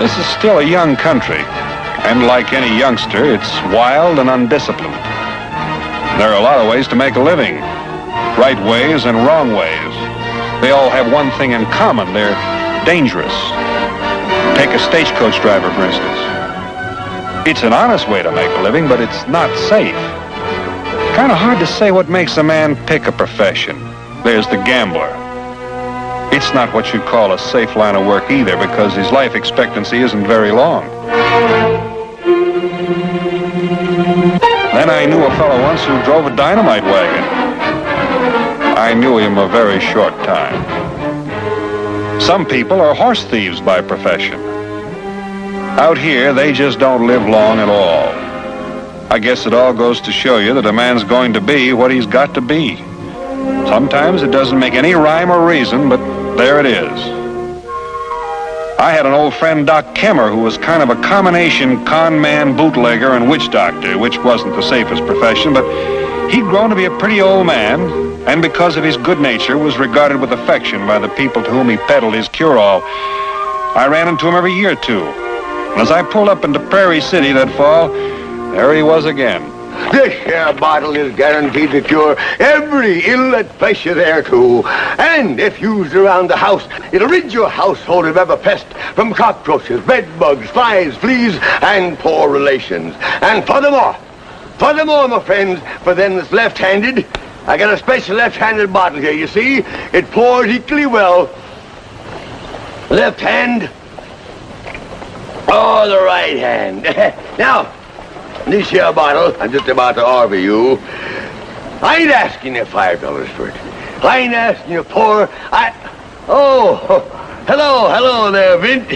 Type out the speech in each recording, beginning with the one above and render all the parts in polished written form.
This is still a young country, and like any youngster, it's wild and undisciplined. There are a lot of ways to make a living, right ways and wrong ways. They all have one thing in common: they're dangerous. Take a stagecoach driver, for instance. It's an honest way to make a living, but it's not safe. Kind of hard to say what makes a man pick a profession. There's the gambler. It's not what you'd call a safe line of work either, because his life expectancy isn't very long. Then I knew a fellow once who drove a dynamite wagon. I knew him a very short time. Some people are horse thieves by profession. Out here, they just don't live long at all. I guess it all goes to show you that a man's going to be what he's got to be. Sometimes it doesn't make any rhyme or reason, but there it is. I had an old friend, Doc Kemmer, who was kind of a combination con man, bootlegger, and witch doctor, which wasn't the safest profession, but he'd grown to be a pretty old man, and because of his good nature, was regarded with affection by the people to whom he peddled his cure-all. I ran into him every year or two. And as I pulled up into Prairie City that fall, there he was again. This here bottle is guaranteed to cure every ill that flesh you there too. And if used around the house, it'll rid your household of every pest from cockroaches, bed bugs, flies, fleas, and poor relations. And furthermore, my friends, for them that's left-handed, I got a special left-handed bottle here, you see? It pours equally well. Left hand, or the right hand. Now, this here bottle I'm just about to offer you, I ain't asking you $5 for it. I ain't asking you for... hello there, Vint.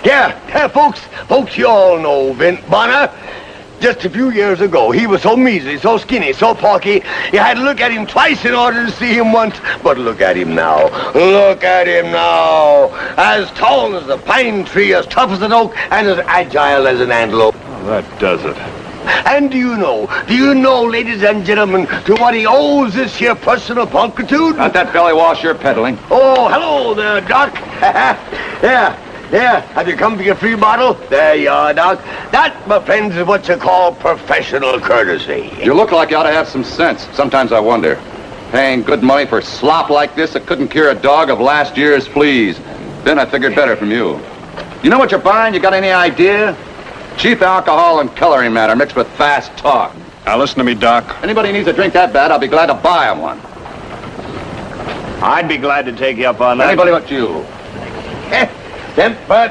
yeah, folks, you all know Vint Bonner. Just a few years ago, he was so measly, so skinny, so porky, you had to look at him twice in order to see him once. But look at him now. Look at him now. As tall as a pine tree, as tough as an oak, and as agile as an antelope. Oh, that does it. And do you know, ladies and gentlemen, to what he owes this here personal punctitude? Not that belly wash you're peddling. Oh, hello there, Doc. Yeah, have you come for your free bottle? There you are, Doc. That, my friends, is what you call professional courtesy. You look like you ought to have some sense. Sometimes I wonder. Paying good money for slop like this that couldn't cure a dog of last year's fleas. Then I figured better from you. You know what you're buying? You got any idea? Cheap alcohol and coloring matter mixed with fast talk. Now listen to me, Doc. Anybody needs a drink that bad, I'll be glad to buy him one. I'd be glad to take you up on that. Anybody but you. Temper.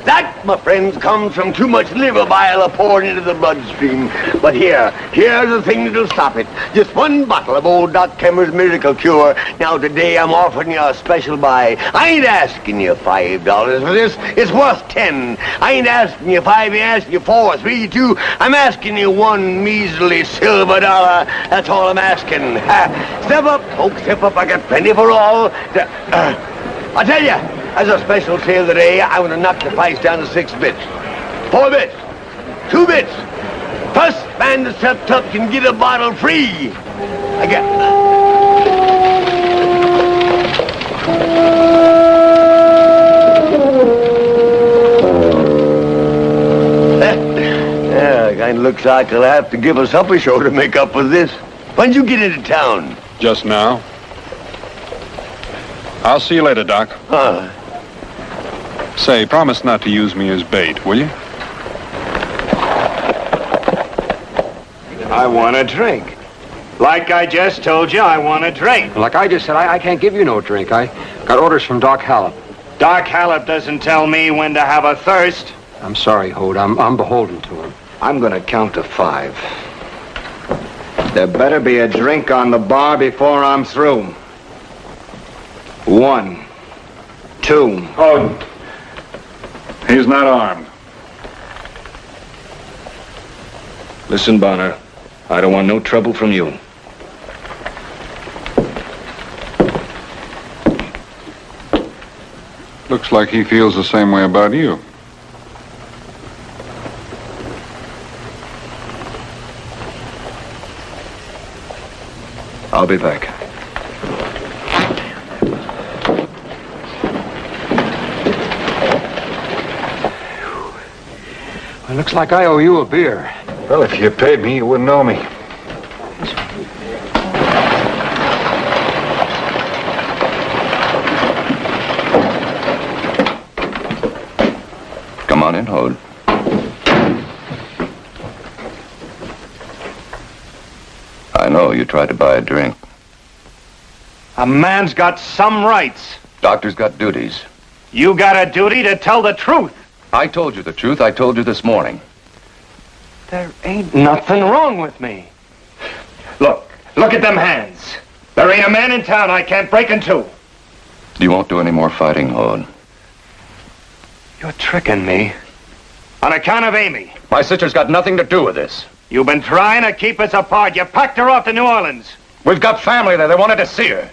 That, my friends, comes from too much liver bile poured into the bloodstream. But here's the thing that'll stop it. Just one bottle of old Doc Kemmer's miracle cure. Now, today I'm offering you a special buy. I ain't asking you $5 for this. It's worth 10. I ain't asking you 5, I ain't asking you 4, 3, 2. I'm asking you one measly silver dollar. That's all I'm asking. Step up, folks, step up. I got plenty for all. I tell you, as a special sale today, I'm going to knock the price down to 6 bits. 4 bits. 2 bits. First man that steps up can get a bottle free. I got... Yeah, kind of looks like I'll have to give a supper show to make up for this. When'd you get into town? Just now. I'll see you later, Doc. Say, promise not to use me as bait, will you? I want a drink. Like I just told you, I want a drink. Like I just said, I can't give you no drink. I got orders from Doc Hallop. Doc Hallop doesn't tell me when to have a thirst. I'm sorry, Hode. I'm beholden to him. I'm gonna count to 5. There better be a drink on the bar before I'm through. 1, 2. Oh, he's not armed. Listen, Bonner, I don't want no trouble from you. Looks like he feels the same way about you. I'll be back. It looks like I owe you a beer. Well, if you paid me, you wouldn't know me. Come on in, Hode. I know you tried to buy a drink. A man's got some rights. Doctor's got duties. You got a duty to tell the truth. I told you the truth. I told you this morning. There ain't nothing wrong with me. Look at them hands. There ain't a man in town I can't break in two. You won't do any more fighting, Hode. You're tricking me. On account of Amy. My sister's got nothing to do with this. You've been trying to keep us apart. You packed her off to New Orleans. We've got family there. They wanted to see her.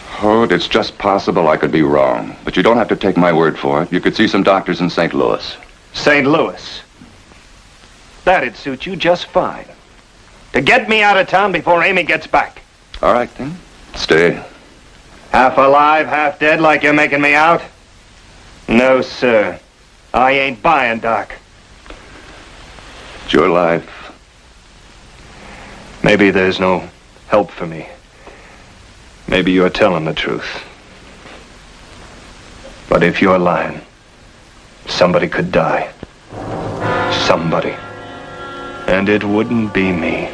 Hode, it's just possible I could be wrong. But you don't have to take my word for it. You could see some doctors in St. Louis. St. Louis. That'd suit you just fine. To get me out of town before Amy gets back. All right, then. Stay. Half alive, half dead like you're making me out? No, sir. I ain't buying, Doc. It's your life. Maybe there's no help for me. Maybe you're telling the truth. But if you're lying, somebody could die. Somebody. And it wouldn't be me.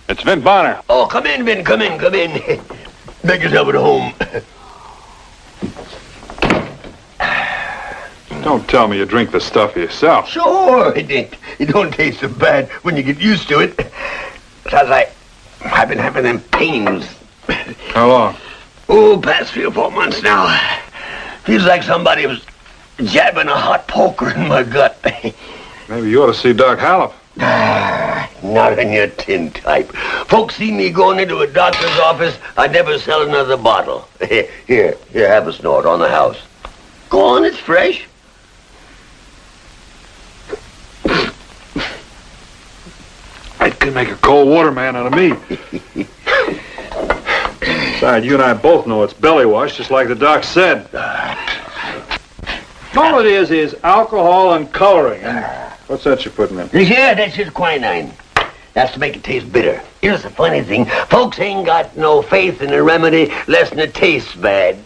It's Vin Bonner. Oh, come in, Vin. Come in. Make yourself at home. Don't tell me you drink the stuff yourself. Sure, it don't taste so bad when you get used to it. Besides, I've been having them pains. How long? Oh, past 3 or 4 months now. Feels like somebody was jabbing a hot poker in my gut. Maybe you ought to see Doc Hallop. Not in your tin type. Folks see me going into a doctor's office, I'd never sell another bottle. Here, have a snort on the house. Go on, it's fresh. That could make a cold water man out of me. Besides, you and I both know it's belly wash, just like the doc said. All it is alcohol and coloring. And what's that you're putting in? Yeah, that's just quinine. That's to make it taste bitter. Here's the funny thing. Folks ain't got no faith in a remedy less than it tastes bad.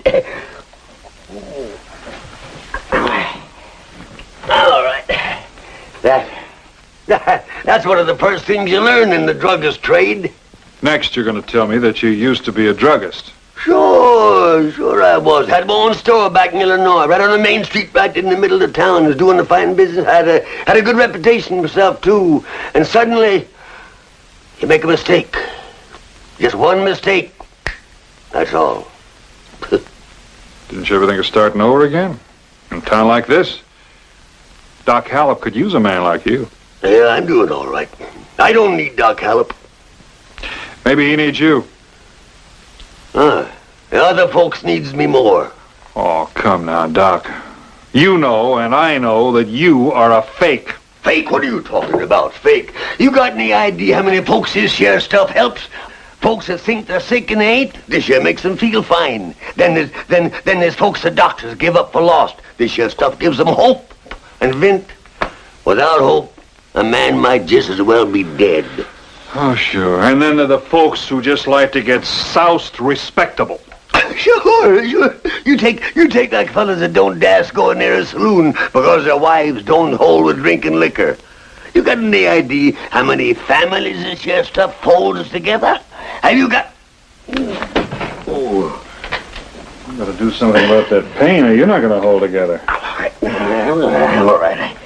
All right. That's one of the first things you learn in the druggist trade. Next, you're going to tell me that you used to be a druggist. Sure I was. Had my own store back in Illinois, right on the main street, right in the middle of town. Was doing the fine business. Had a good reputation myself, too. And suddenly, you make a mistake. Just one mistake. That's all. Didn't you ever think of starting over again? In a town like this? Doc Hallop could use a man like you. Yeah, I'm doing all right. I don't need Doc Hallop. Maybe he needs you. The other folks needs me more. Oh, come now, Doc. You know and I know that you are a fake. Fake? What are you talking about, fake? You got any idea how many folks this here stuff helps? Folks that think they're sick and they ain't, this here makes them feel fine. Then there's folks that doctors give up for lost. This here stuff gives them hope. And Vint, without hope, a man might just as well be dead. Oh, sure. And then there are the folks who just like to get soused respectable. Sure. You take like fellas that don't dast go near a saloon because their wives don't hold with drinking liquor. You got any idea how many families this here stuff holds together? Have you got... Oh. You gotta do something about that pain or you're not gonna hold together. All right.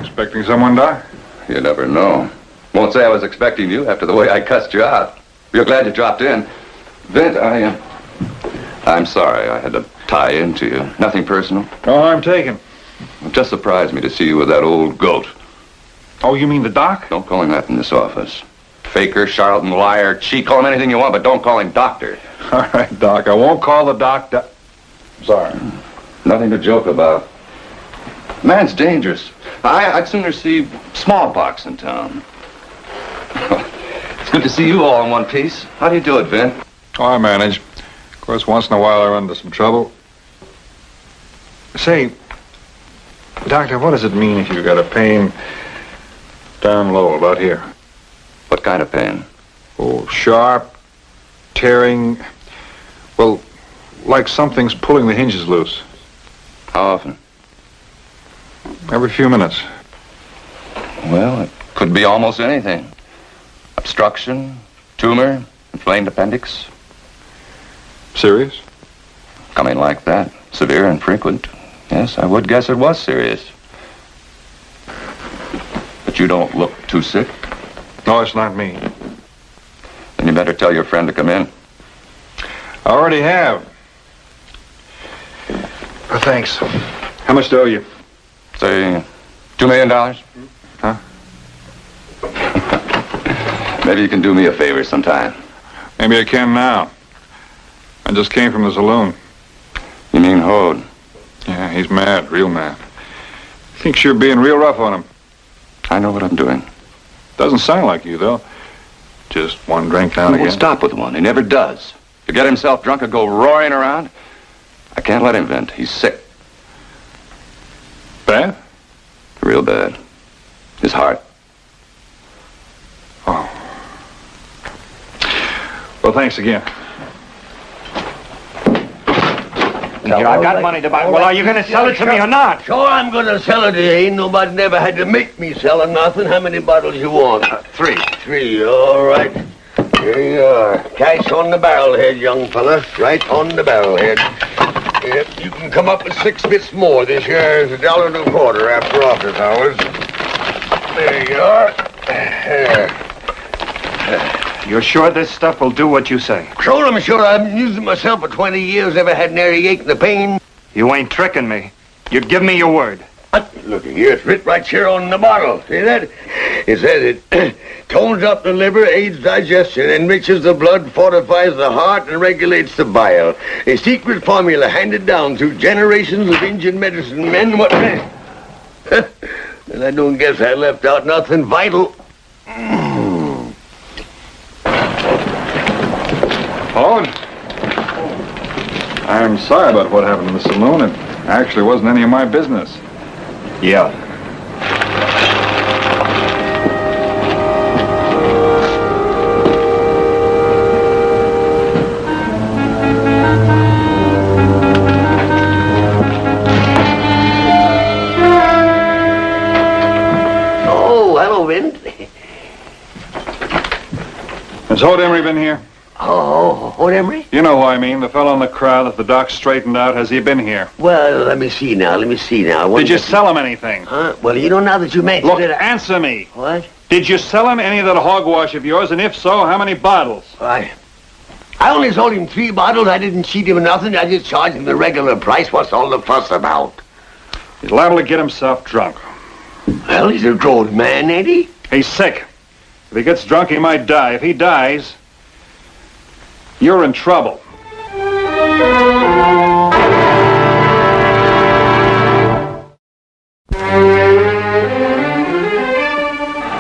Expecting someone, Doc? You never know. Won't say I was expecting you after the way I cussed you out. You're glad you dropped in. Vint, I'm sorry I had to tie into you. Nothing personal. No harm taken. It just surprised me to see you with that old goat. Oh, you mean the doc? Don't call him that in this office. Faker, charlatan, liar, cheat, call him anything you want, but don't call him doctor. All right, Doc. I won't call the doc. Sorry. Nothing to joke about. Man's dangerous. I'd sooner see smallpox in town. It's good to see you all in one piece. How do you do it, Vin? Oh, I manage. Of course, once in a while I run into some trouble. Say, Doctor, what does it mean if you've got a pain down low, about here? What kind of pain? Oh, sharp, tearing. Well, like something's pulling the hinges loose. How often? Every few minutes. Well, it could be almost anything. Obstruction, tumor, inflamed appendix. Serious? Coming like that. Severe and frequent. Yes, I would guess it was serious. But you don't look too sick. No, it's not me. Then you better tell your friend to come in. I already have. Oh, thanks. How much do I owe you? Say, $2 million? Huh? Maybe you can do me a favor sometime. Maybe I can now. I just came from the saloon. You mean Hode? Yeah, he's mad, real mad. Thinks you're being real rough on him. I know what I'm doing. Doesn't sound like you, though. Just one drink now and He won't again. stop with one. He never does. To get himself drunk and go roaring around, I can't let him vent. He's sick. Bad? Real bad. His heart. Oh. Well, thanks again. Here, I've got money to buy. Well, are you going to sell it to me or not? Sure, I'm gonna sell it to you. Ain't nobody never had to make me sell it nothing. How many bottles you want? 3. 3, all right. Here you are. Cash on the barrel head, young fella. Right on the barrel head. Yep, you can come up with 6 bits more. This here is $1.25 after office hours. There you are. There. You're sure this stuff will do what you say? Sure, I'm sure. I've been using myself for 20 years. Never had nary ache nor pain. You ain't tricking me. You give me your word. Look here, it's writ right here on the bottle. See that? It says it tones up the liver, aids digestion, enriches the blood, fortifies the heart, and regulates the bile. A secret formula handed down through generations of Indian medicine men. What? And I don't guess I left out nothing vital. Hode? I'm sorry about what happened in the saloon. It actually wasn't any of my business. Yeah. Oh, hello, Vin. Has Hode Emery been here? Oh, what, Emery? You know who I mean, the fellow in the crowd that the doc straightened out. Has he been here? Well, let me see now. Did you sell him anything? Huh? Well, you know, now that you mentioned Look, it... answer me. What? Did you sell him any of that hogwash of yours? And if so, how many bottles? I only sold him 3 bottles. I didn't cheat him or nothing. I just charged him the regular price. What's all the fuss about? He's liable to get himself drunk. Well, he's a grown man, ain't he? He's sick. If he gets drunk, he might die. If he dies, you're in trouble.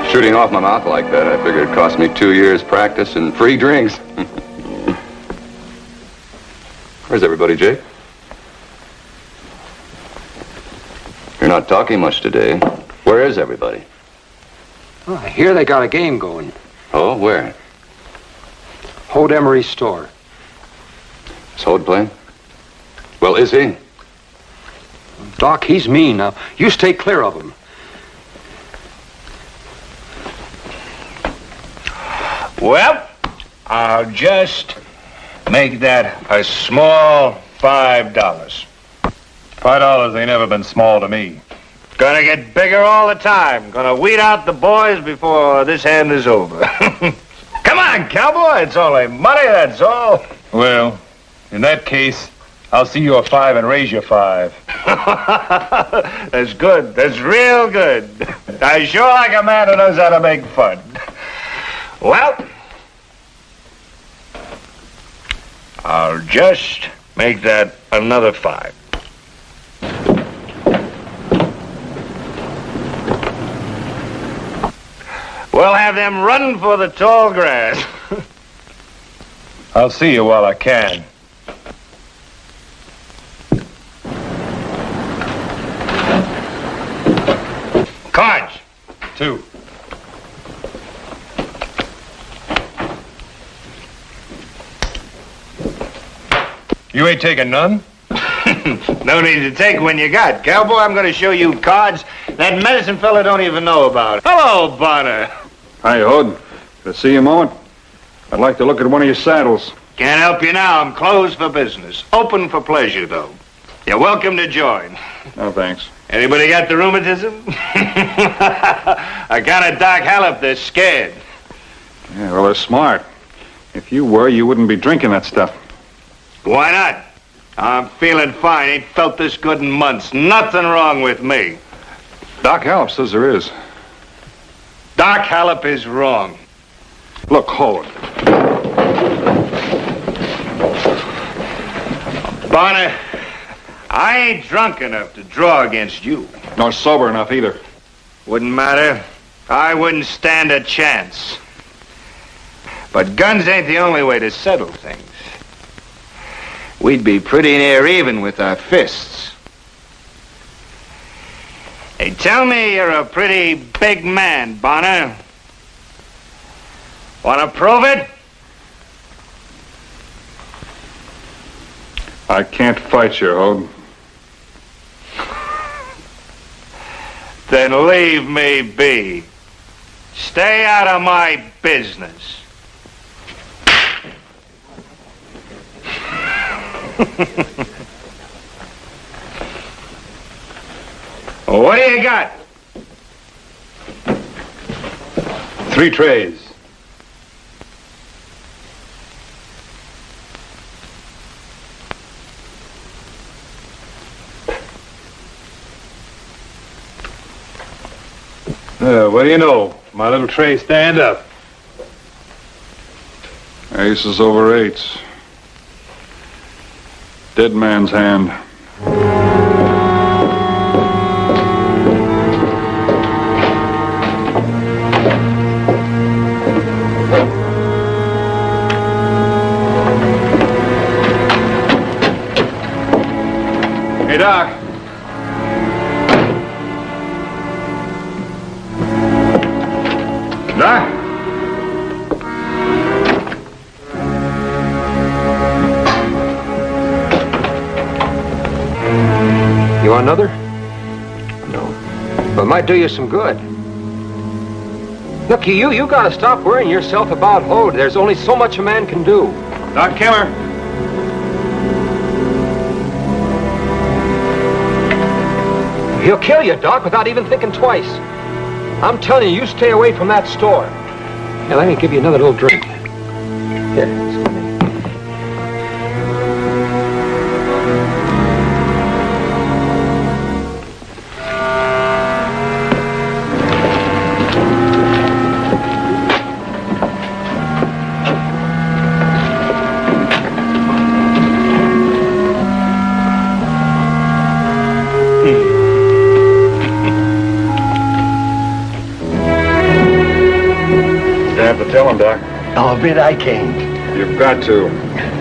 Shooting off my mouth like that, I figured it cost me 2 years practice and free drinks. Where's everybody, Jake? You're not talking much today. Where is everybody? Oh, I hear they got a game going. Oh, where? Hode Emery's store. Is Hode playing? Well, is he? Doc, he's mean now. You stay clear of him. Well, I'll just make that a small $5. $5 ain't never been small to me. Gonna get bigger all the time. Gonna weed out the boys before this hand is over. Come on, cowboy. It's only money, that's all. Well, in that case, I'll see you a 5 and raise you 5. That's good. That's real good. I sure like a man who knows how to make fun. Well, I'll just make that another 5. We'll have them run for the tall grass. I'll see you while I can. Cards. 2. You ain't taking none? No need to take when you got. Cowboy, I'm going to show you cards that medicine fella don't even know about. Hello, Bonner. Hi, Hod. Can I see you a moment? I'd like to look at one of your saddles. Can't help you now. I'm closed for business. Open for pleasure, though. You're welcome to join. No, thanks. Anybody got the rheumatism? I got a Doc Hallop. They're scared. Yeah, well, they're smart. If you were, you wouldn't be drinking that stuff. Why not? I'm feeling fine. Ain't felt this good in months. Nothing wrong with me. Doc Hallop says there is. Doc Hallop is wrong. Look, Hod. Bonner, I ain't drunk enough to draw against you. Nor sober enough either. Wouldn't matter. I wouldn't stand a chance. But guns ain't the only way to settle things. We'd be pretty near even with our fists. Hey, tell me you're a pretty big man, Bonner. Want to prove it? I can't fight you, Hod. Then leave me be. Stay out of my business. What do you got? 3 trays. What do you know? My little tray, stand up. Aces over 8s. Dead man's hand. Hey, Doc. Doc? You want another? No. But it might do you some good. Look, you gotta stop worrying yourself about Hode. There's only so much a man can do. Doc Killer. He'll kill you, Doc, without even thinking twice. I'm telling you, you stay away from that store. Here, let me give you another little drink. Here. Tell him, Doc. I'll bet I can't. You've got to.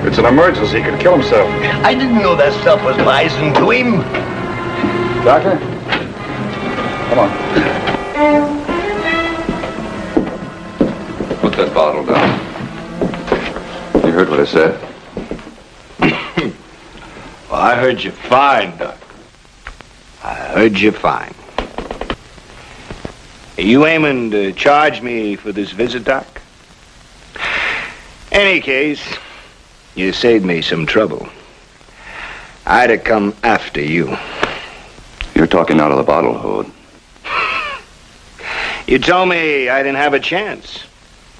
It's an emergency. He could kill himself. I didn't know that stuff was poison to him. Doctor? Come on. Put that bottle down. You heard what I said? Well, I heard you fine, Doc. I heard you fine. Are you aiming to charge me for this visit, Doc? Any case, you saved me some trouble. I'd have come after you. You're talking out of the bottle, Hode. You told me I didn't have a chance.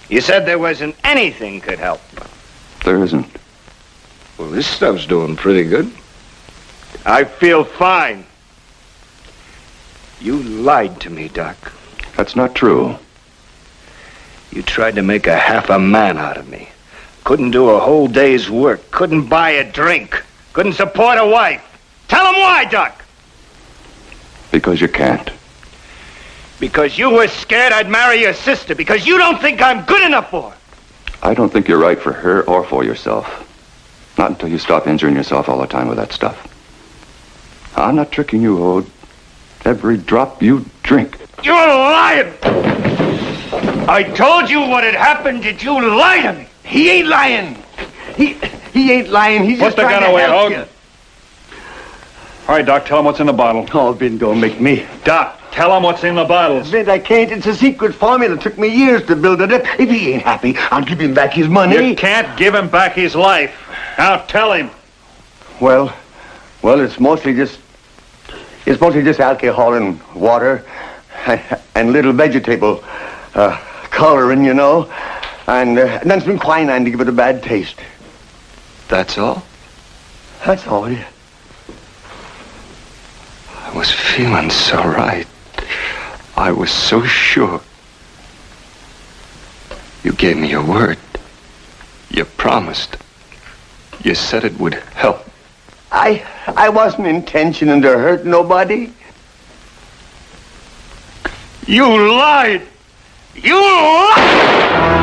You said there wasn't anything could help. There isn't. Well, this stuff's doing pretty good. I feel fine. You lied to me, Doc. That's not true. You tried to make a half a man out of me. Couldn't do a whole day's work. Couldn't buy a drink. Couldn't support a wife. Tell him why, Doc. Because you can't. Because you were scared I'd marry your sister. Because you don't think I'm good enough for her. I don't think you're right for her or for yourself. Not until you stop injuring yourself all the time with that stuff. I'm not tricking you, Ode. Every drop you drink. You're lying! I told you what had happened. Did you lie to me? He ain't lying. He ain't lying. He's Put just the trying gun to away, help Hogue. you. All right, Doc, tell him what's in the bottle. Oh, Vin, don't make me. Doc, tell him what's in the bottles. Vin, I can't. It's a secret formula. It took me years to build it up. If he ain't happy, I'll give him back his money. You can't give him back his life. Now tell him. Well, it's mostly just alcohol and water and little vegetable coloring, you know, and then some quinine to give it a bad taste. That's all? That's all, yeah. I was feeling so right. I was so sure. You gave me your word. You promised. You said it would help. I wasn't intentioning to hurt nobody. You lied! You lied!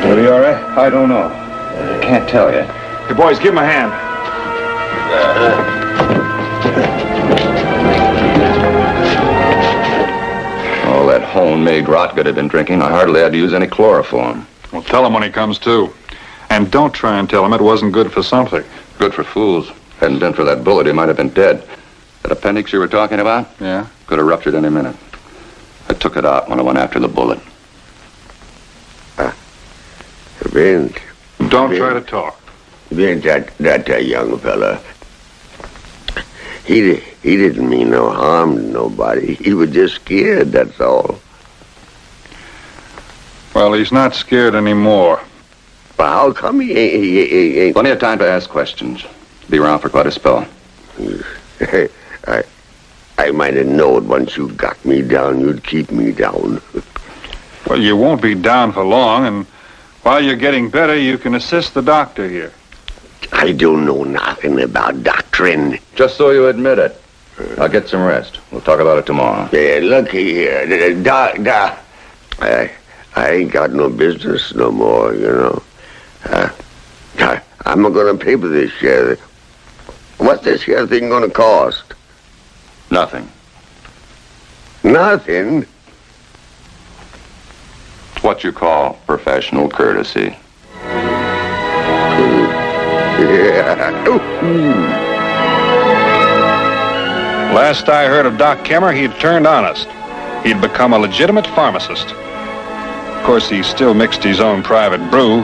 Will he all right? I don't know. Can't tell you. Hey, boys, give him a hand. All that homemade rot-gut had been drinking, I hardly had to use any chloroform. Well, tell him when he comes to. And don't try and tell him it wasn't good for something. Good for fools. Hadn't been for that bullet, he might have been dead. That appendix you were talking about? Yeah? Could have ruptured any minute. I took it out when I went after the bullet. Vince. Don't try to talk. Vince, that young fella. He didn't mean no harm to nobody. He was just scared, that's all. Well, he's not scared anymore. But how come he ain't... Plenty of time to ask questions. Be around for quite a spell. I might have known once you got me down, you'd keep me down. Well, you won't be down for long, and while you're getting better, you can assist the doctor here. I don't know nothing about doctrine. Just so you admit it. I'll get some rest. We'll talk about it tomorrow. Yeah, look here. Doc, I ain't got no business no more, you know. I'm not gonna pay for this share. What's this here thing gonna cost? Nothing. Nothing? What you call professional courtesy. Yeah. Last I heard of Doc Kemmer, he'd turned honest. He'd become a legitimate pharmacist. Of course, he still mixed his own private brew.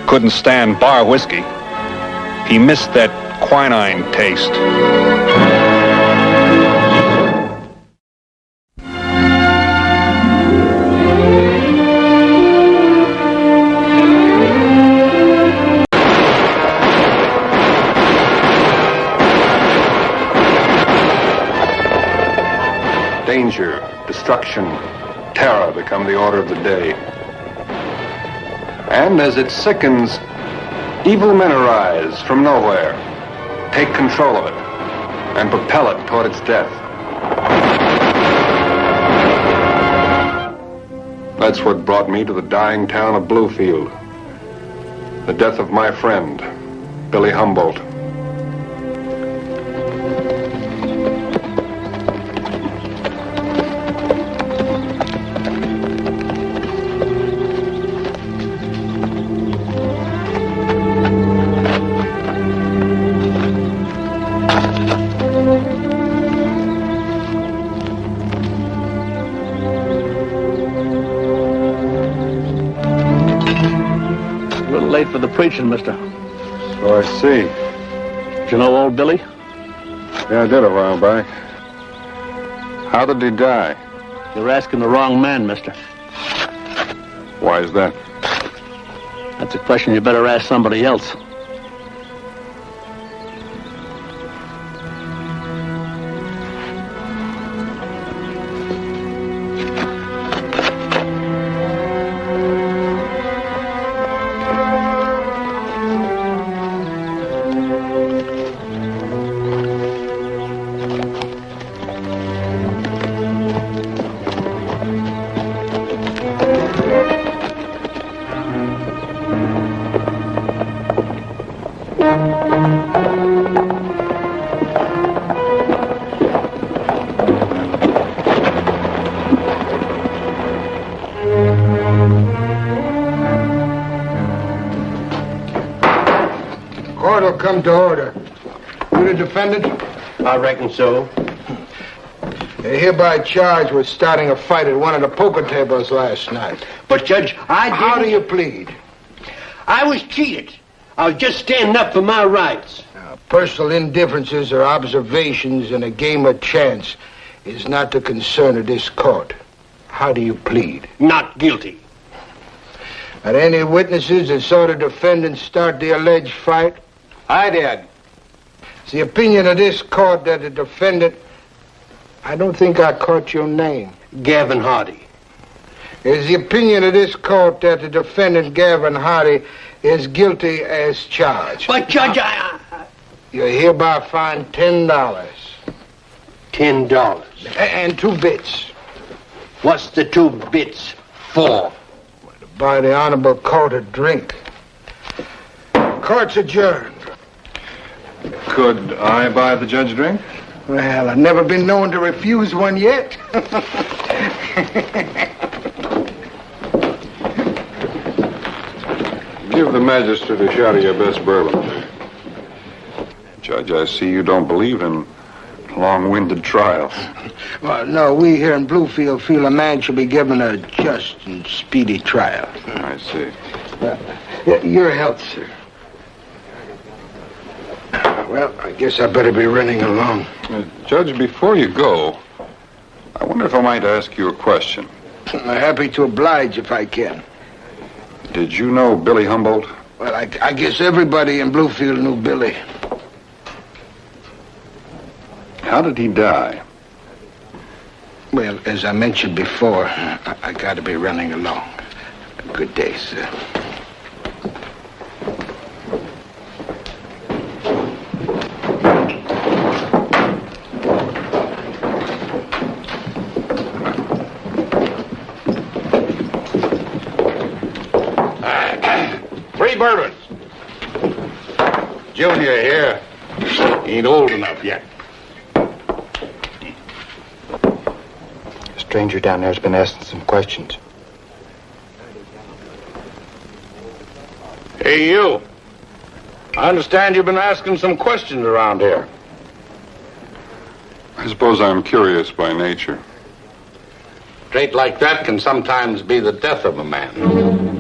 Couldn't stand bar whiskey. He missed that quinine taste. Danger, destruction, terror become the order of the day. And as it sickens, evil men arise from nowhere, take control of it, and propel it toward its death. That's what brought me to the dying town of Bluefield. The death of my friend, Billy Humboldt. the preaching, mister. So I see. Do you know old Billy? Yeah, I did a while back. How did he die? You're asking the wrong man, mister. Why is that? That's a question you better ask somebody else. Court will come to order. You the defendant? I reckon so. You're hereby charged with starting a fight at one of the poker tables last night. But, Judge, How do you plead? I was cheated. I was just standing up for my rights. Personal indifferences or observations in a game of chance is not the concern of this court. How do you plead? Not guilty. Are there any witnesses that saw the defendant start the alleged fight? I did. It's the opinion of this court that the defendant... I don't think I caught your name. Gavin Hardy. It's the opinion of this court that the defendant, Gavin Hardy, is guilty as charged. But, Judge, You're hereby fined $10. $10. And 2 bits. What's the 2 bits for? To buy the honorable court a drink. Court's adjourned. Could I buy the judge a drink? Well, I've never been known to refuse one yet. Give the magistrate a shot of your best bourbon. Judge, I see you don't believe in long-winded trials. Well, no, we here in Bluefield feel a man should be given a just and speedy trial. I see. Your health, sir. Well, I guess I better be running along. Judge, before you go, I wonder if I might ask you a question. I'm happy to oblige if I can. Did you know Billy Humboldt? Well, I guess everybody in Bluefield knew Billy. How did he die? Well, as I mentioned before, I got to be running along. Good day, sir. Bourbons. Junior here ain't old enough yet. The stranger down there's been asking some questions. Hey, you. I understand you've been asking some questions around here. I suppose I'm curious by nature. A trait like that can sometimes be the death of a man.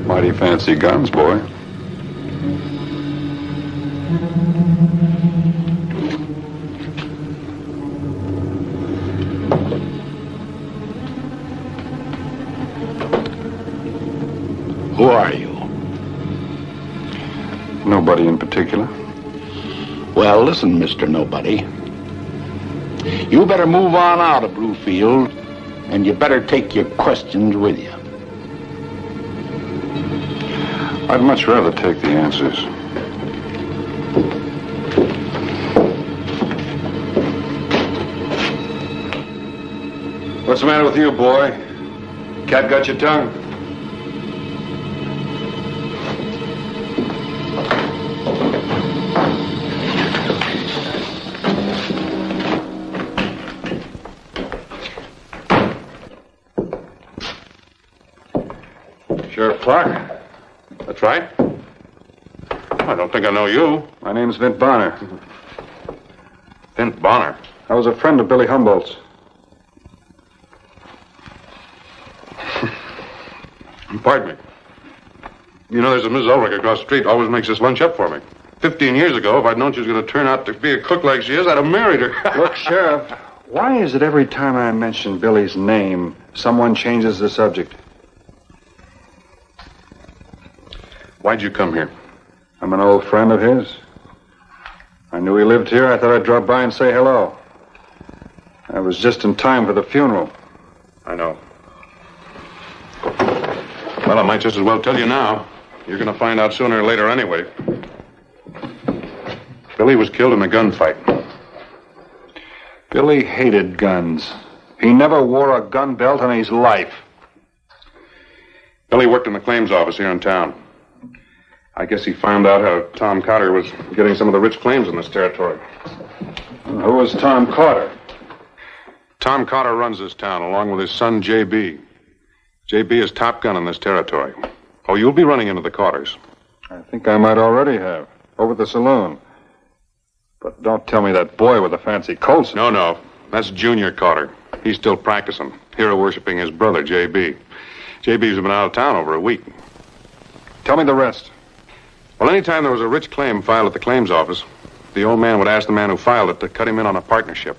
Mighty fancy guns, boy. Who are you? Nobody in particular. Well, listen, Mr. Nobody. You better move on out of Bluefield, and you better take your questions with you. I'd much rather take the answers. What's the matter with you, boy? Cat got your tongue? Sheriff Clark? That's right. I don't think I know you. My name's Vint Bonner. Vint Bonner. I was a friend of Billy Humboldt's. Pardon me. You know, there's a Miss Ulrich across the street always makes this lunch up for me. 15 years ago, if I'd known she was going to turn out to be a cook like she is, I'd have married her. Look, Sheriff, why is it every time I mention Billy's name, someone changes the subject? Why'd you come here? I'm an old friend of his. I knew he lived here. I thought I'd drop by and say hello. I was just in time for the funeral. I know. Well, I might just as well tell you now. You're going to find out sooner or later anyway. Billy was killed in a gunfight. Billy hated guns. He never wore a gun belt in his life. Billy worked in the claims office here in town. I guess he found out how Tom Cotter was getting some of the rich claims in this territory. Who was Tom Carter? Tom Cotter runs this town along with his son, J.B. J.B. is top gun in this territory. Oh, you'll be running into the Carters. I think I might already have. Over at the saloon. But don't tell me that boy with the fancy Colts. No. That's Junior Carter. He's still practicing, hero-worshipping his brother, J.B. J.B.'s been out of town over a week. Tell me the rest. Well, anytime there was a rich claim filed at the claims office, the old man would ask the man who filed it to cut him in on a partnership.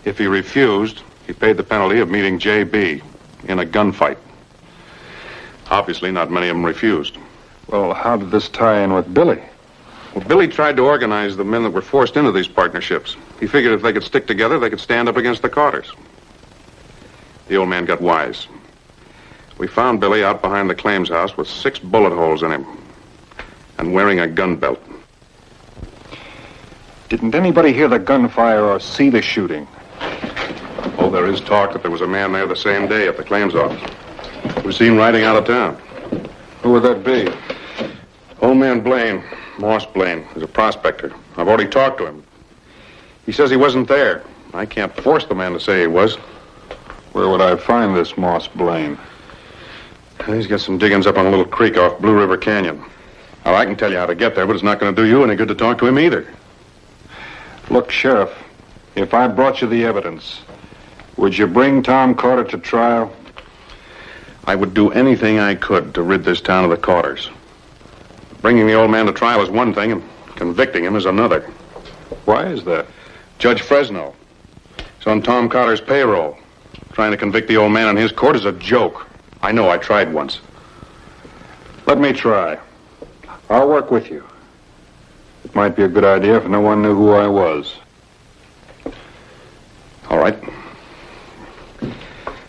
If he refused, he paid the penalty of meeting J.B. in a gunfight. Obviously, not many of them refused. Well, how did this tie in with Billy? Well, Billy tried to organize the men that were forced into these partnerships. He figured if they could stick together, they could stand up against the Carters. The old man got wise. We found Billy out behind the claims house with 6 bullet holes in him and wearing a gun belt. Didn't anybody hear the gunfire or see the shooting? Oh, there is talk that there was a man there the same day at the claims office. He was seen riding out of town. Who would that be? Old man Blaine, Moss Blaine, is a prospector. I've already talked to him. He says he wasn't there. I can't force the man to say he was. Where would I find this Moss Blaine? He's got some diggings up on a little creek off Blue River Canyon. Now, I can tell you how to get there, but it's not going to do you any good to talk to him either. Look, Sheriff, if I brought you the evidence, would you bring Tom Carter to trial? I would do anything I could to rid this town of the Carters. Bringing the old man to trial is one thing, and convicting him is another. Why is that? Judge Fresno is on Tom Carter's payroll. Trying to convict the old man in his court is a joke. I know, I tried once. Let me try. I'll work with you. It might be a good idea if no one knew who I was. All right.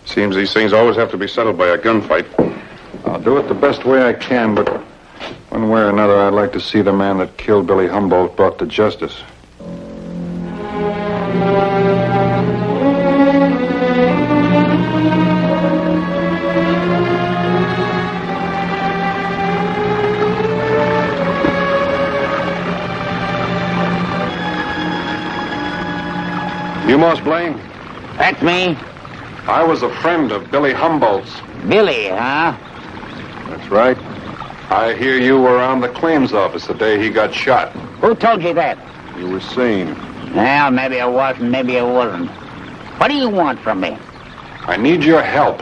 Seems these things always have to be settled by a gunfight. I'll do it the best way I can, but one way or another, I'd like to see the man that killed Billy Humboldt brought to justice. You, Moss Blaine? That's me. I was a friend of Billy Humboldt's. Billy, huh? That's right. I hear you were around the claims office the day he got shot. Who told you that? You were seen. Well, maybe I was and maybe I wasn't. What do you want from me? I need your help.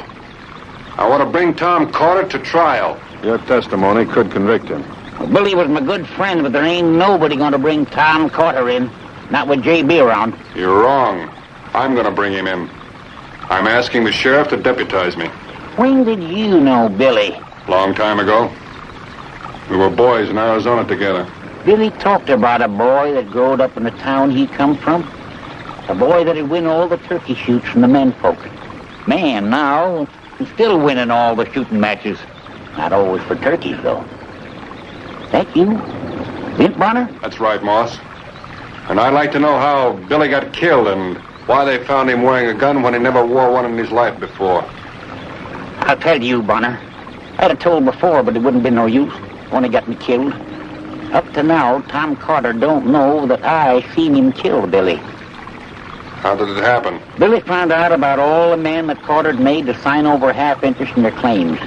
I want to bring Tom Carter to trial. Your testimony could convict him. Well, Billy was my good friend, but there ain't nobody going to bring Tom Carter in. Not with J.B. around. You're wrong. I'm going to bring him in. I'm asking the sheriff to deputize me. When did you know Billy? Long time ago. We were boys in Arizona together. Billy talked about a boy that growed up in the town he come from. A boy that'd win all the turkey shoots from the menfolk. Man, now, he's still winning all the shooting matches. Not always for turkeys, though. That you? Vint Bonner? That's right, Moss. And I'd like to know how Billy got killed and why they found him wearing a gun when he never wore one in his life before. I'll tell you, Bonner. I'd have told before, but it wouldn't been no use. Only got me killed. Up to now, Tom Carter don't know that I seen him kill Billy. How did it happen? Billy found out about all the men that Carter'd made to sign over half interest in their claims.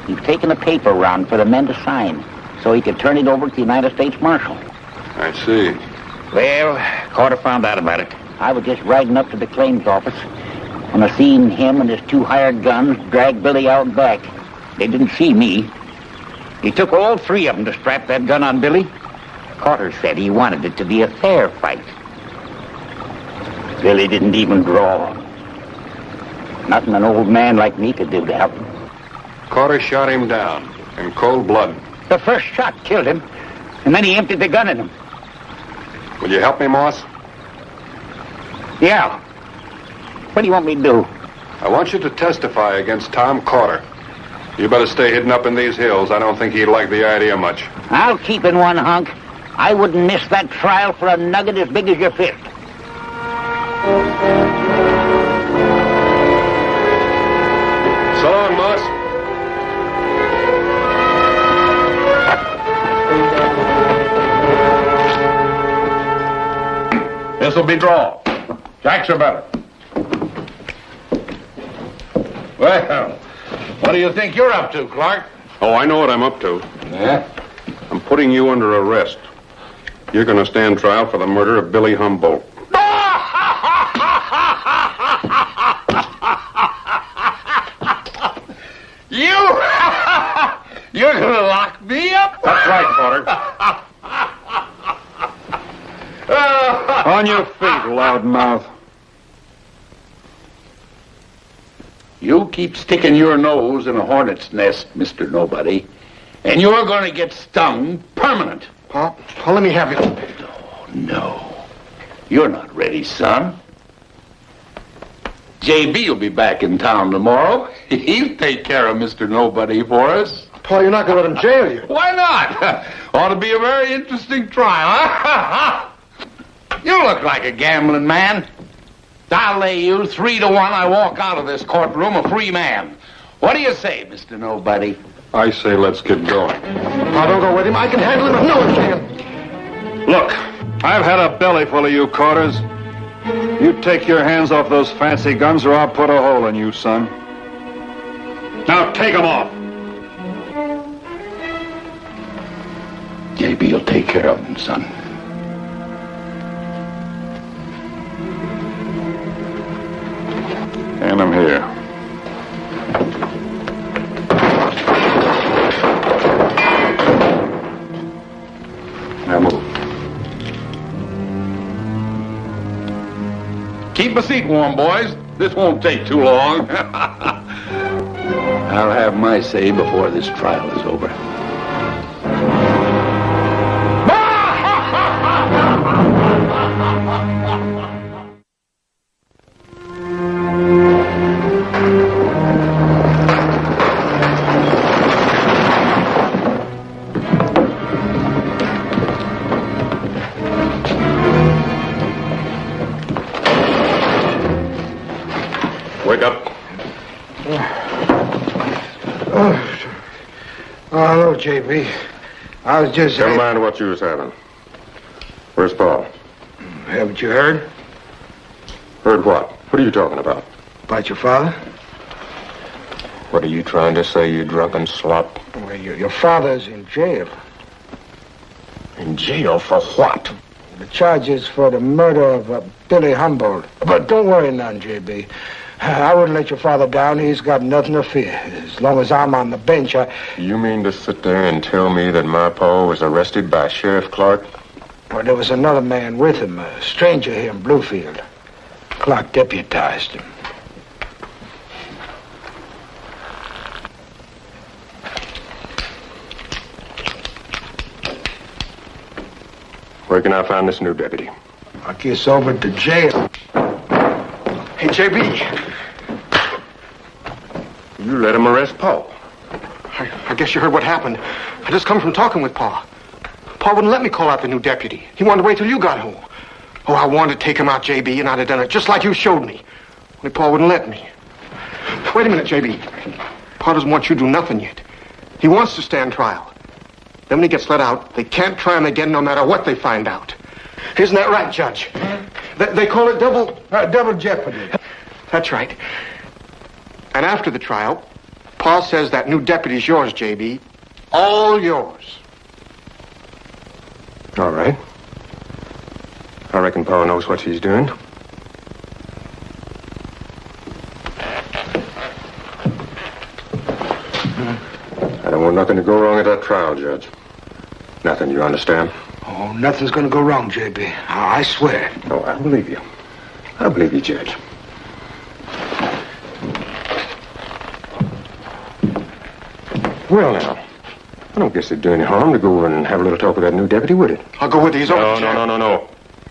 He'd taken a paper round for the men to sign so he could turn it over to the United States Marshal. I see. Well, Carter found out about it. I was just riding up to the claims office when I seen him and his 2 hired guns drag Billy out back. They didn't see me. He took all 3 of them to strap that gun on Billy. Carter said he wanted it to be a fair fight. Billy didn't even draw. Nothing an old man like me could do to help him. Carter shot him down in cold blood. The first shot killed him, and then he emptied the gun in him. Will you help me, Moss? Yeah. What do you want me to do? I want you to testify against Tom Carter. You better stay hidden up in these hills. I don't think he'd like the idea much. I'll keep in one hunk. I wouldn't miss that trial for a nugget as big as your fist. So long, Moss. This'll be draw. Jacks are better. Well, what do you think you're up to, Clark? Oh, I know what I'm up to. Yeah? I'm putting you under arrest. You're going to stand trial for the murder of Billy Humboldt. You're going to lock me up? That's right, Carter. On your feet, loudmouth. You keep sticking your nose in a hornet's nest, Mr. Nobody, and you're going to get stung permanent. Paul, let me have you. Oh, no. You're not ready, son. J.B. will be back in town tomorrow. He'll take care of Mr. Nobody for us. Paul, you're not going to let him jail you. Why not? Ought to be a very interesting trial, huh? You look like a gambling man. I'll lay you 3 to 1 I walk out of this courtroom a free man. What do you say, Mr. Nobody? I say let's get going. Paul, don't go with him. I can handle him. No one can. Look, I've had a belly full of you, Carters. You take your hands off those fancy guns or I'll put a hole in you, son. Now take them off. J.B. will take care of him, son. And I'm here. Now move. Keep a seat warm, boys. This won't take too long. I'll have my say before this trial is over. Wake up. Oh, hello, J.B. I was just... Never mind what you was having. Where's Paul? Haven't you heard? Heard what? What are you talking about? About your father? What are you trying to say, you drunken slop? Well, your father's in jail. In jail for what? The charges for the murder of Billy Humboldt. But don't worry none, J.B. I wouldn't let your father down. He's got nothing to fear. As long as I'm on the bench, You mean to sit there and tell me that my pa was arrested by Sheriff Clark? Well, there was another man with him, a stranger here in Bluefield. Clark deputized him. Where can I find this new deputy? I guess over to jail. Hey, J.B. You let him arrest Paul. I guess you heard what happened. I just come from talking with Pa. Pa wouldn't let me call out the new deputy. He wanted to wait till you got home. Oh, I wanted to take him out, J.B., and I'd have done it just like you showed me. Only Pa wouldn't let me. Wait a minute, J.B. Pa doesn't want you to do nothing yet. He wants to stand trial. Then when he gets let out, they can't try him again no matter what they find out. Isn't that right, Judge? They call it double jeopardy. That's right. And after the trial, Pa says that new deputy's yours, J.B. All yours. All right. I reckon Pa knows what she's doing. want nothing to go wrong at that trial, Judge. Nothing, you understand? Oh, nothing's gonna go wrong, JB. I swear. Oh, I believe you. I believe you, Judge. Well, now, I don't guess it'd do any harm to go over and have a little talk with that new deputy, would it? I'll go with you. He's over. No.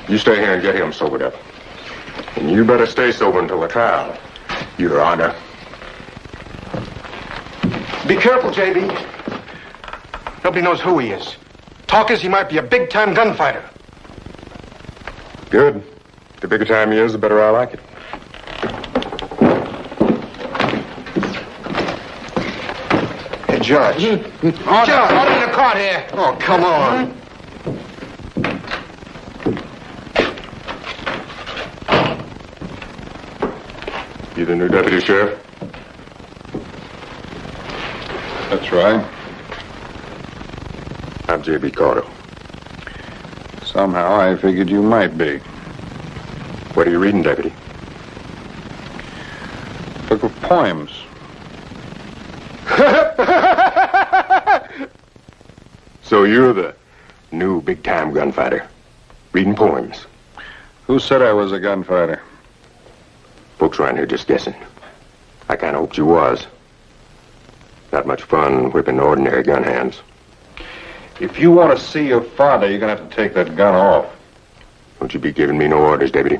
You stay here and get him sobered up. And you better stay sober until the trial, Your Honor. Be careful, JB. Nobody knows who he is. Talk is he might be a big-time gunfighter. Good. The bigger time he is, the better I like it. Hey, Judge. Order in the court here. Oh, come on. You the new deputy sheriff? That's right. I'm J.B. Carter. Somehow I figured you might be. What are you reading, deputy? Book of poems. So you're the new big-time gunfighter, reading poems. Who said I was a gunfighter? Folks around here just guessing. I kind of hoped you was. Not much fun whipping ordinary gun hands. If you want to see your father, you're going to have to take that gun off. Don't you be giving me no orders, deputy.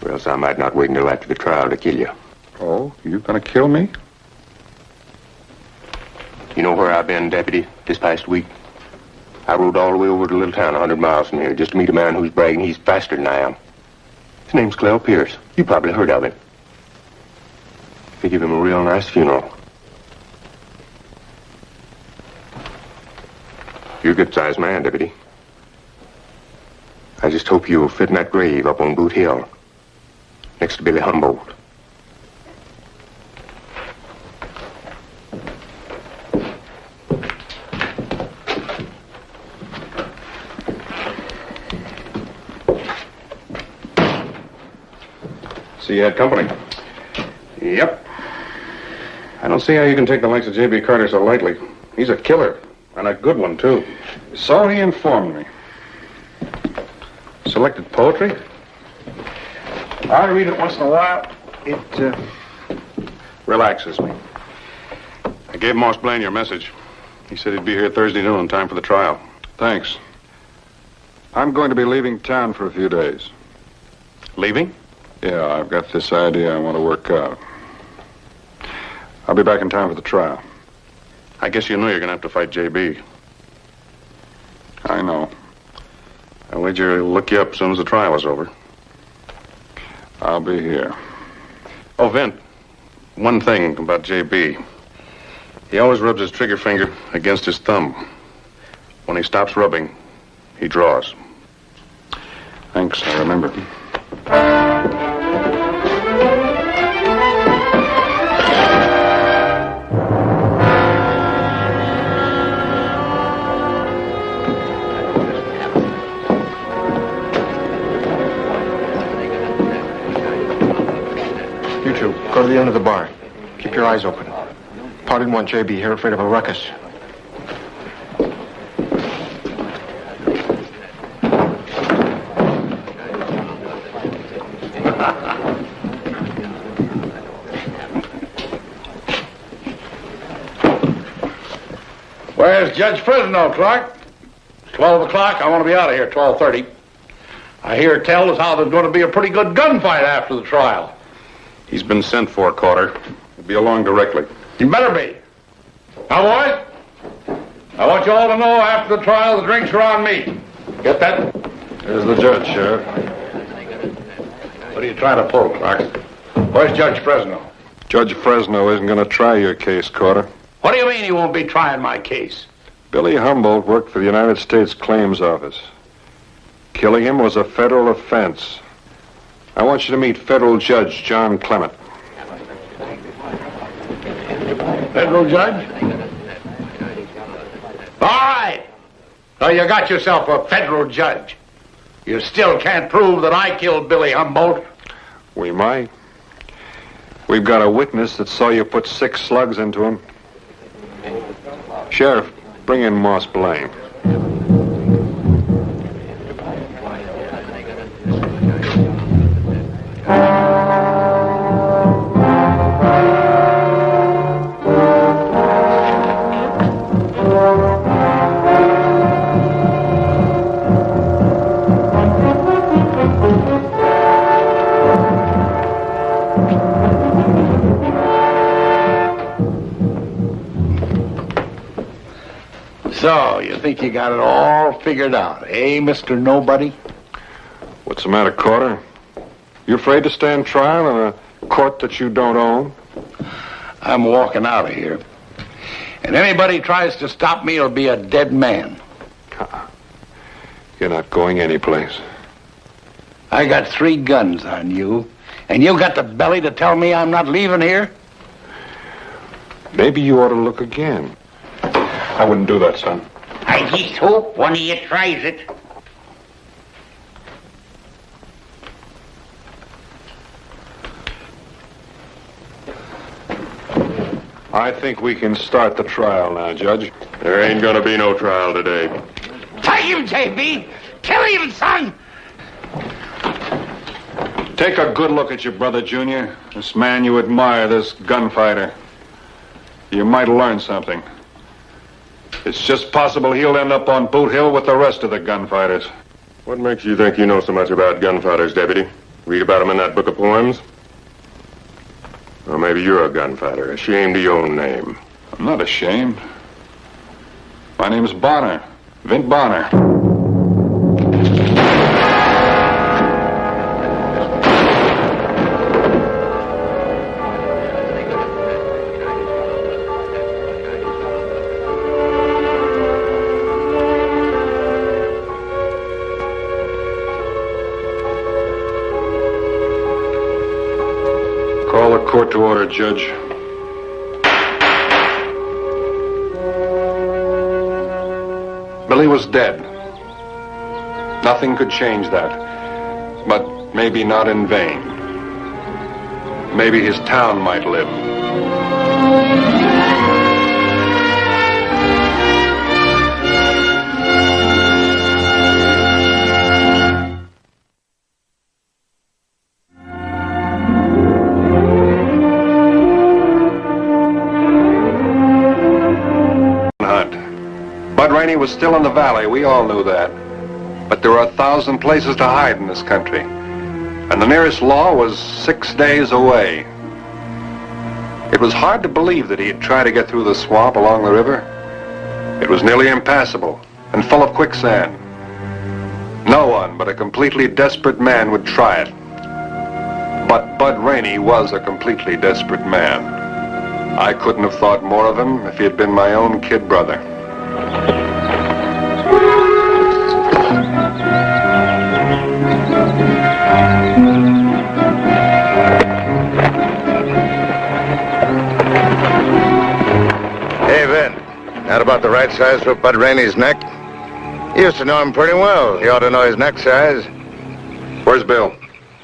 Or else I might not wait until after the trial to kill you. Oh, you going to kill me? You know where I've been, deputy, this past week? I rode all the way over to a little town 100 miles from here just to meet a man who's bragging he's faster than I am. His name's Clell Pierce. You probably heard of him. They give him a real nice funeral. You're a good-sized man, deputy. I just hope you'll fit in that grave up on Boot Hill, next to Billy Humboldt. So you had company? Yep. I don't see how you can take the likes of J.B. Carter so lightly. He's a killer, and a good one, too. So he informed me. Selected poetry? I read it once in a while. It Relaxes me. I gave Moss Blaine your message. He said he'd be here Thursday noon in time for the trial. Thanks. I'm going to be leaving town for a few days. Leaving? Yeah, I've got this idea I want to work out. I'll be back in time for the trial. I guess you know you're going to have to fight J.B. I know. I'll wager he'll look you up as soon as the trial is over. I'll be here. Oh, Vint, one thing about J.B. He always rubs his trigger finger against his thumb. When he stops rubbing, he draws. Thanks, I remember. You two, go to the end of the bar. Keep your eyes open. Pa didn't want JB here, afraid of a ruckus. Where's Judge Fresno, Clark? It's 12 o'clock. I want to be out of here at 12:30. I hear tell as how there's going to be a pretty good gunfight after the trial. He's been sent for, Carter. He'll be along directly. You better be. Now, boys, I want you all to know after the trial the drinks are on me. Get that? There's the judge, Sheriff. What are you trying to pull, Clark? Where's Judge Fresno? Judge Fresno isn't going to try your case, Carter. What do you mean he won't be trying my case? Billy Humboldt worked for the United States Claims Office. Killing him was a federal offense. I want you to meet Federal Judge John Clement. Federal Judge? All right. So you got yourself a federal judge. You still can't prove that I killed Billy Humboldt. We might. We've got a witness that saw you put 6 slugs into him. Sheriff, bring in Moss Blaine. So, you think you got it all figured out, eh, Mr. Nobody? What's the matter, Carter? You afraid to stand trial in a court that you don't own? I'm walking out of here. And anybody tries to stop me will be a dead man. You're not going anyplace. I got 3 guns on you, and you got the belly to tell me I'm not leaving here? Maybe you ought to look again. I wouldn't do that, son. I just hope one of you tries it. I think we can start the trial now, Judge. There ain't gonna be no trial today. Take him, J.B. Kill him, son. Take a good look at your brother, Junior. This man you admire, this gunfighter. You might learn something. It's just possible he'll end up on Boot Hill with the rest of the gunfighters. What makes you think you know so much about gunfighters, Deputy? Read about them in that book of poems? Or maybe you're a gunfighter, ashamed of your own name. I'm not ashamed. My name's Bonner. Vint Bonner. Call the court to order, Judge. Billy was dead. Nothing could change that. But maybe not in vain. Maybe his town might live. Bud Rainey was still in the valley, we all knew that. But there were 1,000 places to hide in this country. And the nearest law was 6 days away. It was hard to believe that he'd try to get through the swamp along the river. It was nearly impassable and full of quicksand. No one but a completely desperate man would try it. But Bud Rainey was a completely desperate man. I couldn't have thought more of him if he had been my own kid brother. Hey, Vin. That about the right size for Bud Rainey's neck? You used to know him pretty well. You ought to know his neck size. Where's Bill?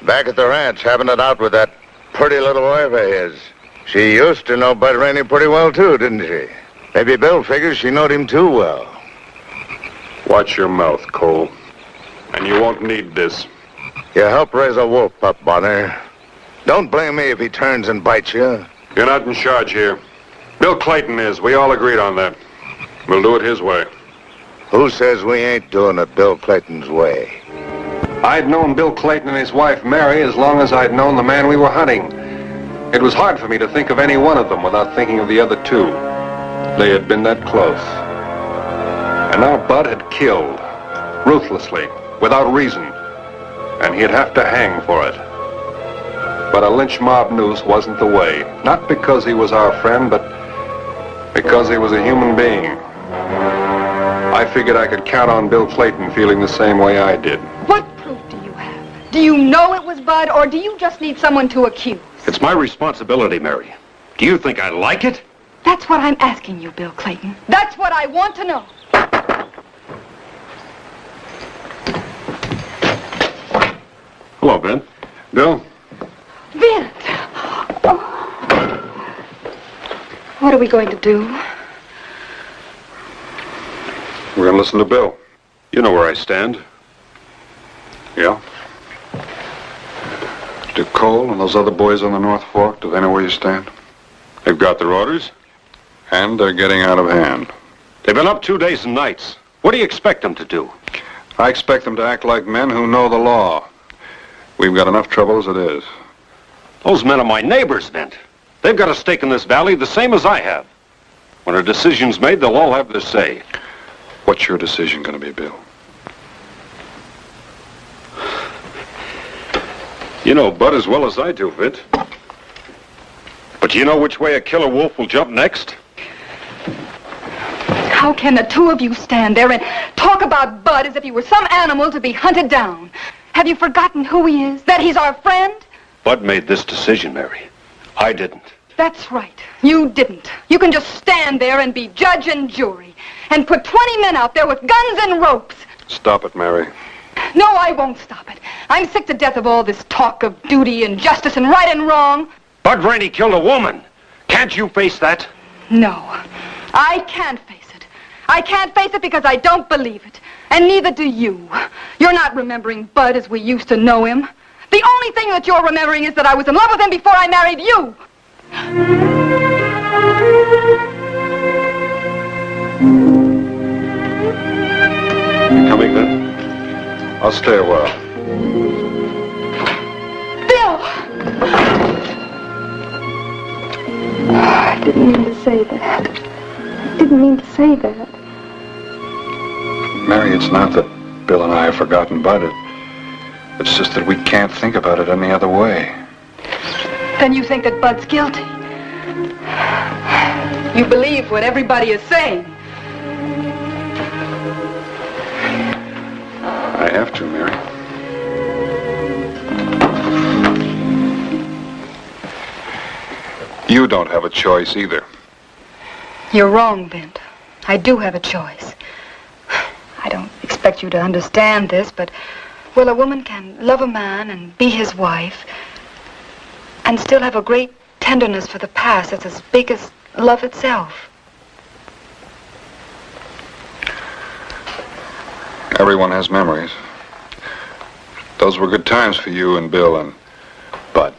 Back at the ranch, having it out with that pretty little wife of his. She used to know Bud Rainey pretty well, too, didn't she? Maybe Bill figures she knowed him too well. Watch your mouth, Cole. And you won't need this. You help raise a wolf pup, Bonner. Don't blame me if he turns and bites you. You're not in charge here. Bill Clayton is. We all agreed on that. We'll do it his way. Who says we ain't doing it Bill Clayton's way? I'd known Bill Clayton and his wife, Mary, as long as I'd known the man we were hunting. It was hard for me to think of any one of them without thinking of the other two. They had been that close. And now Bud had killed, ruthlessly, without reason. And he'd have to hang for it. But a lynch mob noose wasn't the way. Not because he was our friend, but because he was a human being. I figured I could count on Bill Clayton feeling the same way I did. What proof do you have? Do you know it was Bud, or do you just need someone to accuse? It's my responsibility, Mary. Do you think I like it? That's what I'm asking you, Bill Clayton. That's what I want to know. Hello, Ben. Bill? Vint! Oh. What are we going to do? We're going to listen to Bill. You know where I stand. Yeah? Do Cole and those other boys on the North Fork, do they know where you stand? They've got their orders. And they're getting out of hand. They've been up 2 days and nights. What do you expect them to do? I expect them to act like men who know the law. We've got enough trouble as it is. Those men are my neighbors, Vint. They've got a stake in this valley the same as I have. When a decision's made, they'll all have their say. What's your decision going to be, Bill? You know Bud as well as I do, Vint. But do you know which way a killer wolf will jump next? How can the two of you stand there and talk about Bud as if he were some animal to be hunted down? Have you forgotten who he is? That he's our friend? Bud made this decision, Mary. I didn't. That's right. You didn't. You can just stand there and be judge and jury and put 20 men out there with guns and ropes. Stop it, Mary. No, I won't stop it. I'm sick to death of all this talk of duty and justice and right and wrong. Bud Rainey killed a woman. Can't you face that? No, I can't face it. I can't face it because I don't believe it. And neither do you. You're not remembering Bud as we used to know him. The only thing that you're remembering is that I was in love with him before I married you. You coming, then? I'll stay a while. Bill! I didn't mean to say that. I didn't mean to say that. Mary, it's not that Bill and I have forgotten Bud. It's just that we can't think about it any other way. Then you think that Bud's guilty. You believe what everybody is saying. I have to, Mary. You don't have a choice either. You're wrong, Vint. I do have a choice. I don't expect you to understand this, but, well, a woman can love a man and be his wife and still have a great tenderness for the past that's as big as love itself. Everyone has memories. Those were good times for you and Bill and Bud.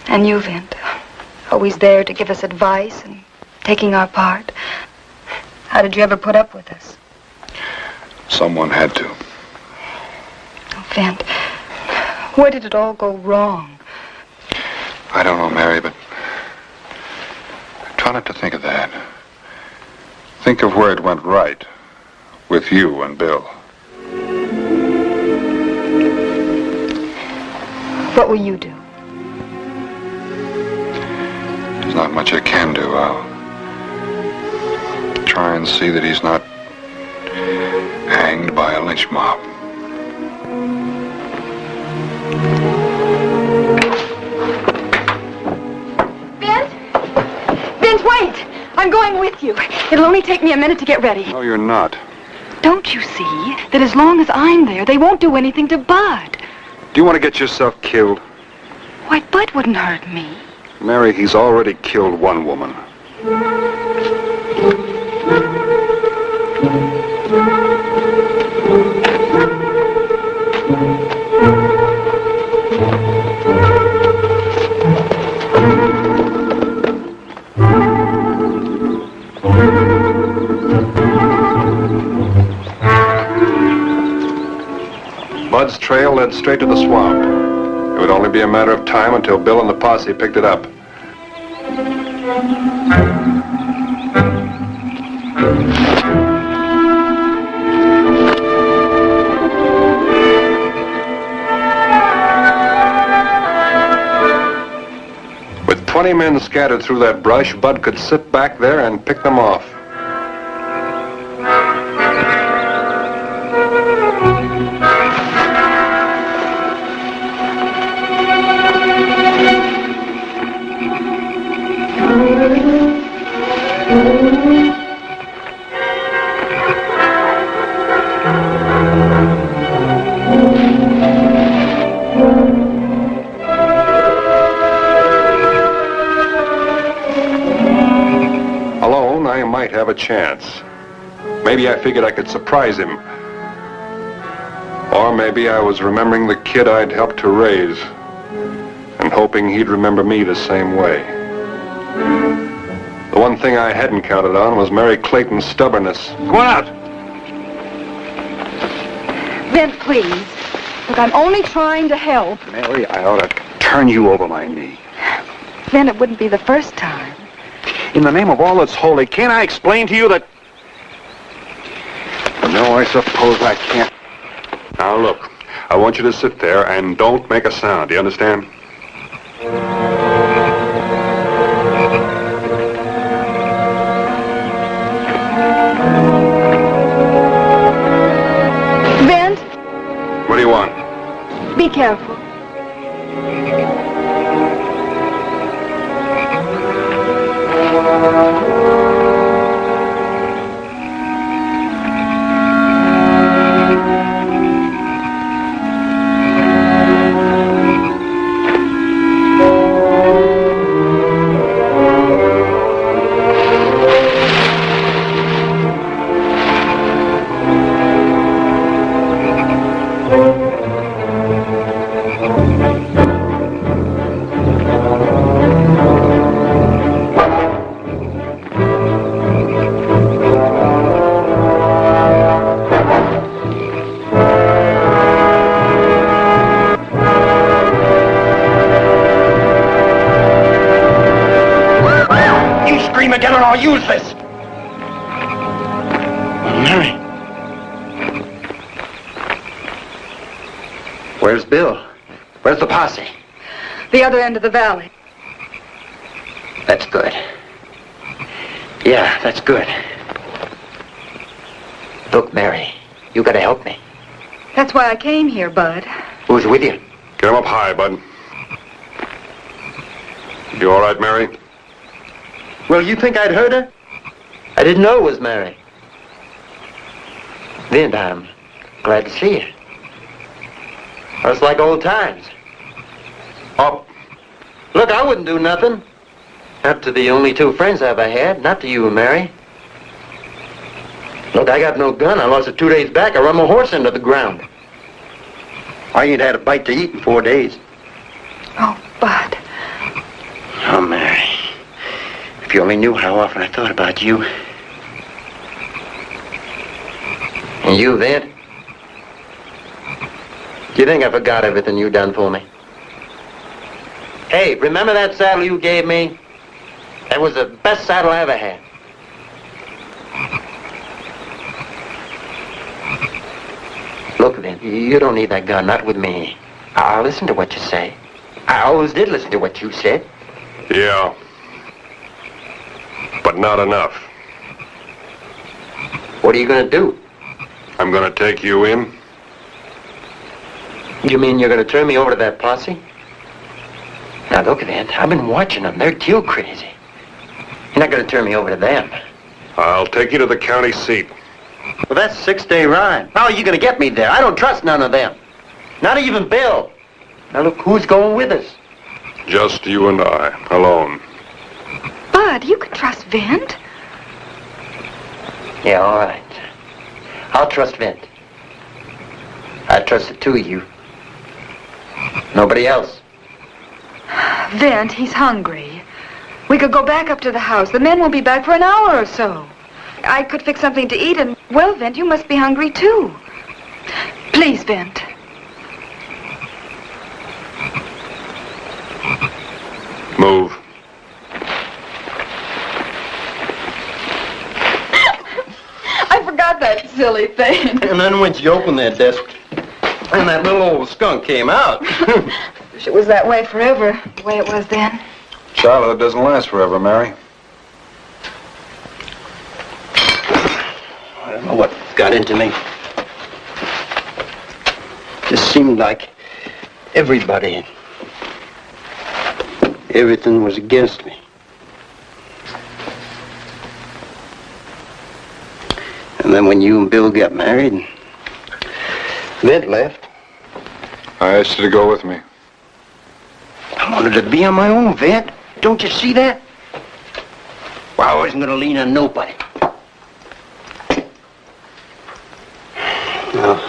And you, Vint, always there to give us advice and taking our part. How did you ever put up with us? Someone had to. Oh, Vint, where did it all go wrong? I don't know, Mary, but try not to think of that. Think of where it went right with you and Bill. What will you do? There's not much I can do. I'll try and see that he's not hanged by a lynch mob. Vint, wait! I'm going with you. It'll only take me a minute to get ready. No, you're not. Don't you see that as long as I'm there, they won't do anything to Bud? Do you want to get yourself killed? Why, Bud wouldn't hurt me. Mary, he's already killed one woman. Bud's trail led straight to the swamp. It would only be a matter of time until Bill and the posse picked it up. With 20 men scattered through that brush, Bud could sit back there and pick them off. Alone, I might have a chance. Maybe I figured I could surprise him. Or maybe I was remembering the kid I'd helped to raise and hoping he'd remember me the same way. The one thing I hadn't counted on was Mary Clayton's stubbornness. Come on out. Vent, please. Look, I'm only trying to help. Mary, I ought to turn you over my knee. Vent, it wouldn't be the first time. In the name of all that's holy, can't I explain to you that... No, I suppose I can't. Now look, I want you to sit there and don't make a sound. Do you understand? Vent, What do you want? be careful. Scream again and I'll use this. Mary. Where's Bill? Where's the posse? The other end of the valley. That's good. Yeah, that's good. Look, Mary, you gotta help me. That's why I came here, Bud. Who's with you? Get him up high, Bud. You all right, Mary? Well, you think I'd hurt her? I didn't know it was Mary. Then I'm glad to see you. It's like old times. Up. Look, I wouldn't do nothing. Not to the only two friends I ever had. Not to you and Mary. Look, I got no gun. I lost it 2 days back. I run my horse into the ground. I ain't had a bite to eat in 4 days. Oh, Bud. Oh, Mary. If you only knew how often I thought about you. And you, Vent. Do you think I forgot everything you done for me? Hey, remember that saddle you gave me? That was the best saddle I ever had. Look, Vent, you don't need that gun, not with me. I'll listen to what you say. I always did listen to what you said. Yeah. But not enough. What are you gonna do? I'm gonna take you in. You mean you're gonna turn me over to that posse? Now look, Vent, I've been watching them. They're kill crazy. You're not gonna turn me over to them. I'll take you to the county seat. Well, that's a 6-day ride. How are you gonna get me there? I don't trust none of them. Not even Bill. Now look, who's going with us? Just you and I, alone. Bud, you can trust Vent. Yeah, all right. I'll trust Vent. I trust the two of you. Nobody else. Vent, he's hungry. We could go back up to the house. The men won't be back for an hour or so. I could fix something to eat and, well, Vent, you must be hungry too. Please, Vent. Move. I forgot that silly thing. And then when she opened that desk, and that little old skunk came out. Wish it was that way forever, the way it was then. Childhood doesn't last forever, Mary. I don't know what got into me. Just seemed like everybody, everything was against me. And then when you and Bill got married, and Vent left. I asked you to go with me. I wanted to be on my own, Vent. Don't you see that? Well, I wasn't going to lean on nobody. No.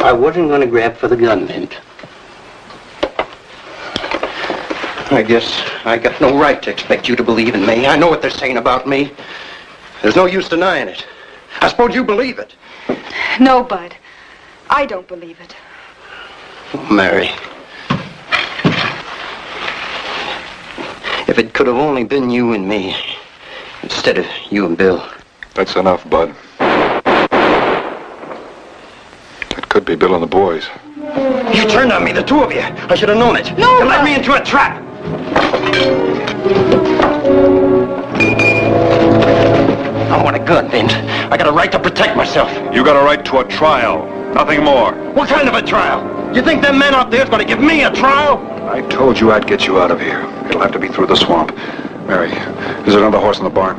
I wasn't going to grab for the gun, Vint. I guess I got no right to expect you to believe in me. I know what they're saying about me. There's no use denying it. I suppose you believe it. No, Bud. I don't believe it. Oh, Mary. If it could have only been you and me, instead of you and Bill. That's enough, Bud. It could be Bill and the boys. You turned on me, the two of you. I should have known it. No, You led me into a trap. I want a gun, Vint. I got a right to protect myself. You got a right to a trial. Nothing more. What kind of a trial? You think them men out there's going to give me a trial? I told you I'd get you out of here. It'll have to be through the swamp. Mary, is there another horse in the barn?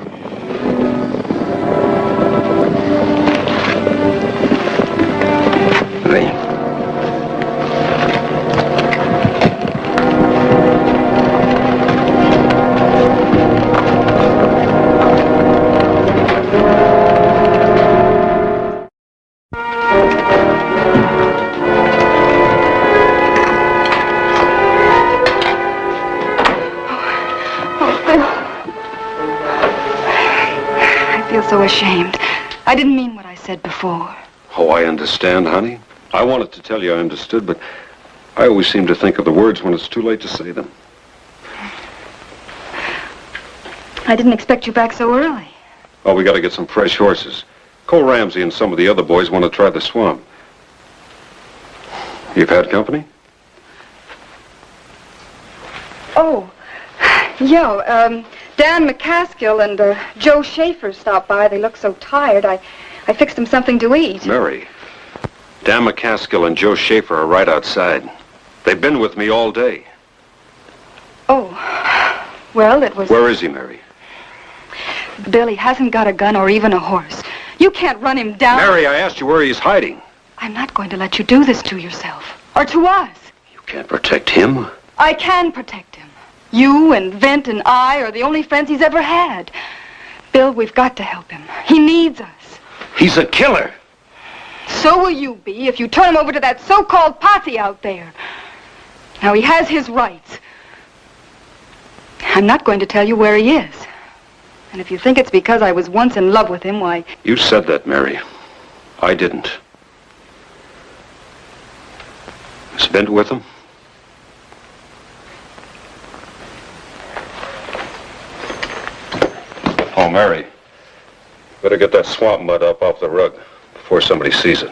Vint. So ashamed. I didn't mean what I said before. Oh, I understand, honey. I wanted to tell you I understood, but I always seem to think of the words when it's too late to say them. I didn't expect you back so early. Oh, we got to get some fresh horses. Cole Ramsey and some of the other boys want to try the swamp. You've had company? Oh, yeah, Dan McCaskill and Joe Schaefer stopped by. They look so tired. I fixed them something to eat. Mary, Dan McCaskill and Joe Schaefer are right outside. They've been with me all day. Oh, well, it was... Where is he, Mary? Billy hasn't got a gun or even a horse. You can't run him down. Mary, I asked you where he's hiding. I'm not going to let you do this to yourself. Or to us. You can't protect him. I can protect him. You and Vint and I are the only friends he's ever had. Bill, we've got to help him. He needs us. He's a killer. So will you be if you turn him over to that so-called posse out there. Now, he has his rights. I'm not going to tell you where he is. And if you think it's because I was once in love with him, why... You said that, Mary. I didn't. Is Bent with him? Oh, Mary. Better get that swamp mud up off the rug before somebody sees it.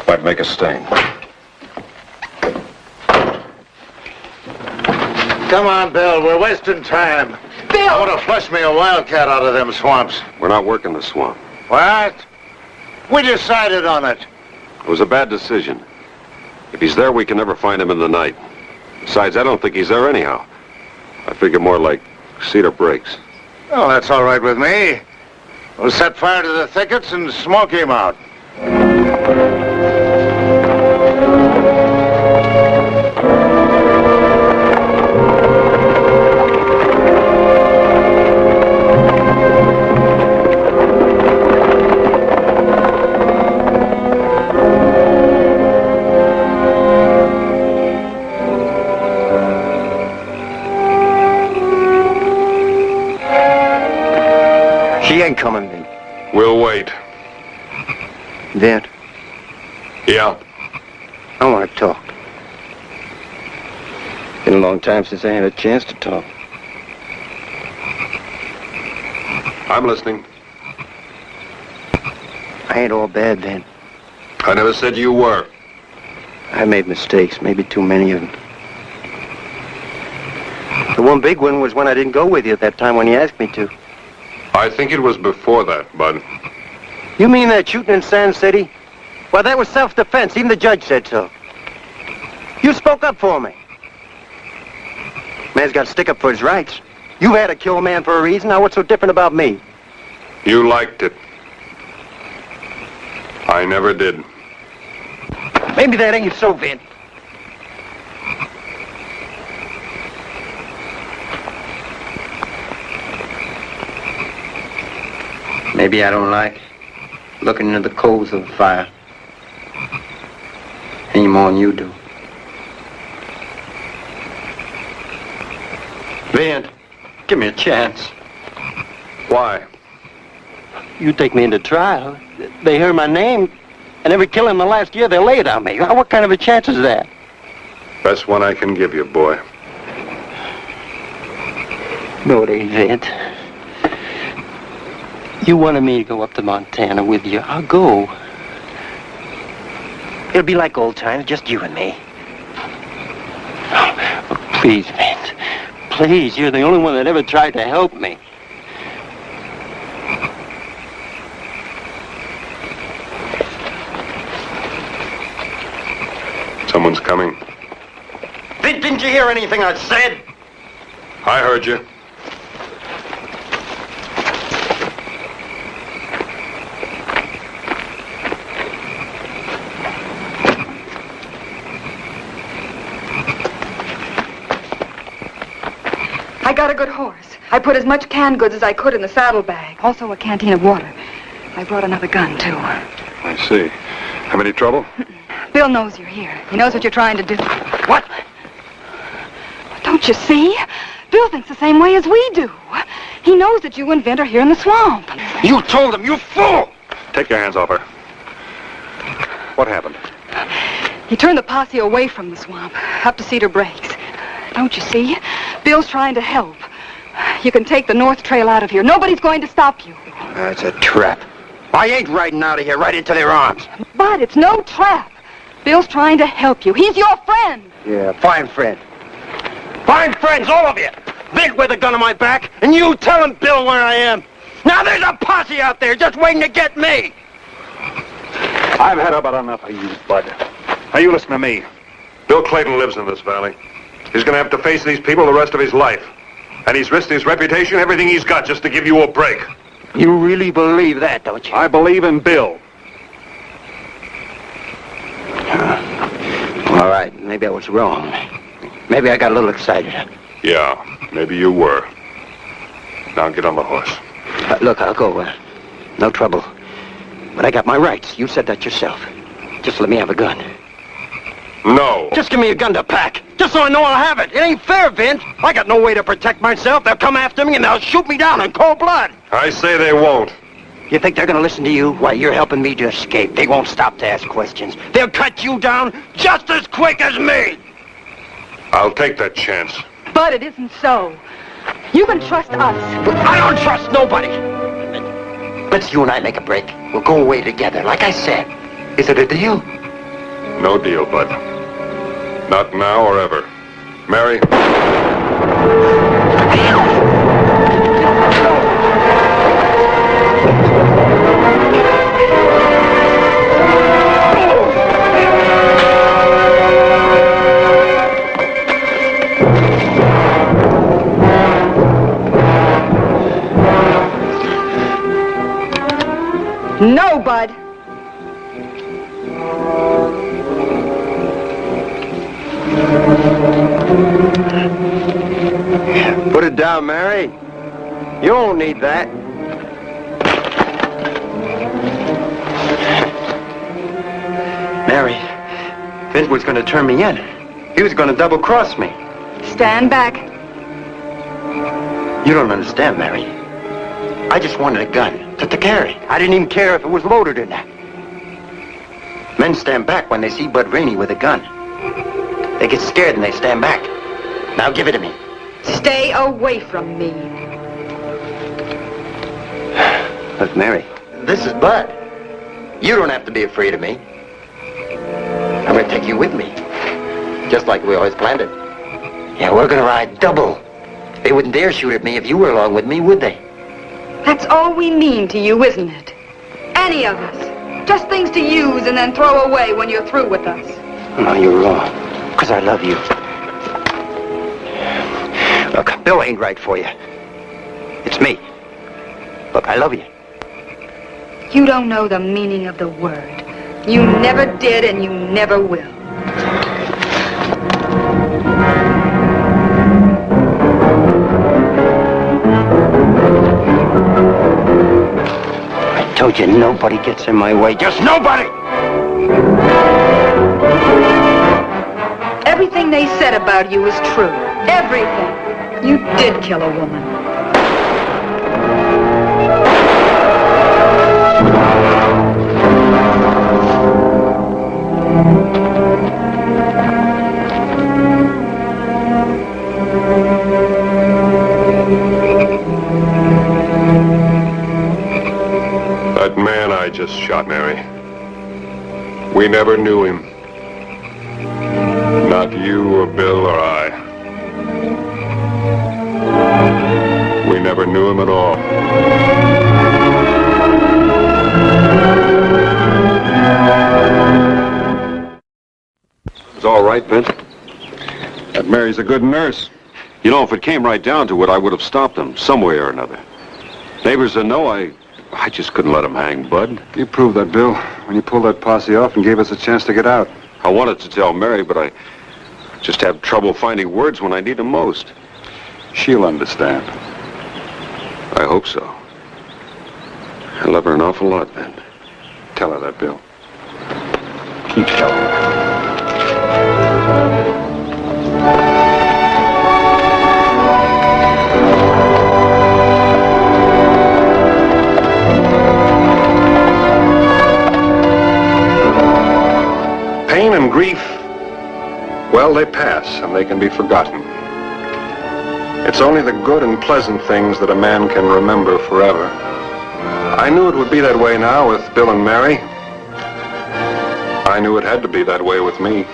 Might make a stain. Come on, Bill. We're wasting time. Bill! I want to flush me a wildcat out of them swamps. We're not working the swamp. What? We decided on it. It was a bad decision. If he's there, we can never find him in the night. Besides, I don't think he's there anyhow. I figure more like Cedar Breaks. Oh, that's all right with me. We'll set fire to the thickets and smoke him out. She ain't coming, Vint. We'll wait. Vint, Yeah. I want to talk. Been a long time since I had a chance to talk. I'm listening. I ain't all bad, Vint. I never said you were. I made mistakes, maybe too many of them. The one big one was when I didn't go with you at that time when you asked me to. I think it was before that, Bud. You mean that shooting in Sand City? Well, that was self-defense. Even the judge said so. You spoke up for me. Man's got to stick up for his rights. You had to kill a man for a reason. Now, what's so different about me? You liked it. I never did. Maybe that ain't so, Vint. Maybe I don't like it. looking into the coals of the fire. Any more than you do. Vant, give me a chance. Why? You take me into trial. They hear my name, and every killing in the last year they lay it on me. What kind of a chance is that? Best one I can give you, boy. No, it ain't, Vant. You wanted me to go up to Montana with you. I'll go. It'll be like old times, just you and me. Oh, please, Vant. Please, you're the only one that ever tried to help me. Someone's coming. Didn't you hear anything I said? I heard you. I got a good horse. I put as much canned goods as I could in the saddlebag. Also a canteen of water. I brought another gun, too. I see. Have any trouble? Bill knows you're here. He knows what you're trying to do. What? Don't you see? Bill thinks the same way as we do. He knows that you and Vint are here in the swamp. You told him, you fool! Take your hands off her. What happened? He turned the posse away from the swamp, up to Cedar Breaks. Don't you see? Bill's trying to help. You can take the North Trail out of here. Nobody's going to stop you. That's a trap. I ain't riding out of here right into their arms. But it's no trap. Bill's trying to help you. He's your friend. Yeah, fine friend. Fine friends, all of you. Vint with a gun on my back, and you telling Bill where I am. Now there's a posse out there just waiting to get me. I've had about enough of you, Bud. Now you listen to me. Bill Clayton lives in this valley. He's going to have to face these people the rest of his life. And he's risked his reputation, everything he's got, just to give you a break. You really believe that, don't you? I believe in Bill. All right, maybe I was wrong. Maybe I got a little excited. Yeah, maybe you were. Now get on the horse. Look, I'll go. No trouble. But I got my rights. You said that yourself. Just let me have a gun. No. Just give me a gun to pack. Just so I know I'll have it. It ain't fair, Vint. I got no way to protect myself. They'll come after me and they'll shoot me down in cold blood. I say they won't. You think they're going to listen to you? Why, you're helping me to escape. They won't stop to ask questions. They'll cut you down just as quick as me. I'll take that chance. But it isn't so. You can trust us. I don't trust nobody. Let's you and I make a break. We'll go away together, like I said. Is it a deal? No deal, Bud. Not now or ever. Mary? No, Bud. Put it down, Mary. You don't need that. Mary, Vint was going to turn me in. He was going to double-cross me. Stand back. You don't understand, Mary. I just wanted a gun to carry. I didn't even care if it was loaded or not. Men stand back when they see Bud Rainey with a gun. They get scared and they stand back. Now give it to me. Stay away from me. Look, Mary, this is Bud. You don't have to be afraid of me. I'm going to take you with me. Just like we always planned it. Yeah, we're going to ride double. They wouldn't dare shoot at me if you were along with me, would they? That's all we mean to you, isn't it? Any of us. Just things to use and then throw away when you're through with us. No, you're wrong. Because I love you. Look, Bill ain't right for you. It's me. Look, I love you. You don't know the meaning of the word. You never did and you never will. told you nobody gets in my way. Just nobody! Everything they said about you is true. Everything. You did kill a woman. That man I just shot, Mary. We never knew him. Not you or Bill or I. We never knew him at all. It's all right, Vince. That Mary's a good nurse. You know, if it came right down to it, I would have stopped them some way or another. Neighbors would know I just couldn't let him hang, Bud. You proved that, Bill, when you pulled that posse off and gave us a chance to get out. I wanted to tell Mary, but I just have trouble finding words when I need them most. She'll understand. I hope so. I love her an awful lot, Ben. Tell her that, Bill. Keep telling her. Pain and grief, well, they pass and they can be forgotten. It's only the good and pleasant things that a man can remember forever. I knew it would be that way now with Bill and Mary. I knew it had to be that way with me.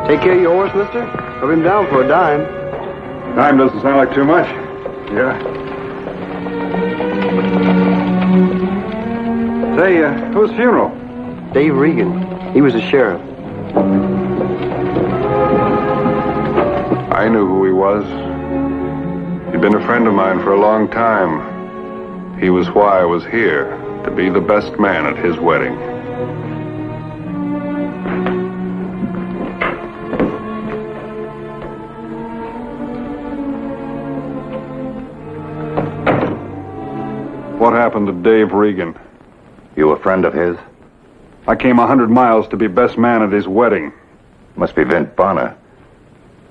Take care of your horse, mister? I've been down for a dime. Dime doesn't sound like too much. Yeah. Say, whose funeral? Dave Regan. He was a sheriff. I knew who he was. He'd been a friend of mine for a long time. He was why I was here, to be the best man at his wedding. What happened to Dave Regan? You a friend of his? I came 100 miles to be best man at his wedding. Must be Vint Bonner.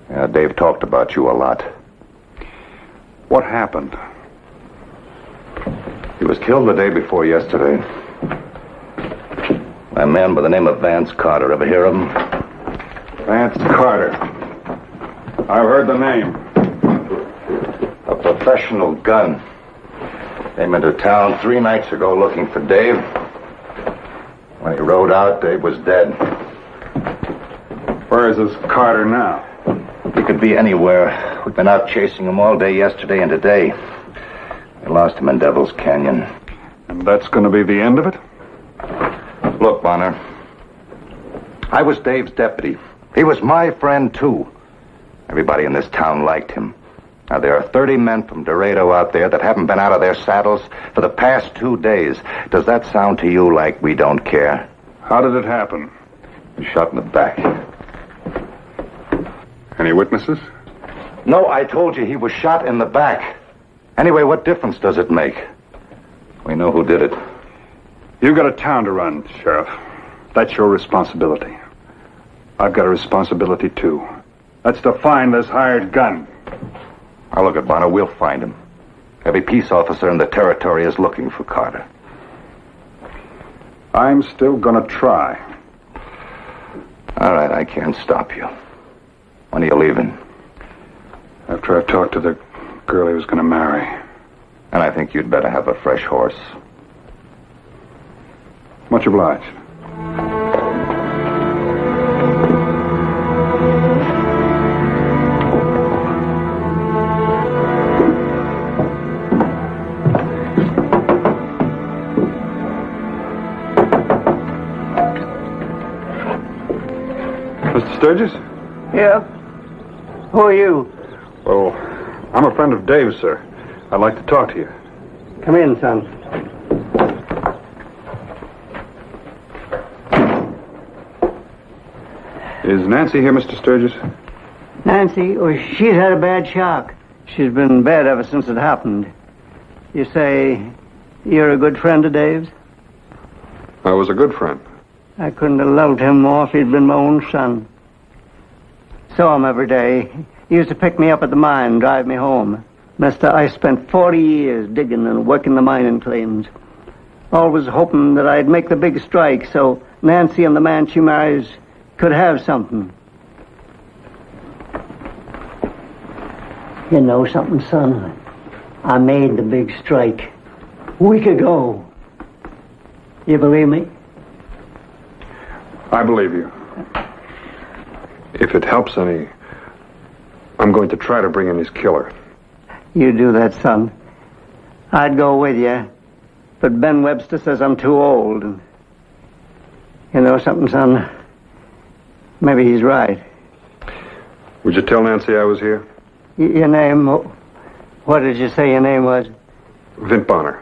Yeah, Dave talked about you a lot. What happened? He was killed the day before yesterday. A man by the name of Vance Carter. Ever hear of him? Vance Carter. I've heard the name. A professional gun. Came into town 3 nights ago looking for Dave. When he rode out, Dave was dead. Where is this Carter now? He could be anywhere. We've been out chasing him all day yesterday and today. We lost him in Devil's Canyon. And that's going to be the end of it? Look, Bonner. I was Dave's deputy. He was my friend, too. Everybody in this town liked him. Now, there are 30 men from Dorado out there that haven't been out of their saddles for the past 2 days. Does that sound to you like we don't care? How did it happen? He shot in the back. Any witnesses? No, I told you he was shot in the back. Anyway, what difference does it make? We know who did it. You've got a town to run, Sheriff. That's your responsibility. I've got a responsibility, too. That's to find this hired gun. Now, look at Bonner. We'll find him. Every peace officer in the territory is looking for Carter. I'm still gonna try. All right, I can't stop you. When are you leaving? After I've talked to the girl he was gonna marry. And I think you'd better have a fresh horse. Much obliged. Mr. Sturgis? Yeah? Who are you? Well, I'm a friend of Dave's, sir. I'd like to talk to you. Come in, son. Is Nancy here, Mr. Sturgis? Nancy? Oh, she's had a bad shock. She's been bad ever since it happened. You say you're a good friend of Dave's? I was a good friend. I couldn't have loved him more if he'd been my own son. Saw him every day. He used to pick me up at the mine and drive me home. Mister, I spent 40 years digging and working the mining claims. Always hoping that I'd make the big strike so Nancy and the man she marries could have something. You know something, son? I made the big strike a week ago. You believe me? I believe you. If it helps any, I'm going to try to bring in his killer. You do that, son. I'd go with you, but Ben Webster says I'm too old. And you know something, son? Maybe he's right. Would you tell Nancy I was here? Your name? What did you say your name was? Vint Bonner.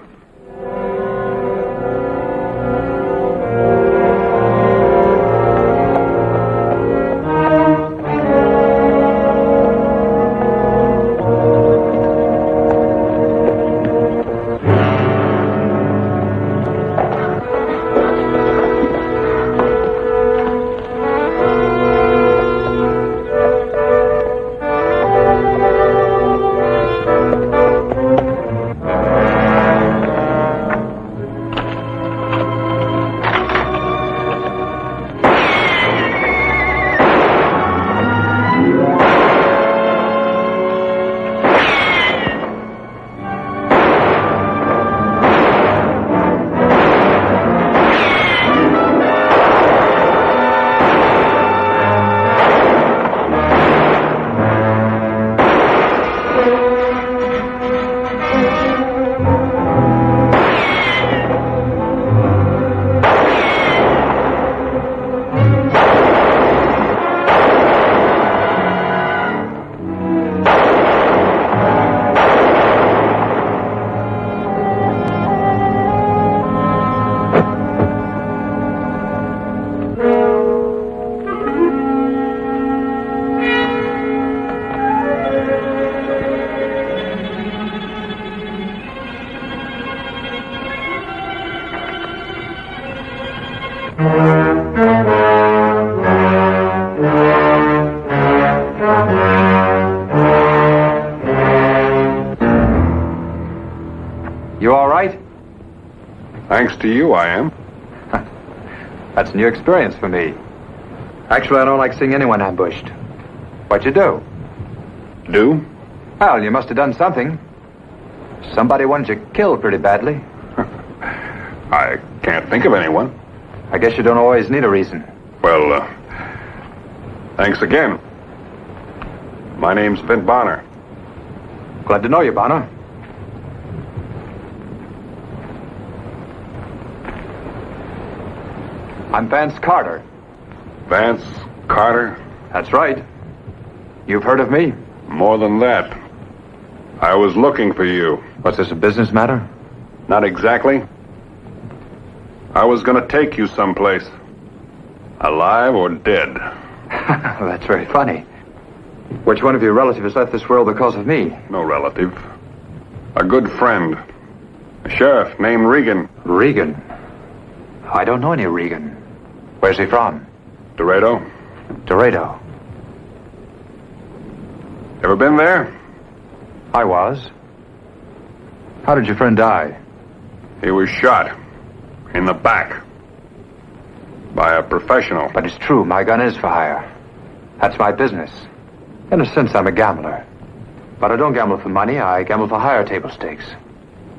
You all right? Thanks to you, I am. That's a new experience for me. Actually, I don't like seeing anyone ambushed. What'd you do? Do? Well, you must have done something. Somebody wanted you killed pretty badly. I can't think of anyone. I guess you don't always need a reason. Well, thanks again. My name's Vint Bonner. Glad to know you, Bonner. I'm Vance Carter. Vance Carter? That's right. You've heard of me? More than that. I was looking for you. What's this, a business matter? Not exactly. I was going to take you someplace. Alive or dead. That's very funny. Which one of your relatives left this world because of me? No relative. A good friend. A sheriff named Regan. Regan? I don't know any Regan. Where's he from? Dorado. Dorado. Ever been there? I was. How did your friend die? He was shot. In the back. By a professional. But it's true, my gun is for hire. That's my business. In a sense, I'm a gambler. But I don't gamble for money, I gamble for higher table stakes.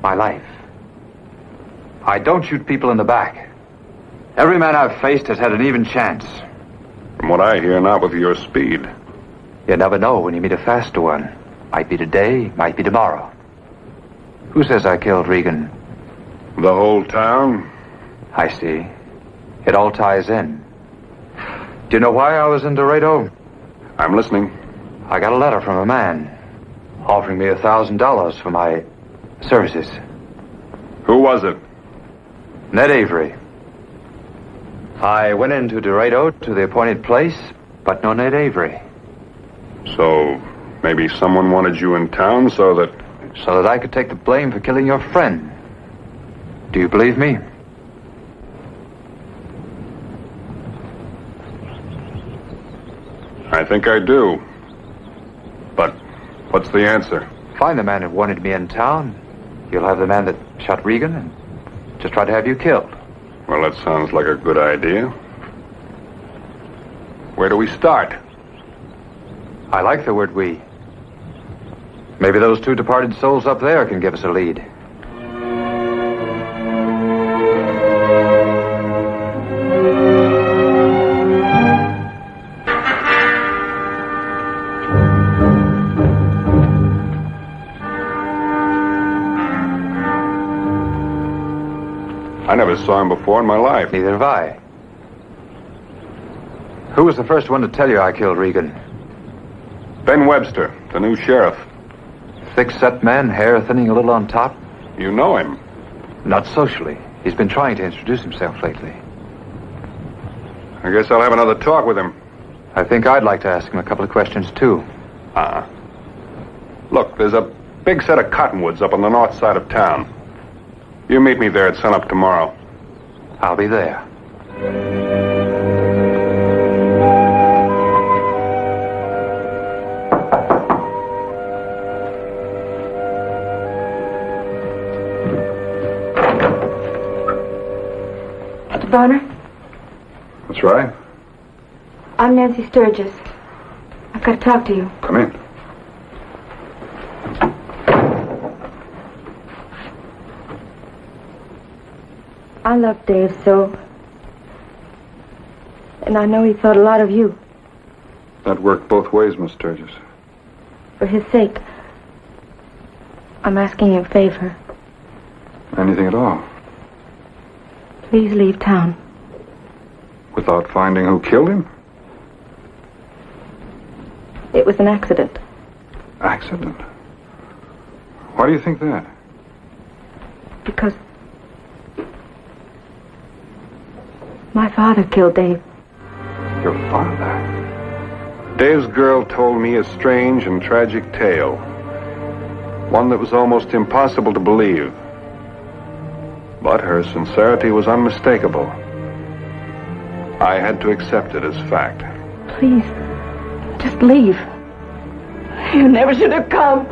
My life. I don't shoot people in the back. Every man I've faced has had an even chance. From what I hear, not with your speed. You never know when you meet a faster one. Might be today, might be tomorrow. Who says I killed Regan? The whole town? I see. It all ties in. Do Do you know why I was in Dorado? I'm listening. I got a letter from a man offering me $1,000 for my services. Who was it? Ned Avery. I went into Dorado to the appointed place, but no Ned Avery. So, maybe someone wanted you in town so that I could take the blame for killing your friend. Do you believe me? I think I do. But what's the answer? Find the man who wanted me in town. You'll have the man that shot Regan and just tried to have you killed. Well, that sounds like a good idea. Where do we start? I like the word we. Maybe those two departed souls up there can give us a lead. I never saw him before in my life. Neither have I. Who was the first one to tell you I killed Regan? Ben Webster, the new sheriff. Thick-set man, hair thinning a little on top. You know him? Not socially. He's been trying to introduce himself lately. I guess I'll have another talk with him. I think I'd like to ask him a couple of questions, too. Look, there's a big set of cottonwoods up on the north side of town. You meet me there at sunup tomorrow. I'll be there. Mr. Bonner, That's right. I'm Nancy Sturgis. I've got to talk to you. Come in. I love Dave so. And I know he thought a lot of you. That worked both ways, Miss Sturgis. For his sake, I'm asking you a favor. Anything at all. Please leave town. Without finding who killed him? It was an accident. Accident? Why do you think that? Because my father killed Dave. Your father? Dave's girl told me a strange and tragic tale. One that was almost impossible to believe. But her sincerity was unmistakable. I had to accept it as fact. Please, just leave. You never should have come.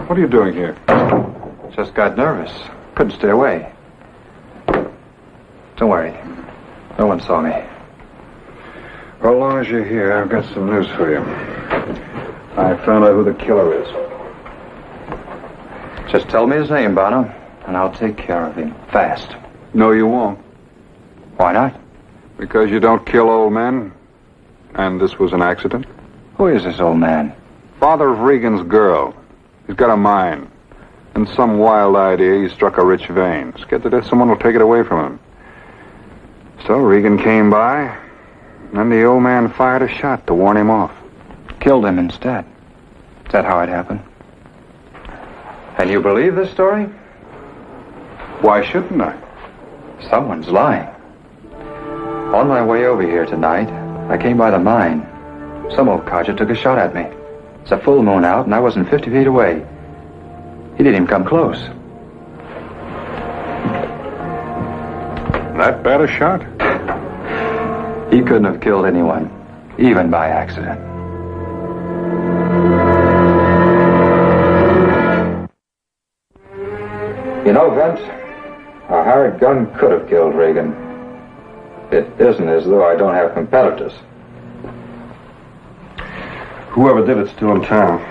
What are you doing here? Just got nervous. Couldn't stay away. Don't worry. No one saw me. Well, as long as you're here, I've got some news for you. I found out who the killer is. Just tell me his name, Bono, and I'll take care of him. Fast. No, you won't. Why not? Because you don't kill old men. And this was an accident. Who is this old man? Father of Regan's girl. He's got a mine. And some wild idea, he struck a rich vein. Scared to death someone will take it away from him. So Regan came by, and then the old man fired a shot to warn him off. Killed him instead. Is that how it happened? And you believe this story? Why shouldn't I? Someone's lying. On my way over here tonight, I came by the mine. Some old codger took a shot at me. It's a full moon out, and I wasn't 50 feet away. He didn't even come close. That bad a shot? He couldn't have killed anyone, even by accident. You know, Brent, a hired gun could have killed Regan. It isn't as though I don't have competitors. Whoever did it's still in town.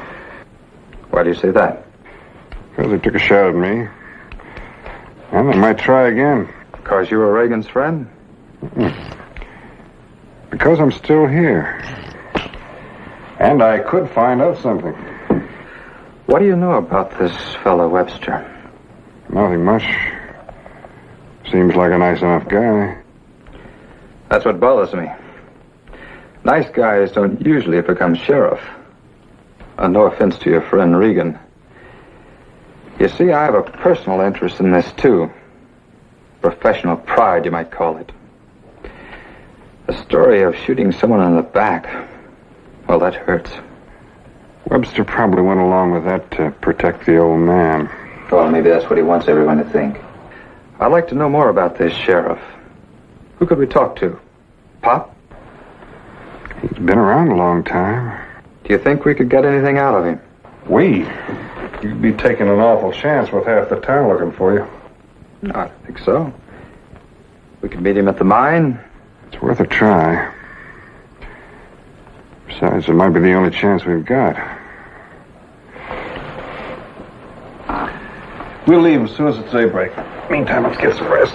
Why do you say that? Well, they took a shot at me. And they might try again. Because you were Reagan's friend? Because I'm still here. And I could find out something. What do you know about this fellow Webster? Nothing much. Seems like a nice enough guy. That's what bothers me. Nice guys don't usually become sheriff. No offense to your friend Regan. You see, I have a personal interest in this, too. Professional pride, you might call it. The story of shooting someone in the back, well, that hurts. Webster probably went along with that to protect the old man. Well, maybe that's what he wants everyone to think. I'd like to know more about this sheriff. Who could we talk to? Pop? He's been around a long time. Do you think we could get anything out of him? We? You'd be taking an awful chance with half the town looking for you. No, I don't think so. We could meet him at the mine. It's worth a try. Besides, it might be the only chance we've got. We'll leave as soon as it's daybreak. Meantime, let's get some rest.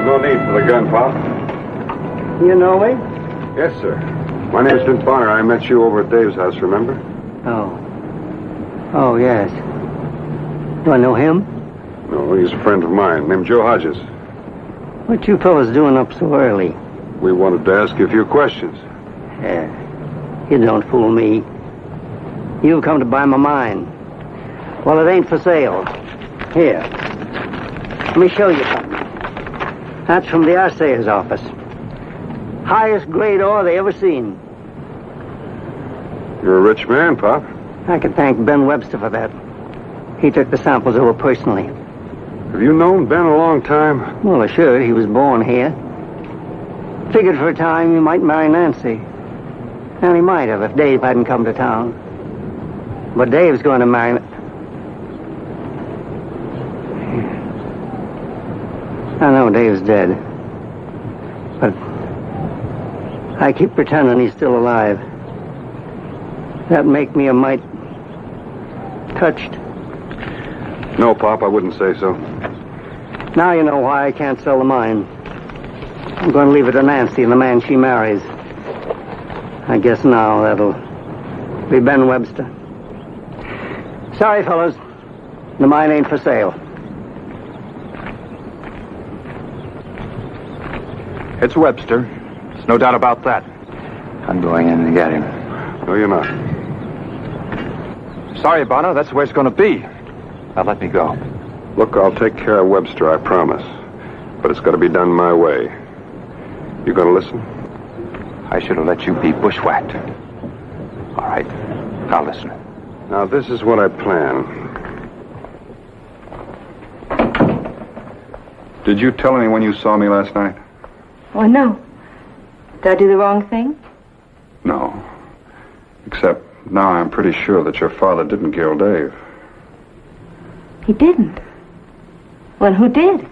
No need for the gun, Pop. You know me? Yes, sir. My name's Vince Bonner. I met you over at Dave's house, remember? Oh, yes. Do I know him? No, he's a friend of mine, named Joe Hodges. What you fellas doing up so early? We wanted to ask you a few questions. You don't fool me. You've come to buy my mine. Well, it ain't for sale. Here. Let me show you something. That's from the assayer's office. Highest grade ore they ever seen. You're a rich man, Pop. I can thank Ben Webster for that. He took the samples over personally. Have you known Ben a long time? Well, sure, he was born here. Figured for a time he might marry Nancy. And he might have if Dave hadn't come to town. But Dave's going to marry... I know Dave's dead. But I keep pretending he's still alive. That make me a mite touched. No, Pop, I wouldn't say so. Now you know why I can't sell the mine. I'm going to leave it to Nancy and the man she marries. I guess now that'll be Ben Webster. Sorry, fellas. The mine ain't for sale. It's Webster. There's no doubt about that. I'm going in to get him. No, you're not. Sorry, Bonner, that's the way it's going to be. Now let me go. Look, I'll take care of Webster, I promise. But it's got to be done my way. You gonna listen? I should have let you be bushwhacked. All right, now listen. Now, this is what I plan. Did you tell anyone you saw me last night? Oh, no. Did I do the wrong thing? No. Except now I'm pretty sure that your father didn't kill Dave. He didn't. Well, who did?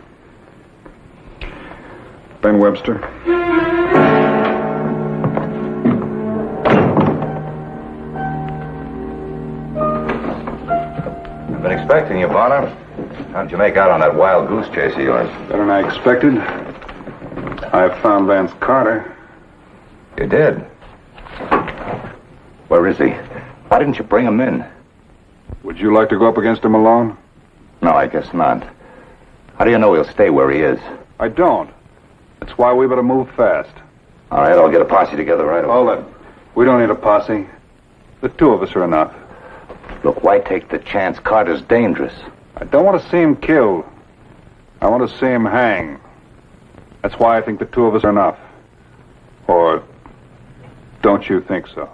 Ben Webster. I've been expecting you, Bonner. How'd you make out on that wild goose chase of yours? Better than I expected. I found Vance Carter. You did? Where is he? Why didn't you bring him in? Would you like to go up against him alone? No, I guess not. How do you know he'll stay where he is? I don't. That's why we better move fast. All right, I'll get a posse together right away. Hold it. We don't need a posse. The two of us are enough. Look, why take the chance? Carter's dangerous. I don't want to see him killed. I want to see him hang. That's why I think the two of us are enough. Or don't you think so?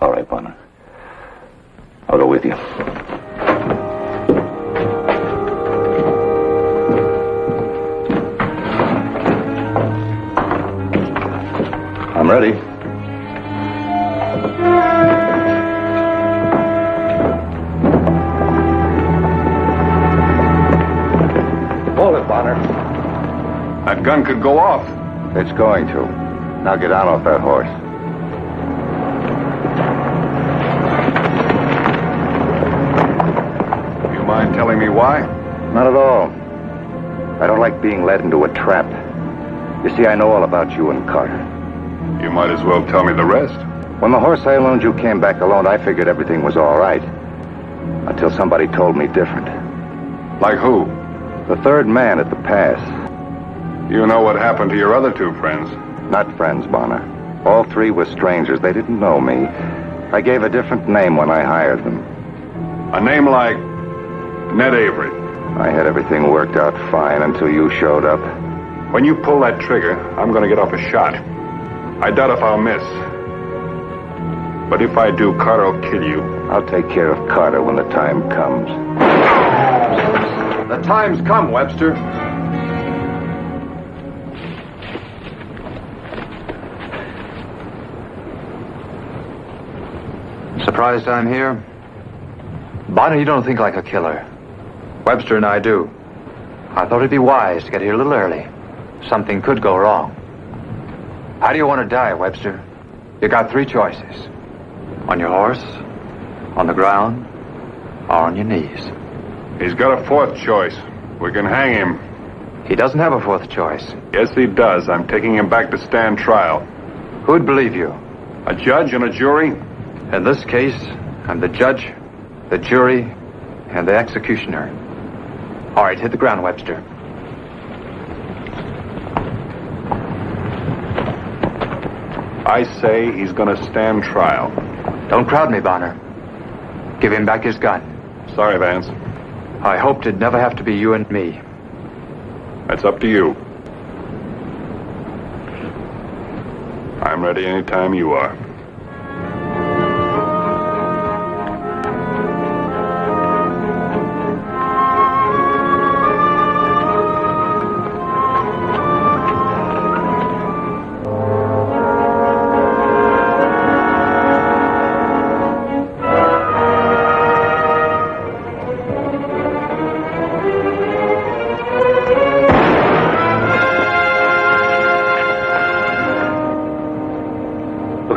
All right, Bonner. I'll go with you. I'm ready. Hold it, Bonner. That gun could go off. It's going to. Now get down off that horse. You mind telling me why? Not at all. I don't like being led into a trap. You see, I know all about you and Carter. You might as well tell me the rest. When the horse I loaned you came back alone, I figured everything was all right. Until somebody told me different. Like who? The third man at the pass. You know what happened to your other two friends? Not friends, Bonner. All three were strangers. They didn't know me. I gave a different name when I hired them. A name like Ned Avery. I had everything worked out fine until you showed up. When you pull that trigger, I'm going to get off a shot. I doubt if I'll miss. But if I do, Carter will kill you. I'll take care of Carter when the time comes. The time's come, Webster. Surprised I'm here? Bonner, you don't think like a killer. Webster and I do. I thought it'd be wise to get here a little early. Something could go wrong. How do you want to die, Webster? You got three choices. On your horse, on the ground, or on your knees. He's got a fourth choice. We can hang him. He doesn't have a fourth choice. Yes, he does. I'm taking him back to stand trial. Who'd believe you? A judge and a jury? In this case, I'm the judge, the jury, and the executioner. All right, hit the ground, Webster. I say he's going to stand trial. Don't crowd me, Bonner. Give him back his gun. Sorry, Vance. I hoped it'd never have to be you and me. That's up to you. I'm ready anytime you are.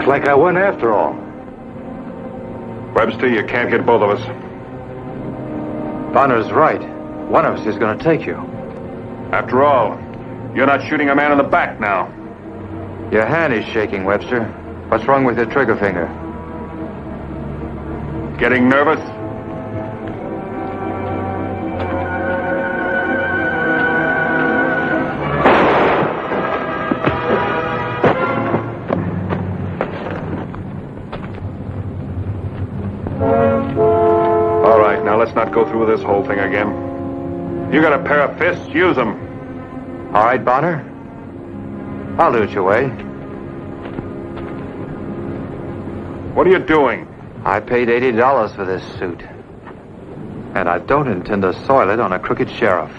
Like I won after all. Webster, you can't get both of us. Bonner's right. One of us is going to take you. After all, you're not shooting a man in the back now. Your hand is shaking, Webster. What's wrong with your trigger finger? Getting nervous? Let's not go through this whole thing again. You got a pair of fists, use them. All right, Bonner. I'll do it your way. What are you doing? I paid $80 for this suit. And I don't intend to soil it on a crooked sheriff.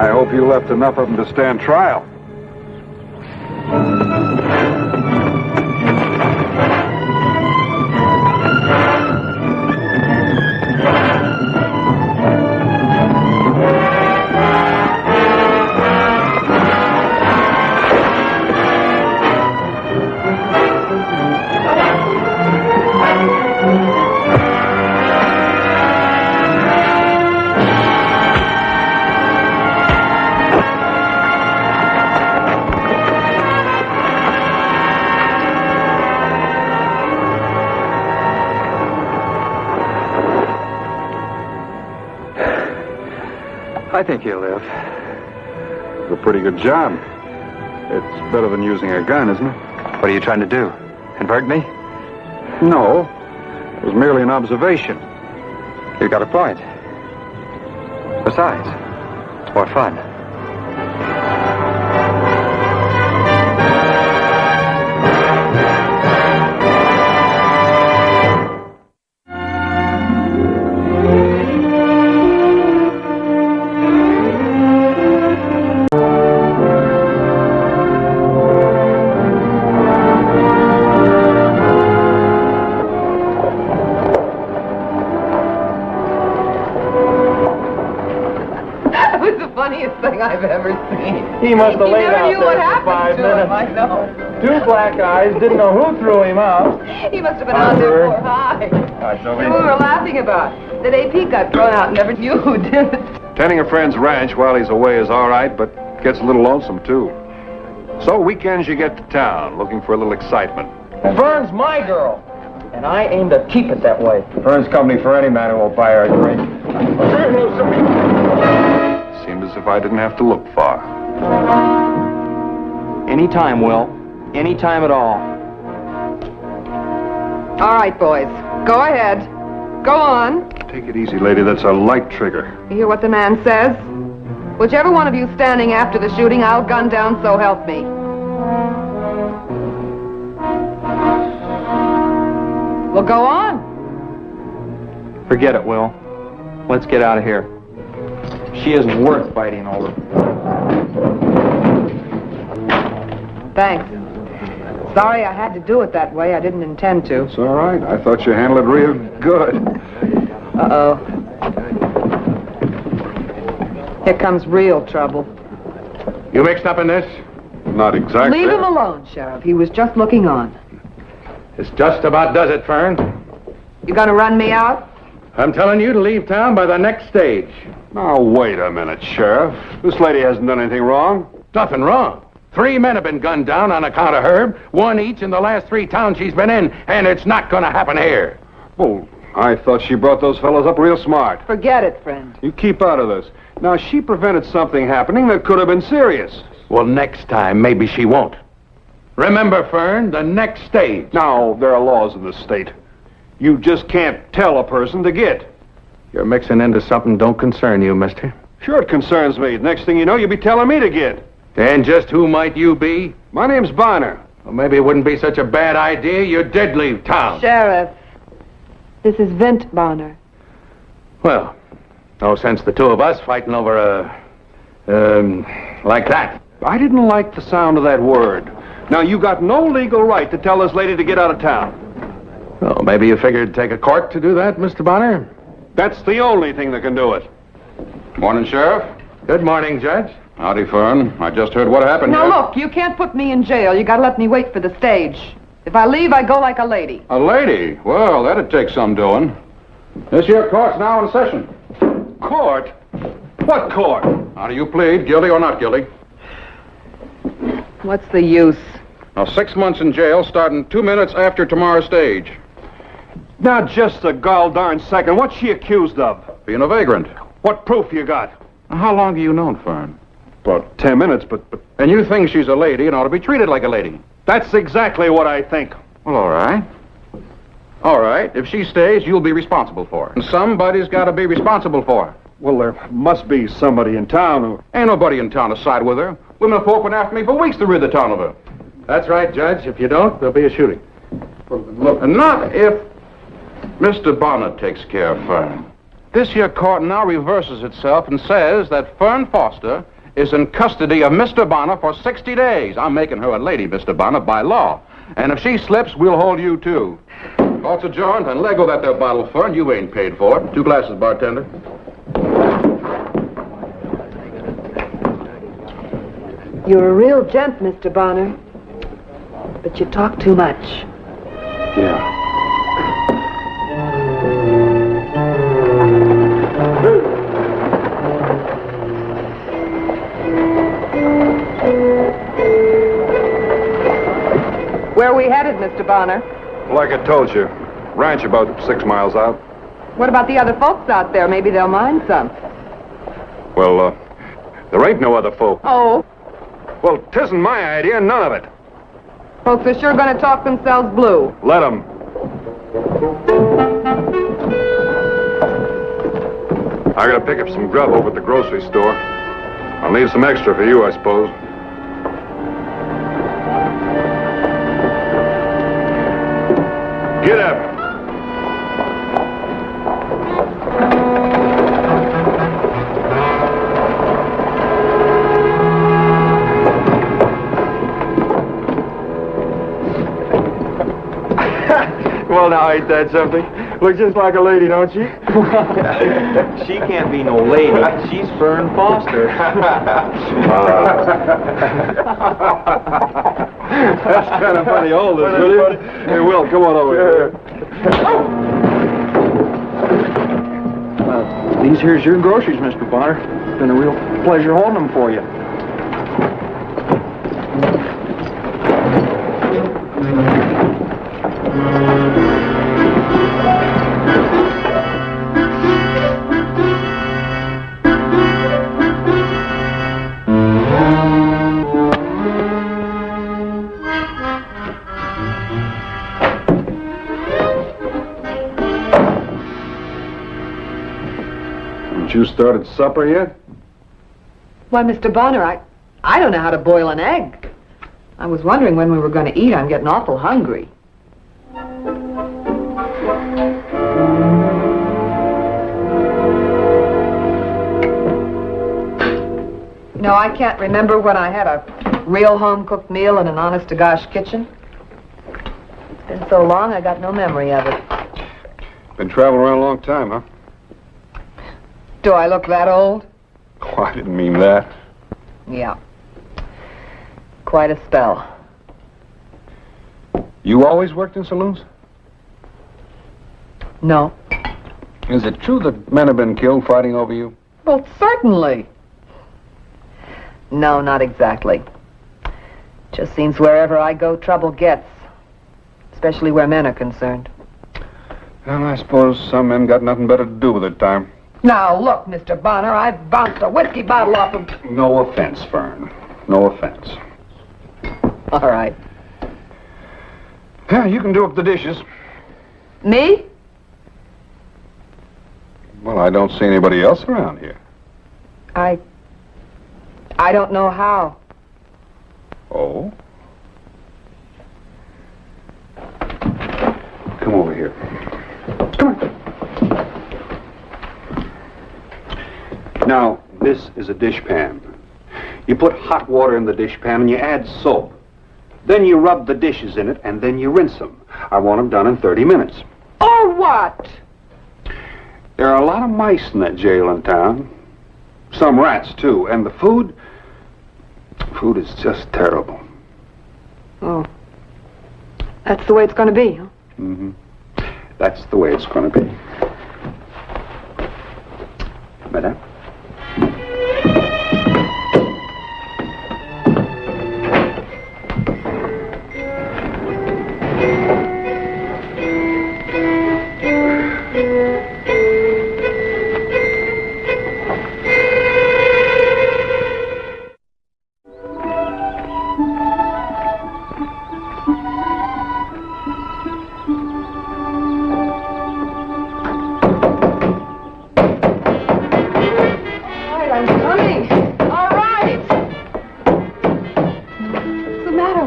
I hope you left enough of them to stand trial. I think he'll live. It's a pretty good job. It's better than using a gun, isn't it? What are you trying to do? Convert me? No. It was merely an observation. You've got a point. Besides, it's more fun. I've ever seen. He must have laid out knew what there for 5 minutes. I know. 2 black eyes, didn't know who threw him out. He must have been out there for high. That's What we were laughing about. That AP got thrown out and never knew who did it. Tending a friend's ranch while he's away is all right, but gets a little lonesome, too. So weekends you get to town, looking for a little excitement. Vern's my girl, and I aim to keep it that way. Vern's company for any man who will buy our drink. Seemed as if I didn't have to look far. Anytime, Will. Anytime at all. All right, boys. Go ahead. Go on. Take it easy, lady. That's a light trigger. You hear what the man says? Whichever one of you standing after the shooting, I'll gun down, so help me. Well, go on. Forget it, Will. Let's get out of here. She isn't worth fighting over. Thanks. Sorry I had to do it that way. I didn't intend to. It's all right. I thought you handled it real good. Uh-oh. Here comes real trouble. You mixed up in this? Not exactly. Leave him alone, Sheriff. He was just looking on. This just about does it, Fern. You gonna run me out? I'm telling you to leave town by the next stage. Now, wait a minute, Sheriff. This lady hasn't done anything wrong. Nothing wrong. 3 men have been gunned down on account of her, 1 each in the last 3 towns she's been in, and it's not going to happen here. Well, I thought she brought those fellows up real smart. Forget it, friend. You keep out of this. Now, she prevented something happening that could have been serious. Well, next time, maybe she won't. Remember, Fern, the next stage. Now, there are laws in this state. You just can't tell a person to get. You're mixing into something don't concern you, mister. Sure it concerns me. Next thing you know, you'll be telling me to get. And just who might you be? My name's Bonner. Well, maybe it wouldn't be such a bad idea you did leave town. Sheriff, this is Vint Bonner. Well, no sense the 2 of us fighting over like that. I didn't like the sound of that word. Now, you got no legal right to tell this lady to get out of town. Well, maybe you figured it'd take a court to do that, Mr. Bonner? That's the only thing that can do it. Morning, Sheriff. Good morning, Judge. Howdy, Fern. I just heard what happened Now, here. look, you can't put me in jail. You gotta let me wait for the stage. If I leave, I go like a lady. A lady? Well, that'd take some doing. This here court's now in session. Court? What court? How do you plead, guilty or not guilty? What's the use? Now, 6 months in jail starting 2 minutes after tomorrow's stage. Now, just a gall darn second. What's she accused of? Being a vagrant. What proof you got? How long have you known Fern? About 10 minutes, but... And you think she's a lady and ought to be treated like a lady? That's exactly what I think. Well, all right. All right. If she stays, you'll be responsible for her. And somebody's got to be responsible for her. Well, there must be somebody in town who... Ain't nobody in town to side with her. Women folk been after me for weeks to rid the town of her. That's right, Judge. If you don't, there'll be a shooting. Well, look, and not if Mr. Bonner takes care of Fern. This here court now reverses itself and says that Fern Foster is in custody of Mr. Bonner for 60 days. I'm making her a lady, Mr. Bonner, by law. And if she slips, we'll hold you, too. Court's adjourned, and Lego that there bottle, Fern. You ain't paid for it. 2 glasses, bartender. You're a real gent, Mr. Bonner. But you talk too much. Yeah. Where are we headed, Mr. Bonner? Like I told you, ranch about 6 miles out. What about the other folks out there? Maybe they'll mind some. Well, there ain't no other folk. Oh, Well, 'tisn't my idea, none of it. folks are sure going to talk themselves blue. Let 'em. I gotta pick up some grub over at the grocery store. I'll need some extra for you, I suppose. Get up. Well, now, ain't that something? Looks just like a lady, don't she? She can't be no lady. She's Fern Foster. That's kind of funny. Hold this, will you? Hey, Will, come on over here. These here's your groceries, Mr. Bonner. It's been a real pleasure holding them for you. Haven't you started supper yet? Why, Mr. Bonner, I don't know how to boil an egg. I was wondering when we were going to eat. I'm getting awful hungry. No, I can't remember when I had a real home-cooked meal in an honest-to-gosh kitchen. It's been so long, I got no memory of it. Been traveling around a long time, huh? Do I look that old? Oh, I didn't mean that. Yeah. Quite a spell. You always worked in saloons? No. Is it true that men have been killed fighting over you? Well, certainly. No, not exactly. Just seems wherever I go, trouble gets. Especially where men are concerned. Well, I suppose some men got nothing better to do with their time. Now, look, Mr. Bonner, I've bounced a whiskey bottle off him. No offense, Fern. No offense. All right. Yeah, you can do up the dishes. Me? Well, I don't see anybody else around here. I don't know how. Oh? Come over here. Come on. Now, this is a dishpan. You put hot water in the dishpan and you add soap. Then you rub the dishes in it and then you rinse them. I want them done in 30 minutes. Or what? There are a lot of mice in that jail in town. Some rats, too. And the food is just terrible. Oh. That's the way it's going to be, huh? Mm-hmm. That's the way it's going to be. Madame?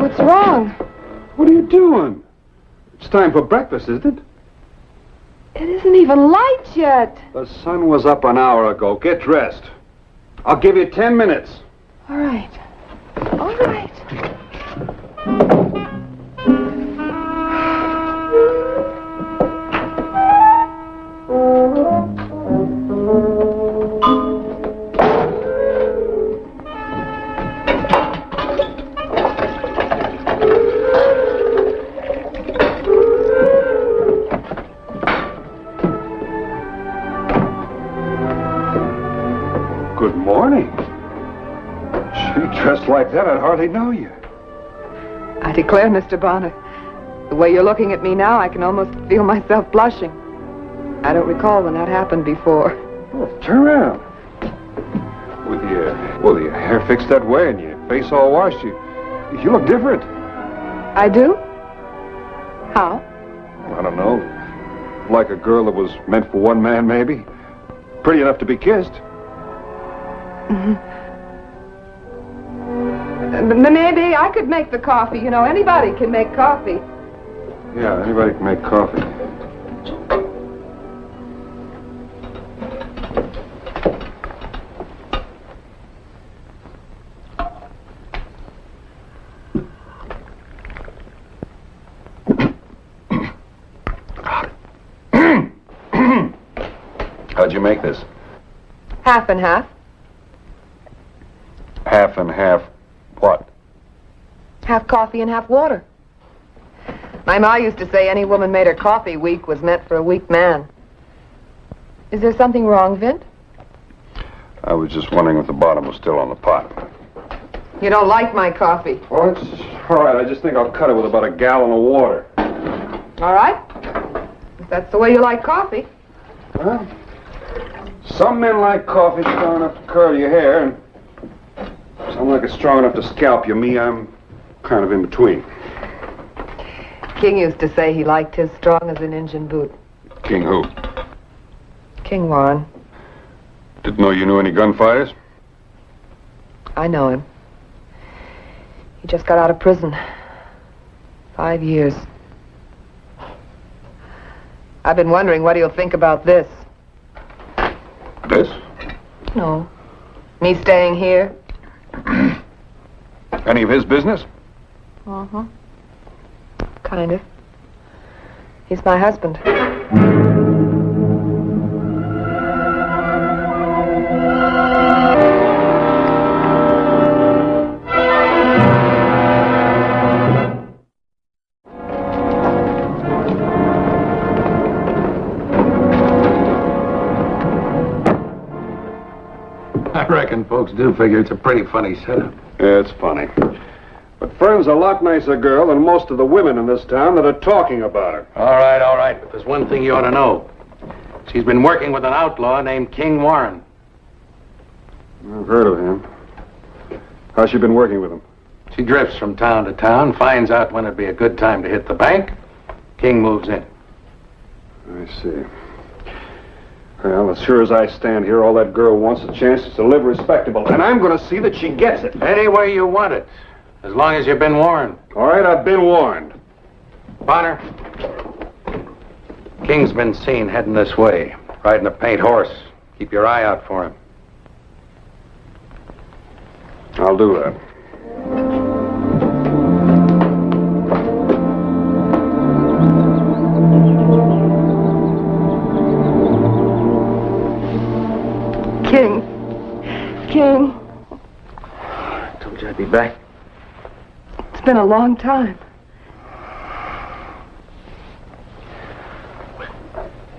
What's wrong? What are you doing? It's time for breakfast, isn't it? It isn't even light yet. The sun was up an hour ago. Get dressed. I'll give you 10 minutes. All right. All right. Good morning. She dressed like that, I'd hardly know you. I declare, Mr. Bonner, the way you're looking at me now, I can almost feel myself blushing. I don't recall when that happened before. Well, turn around. With your hair fixed that way and your face all washed, you look different. I do? How? I don't know. Like a girl that was meant for one man, maybe. Pretty enough to be kissed. Maybe I could make the coffee. You know, anybody can make coffee. Yeah, anybody can make coffee. How'd you make this? Half and half. Half and half what? Half coffee and half water. My ma used to say any woman made her coffee weak was meant for a weak man. Is there something wrong, Vint? I was just wondering if the bottom was still on the pot. You don't like my coffee. Oh, it's all right. I just think I'll cut it with about a gallon of water. All right. If that's the way you like coffee. Well, some men like coffee strong enough to curl your hair, and some like it strong enough to scalp you. Me, I'm kind of in between. King used to say he liked his strong as an Injun boot. King who? King Warren. Didn't know you knew any gunfighters? I know him. He just got out of prison. 5 years. I've been wondering what he'll think about this. This? No. Me staying here. Any of his business? Uh-huh. Kind of. He's my husband. I reckon folks do figure it's a pretty funny setup. Yeah, it's funny. But Fern's a lot nicer girl than most of the women in this town that are talking about her. All right. But there's one thing you ought to know. She's been working with an outlaw named King Warren. I've heard of him. How's she been working with him? She drifts from town to town, finds out when it'd be a good time to hit the bank. King moves in. I see. Well, as sure as I stand here, all that girl wants a chance is to live respectable, and I'm going to see that she gets it. Any way you want it, as long as you've been warned. All right, I've been warned. Bonner, King's been seen heading this way, riding a paint horse. Keep your eye out for him. I'll do that. King. I told you I'd be back. It's been a long time.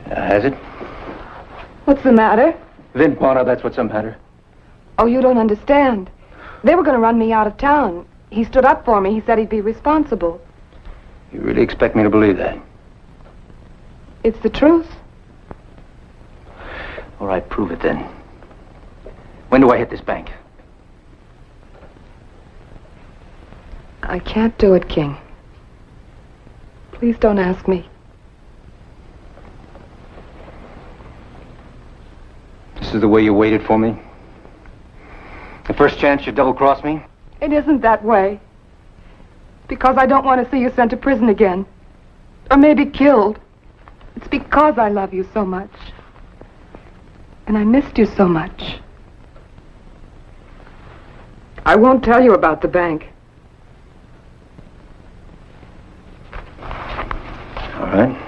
Has it? What's the matter? Vint Bonner, that's what's the matter. Oh, you don't understand. They were going to run me out of town. He stood up for me. He said he'd be responsible. You really expect me to believe that? It's the truth. All right, prove it then. When do I hit this bank? I can't do it, King. Please don't ask me. This is the way you waited for me? The first chance you double-crossed me? It isn't that way. Because I don't want to see you sent to prison again. Or maybe killed. It's because I love you so much. And I missed you so much. I won't tell you about the bank. All right.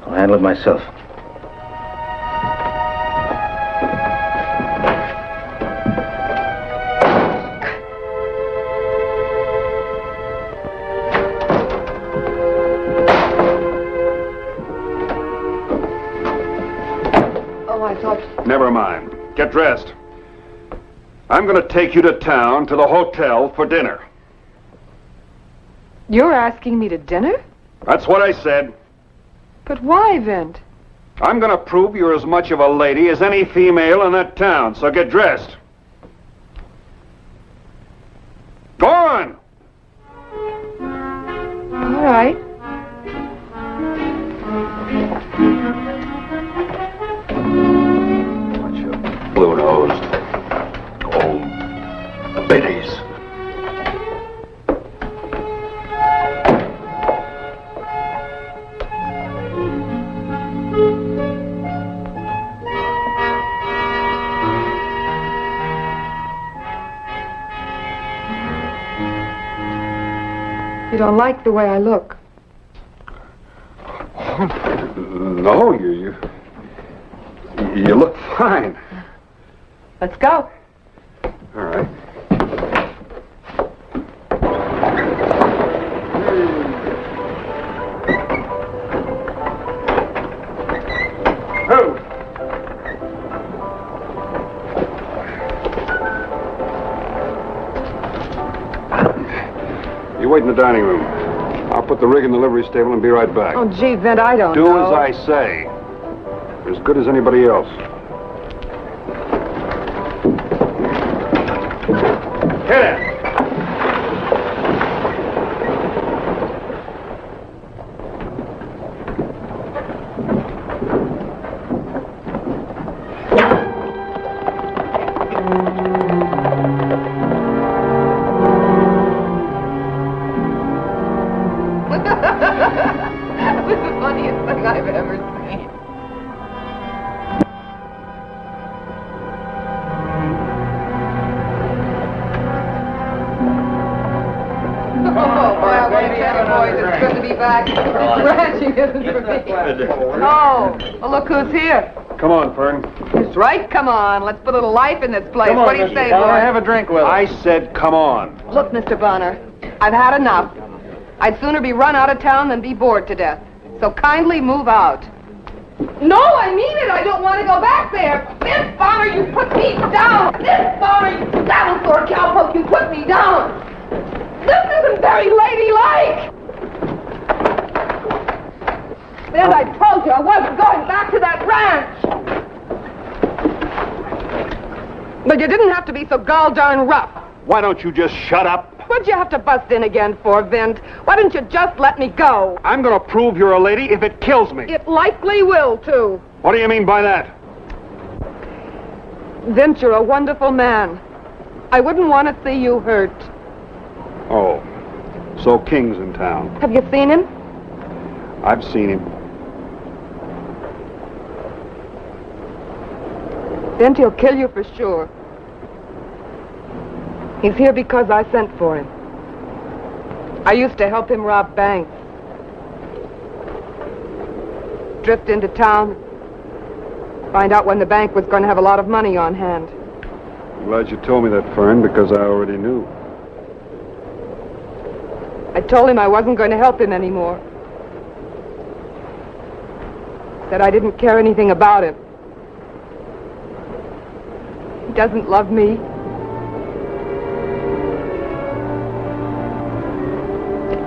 I'll handle it myself. Oh, I thought... Never mind. Get dressed. I'm going to take you to town, to the hotel, for dinner. You're asking me to dinner? That's what I said. But why, Vint? I'm going to prove you're as much of a lady as any female in that town, so get dressed. Go on! All right. Blue-nosed. Old biddies. You don't like the way I look. No, you look fine. Let's go. All right. You wait in the dining room. I'll put the rig in the livery stable and be right back. Oh, gee, Vint, I don't Do know. as I say. You're as good as anybody else. Get it! That was the funniest thing I've ever seen. Oh, well, baby, boys, it's good to be back. Ranching isn't for me. Oh, well, look who's here. Come on, Fern. That's right, come on. Let's put a little life in this place. Come on, What do you Mr. say, Bonner, boy? have a drink with us. I said come on. Look, Mr. Bonner, I've had enough. I'd sooner be run out of town than be bored to death. So kindly move out. No, I mean it. I don't want to go back there. Miss Bonner, you put me down. Miss Bonner, you saddle-sore cowpoke, you put me down. This isn't very ladylike. Then I told you I wasn't going back to that ranch. But you didn't have to be so gall-darn rough. Why don't you just shut up? What'd you have to bust in again for, Vint? Why didn't you just let me go? I'm going to prove you're a lady if it kills me. It likely will, too. What do you mean by that? Vint, you're a wonderful man. I wouldn't want to see you hurt. Oh, so King's in town. Have you seen him? I've seen him. Vint, he'll kill you for sure. He's here because I sent for him. I used to help him rob banks. Drift into town. Find out when the bank was going to have a lot of money on hand. I'm glad you told me that, Fern, because I already knew. I told him I wasn't going to help him anymore. Said I didn't care anything about him. He doesn't love me.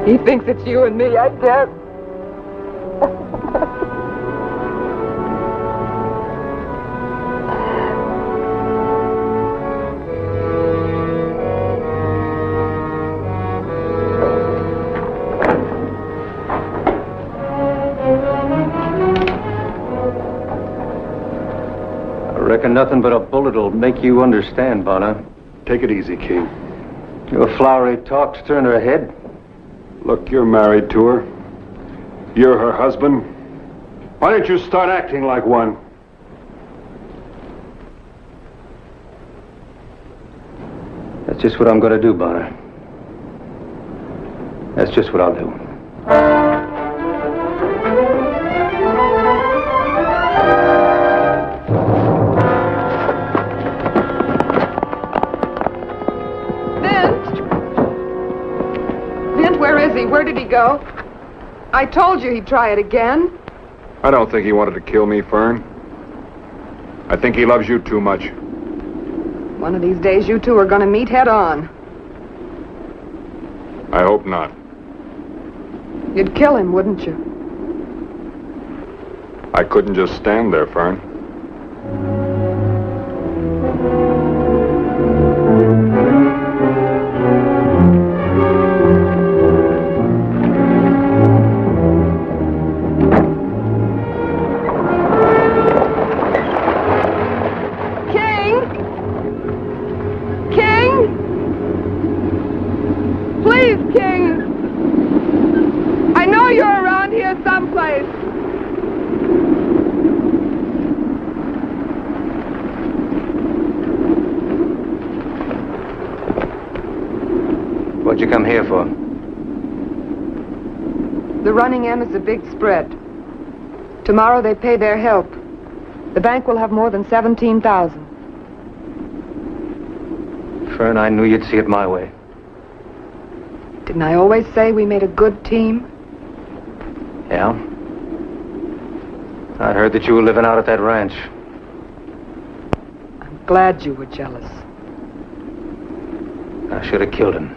He thinks it's you and me, I guess. I reckon nothing but a bullet'll make you understand, Bonner. Take it easy, King. Your flowery talks turn her head. Look, you're married to her. You're her husband. Why don't you start acting like one? That's just what I'm going to do, Bonner. That's just what I'll do. Vint, where is he? Where did he go? I told you he'd try it again. I don't think he wanted to kill me, Fern. I think he loves you too much. One of these days, you two are going to meet head on. I hope not. You'd kill him, wouldn't you? I couldn't just stand there, Fern. What'd you come here for? The running end is a big spread. Tomorrow they pay their help. The bank will have more than 17,000. Fern, I knew you'd see it my way. Didn't I always say we made a good team? Yeah? I heard that you were living out at that ranch. I'm glad you were jealous. I should have killed him.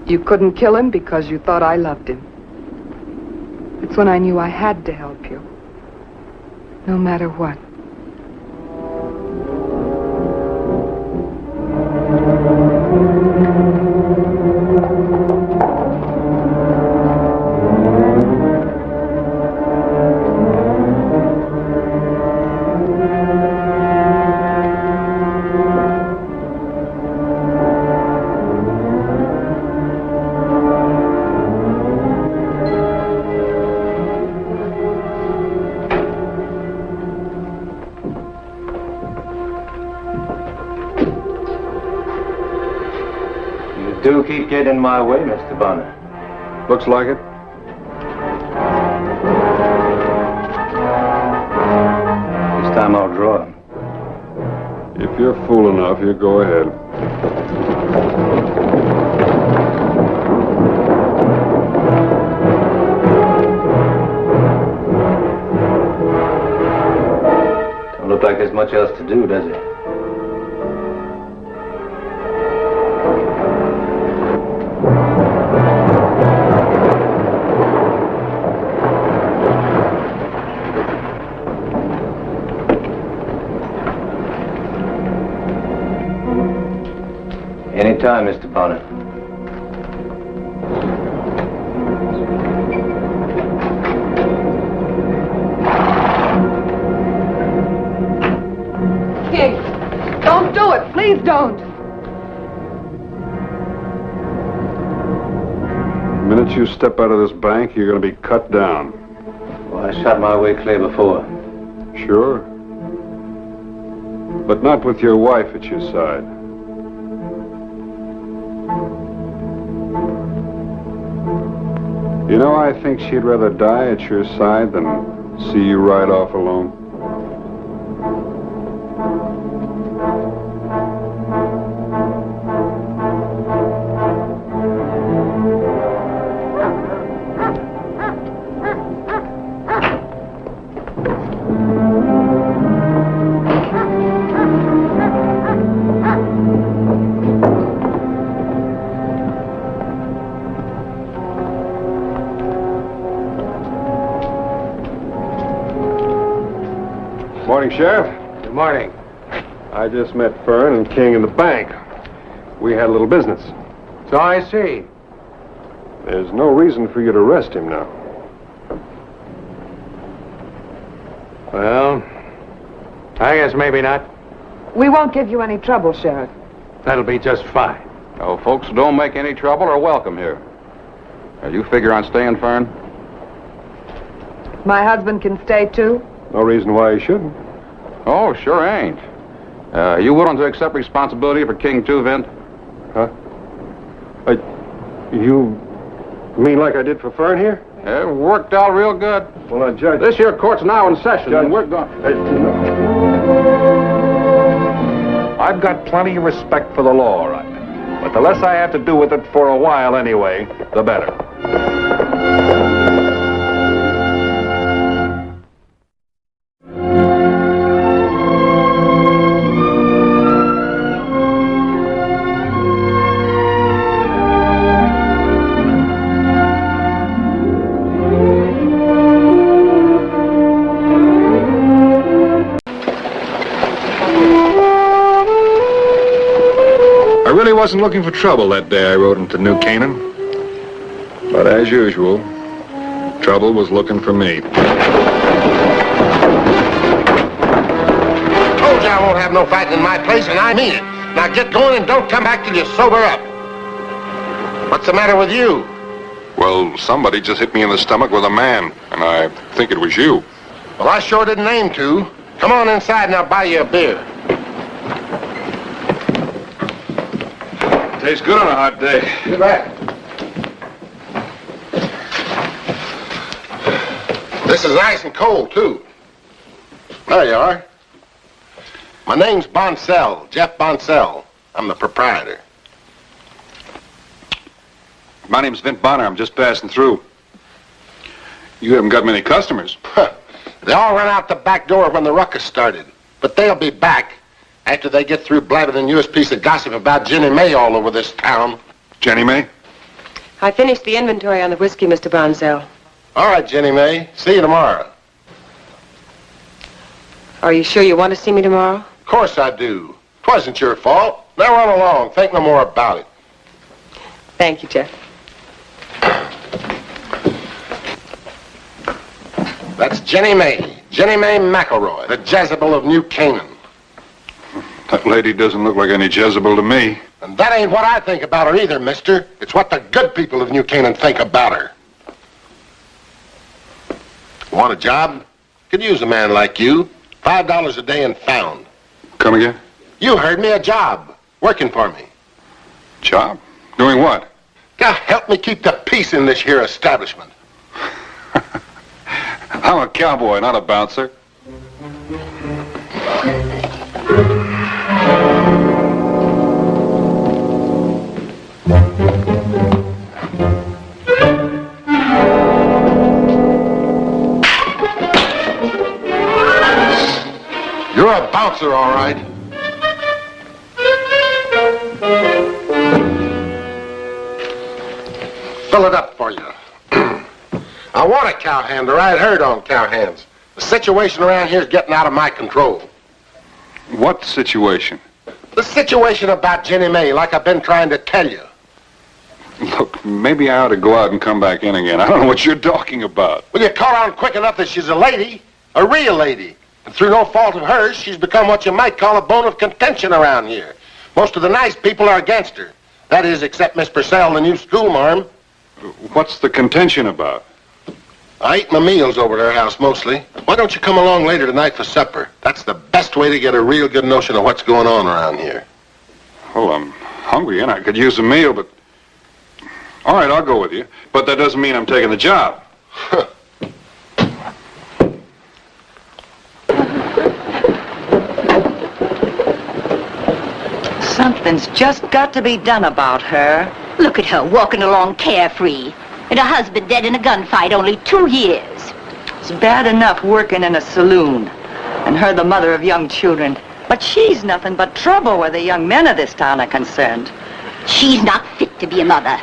You couldn't kill him because you thought I loved him. It's when I knew I had to help you. No matter what. Do keep getting in my way, Mr. Bonner. Looks like it. This time I'll draw him. If you're fool enough, you go ahead. Don't look like there's much else to do, does it? Anytime, Mr. Bonner. King, don't do it. Please don't. The minute you step out of this bank, you're going to be cut down. Well, I shot my way clear before. Sure. But not with your wife at your side. You know, I think she'd rather die at your side than see you ride off alone. Morning, Sheriff. Good morning. I just met Fern and King in the bank. We had a little business. So I see. There's no reason for you to arrest him now. Well, I guess maybe not. We won't give you any trouble, Sheriff. That'll be just fine. Oh, folks who don't make any trouble are welcome here. You figure on staying, Fern? My husband can stay, too? No reason why he shouldn't. Oh, sure ain't. You willing to accept responsibility for King, too, Vint? Huh? You mean like I did for Fern here? It worked out real good. Well, Judge... This here court's now in session, Judge, and we're going... I've got plenty of respect for the law, Rodney. But the less I have to do with it for a while anyway, the better. I really wasn't looking for trouble that day I rode into New Canaan. But as usual, trouble was looking for me. Told you I won't have no fighting in my place, and I mean it. Now get going and don't come back till you sober up. What's the matter with you? Well, somebody just hit me in the stomach with a man, and I think it was you. Well, I sure didn't aim to. Come on inside and I'll buy you a beer. Tastes good on a hot day. You bet. This is nice and cold, too. There you are. My name's Bonsell, Jeff Bonsell. I'm the proprietor. My name's Vint Bonner. I'm just passing through. You haven't got many customers. They all ran out the back door when the ruckus started. But they'll be back after they get through blabbing the newest piece of gossip about Jenny May all over this town. Jenny May? I finished the inventory on the whiskey, Mr. Bonsell. All right, Jenny May. See you tomorrow. Are you sure you want to see me tomorrow? Of course I do. 'Twasn't your fault. Now run along. Think no more about it. Thank you, Jeff. That's Jenny May. Jenny May McElroy, the Jezebel of New Canaan. That lady doesn't look like any Jezebel to me. And that ain't what I think about her either, mister. It's what the good people of New Canaan think about her. Want a job? Could use a man like you. $5 a day and found. Come again? You heard me, a job. Working for me. Job? Doing what? God, help me keep the peace in this here establishment. I'm a cowboy, not a bouncer. You're a bouncer, all right. Fill it up for you. I want a cowhand to ride herd on cowhands. The situation around here is getting out of my control. What situation? The situation about Jenny May, like I've been trying to tell you. Look, maybe I ought to go out and come back in again. I don't know what you're talking about. Well, you caught on quick enough that she's a lady, a real lady. And through no fault of hers, she's become what you might call a bone of contention around here. Most of the nice people are against her. That is, except Miss Purcell, the new schoolmarm. What's the contention about? I eat my meals over at her house mostly. Why don't you come along later tonight for supper? That's the best way to get a real good notion of what's going on around here. Well, I'm hungry and I could use a meal, but... All right, I'll go with you. But that doesn't mean I'm taking the job. Something's just got to be done about her. Look at her walking along carefree. And her husband dead in a gunfight only 2 years. It's bad enough working in a saloon. And her the mother of young children. But she's nothing but trouble where the young men of this town are concerned. She's not fit to be a mother.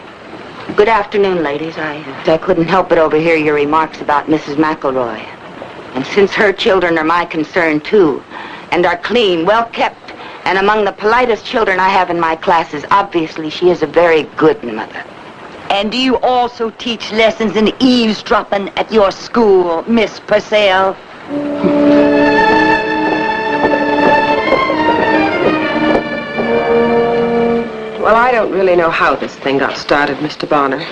Good afternoon, ladies. I couldn't help but overhear your remarks about Mrs. McElroy. And since her children are my concern, too, and are clean, well-kept, and among the politest children I have in my classes, obviously she is a very good mother. And do you also teach lessons in eavesdropping at your school, Miss Purcell? Well, I don't really know how this thing got started, Mr. Bonner.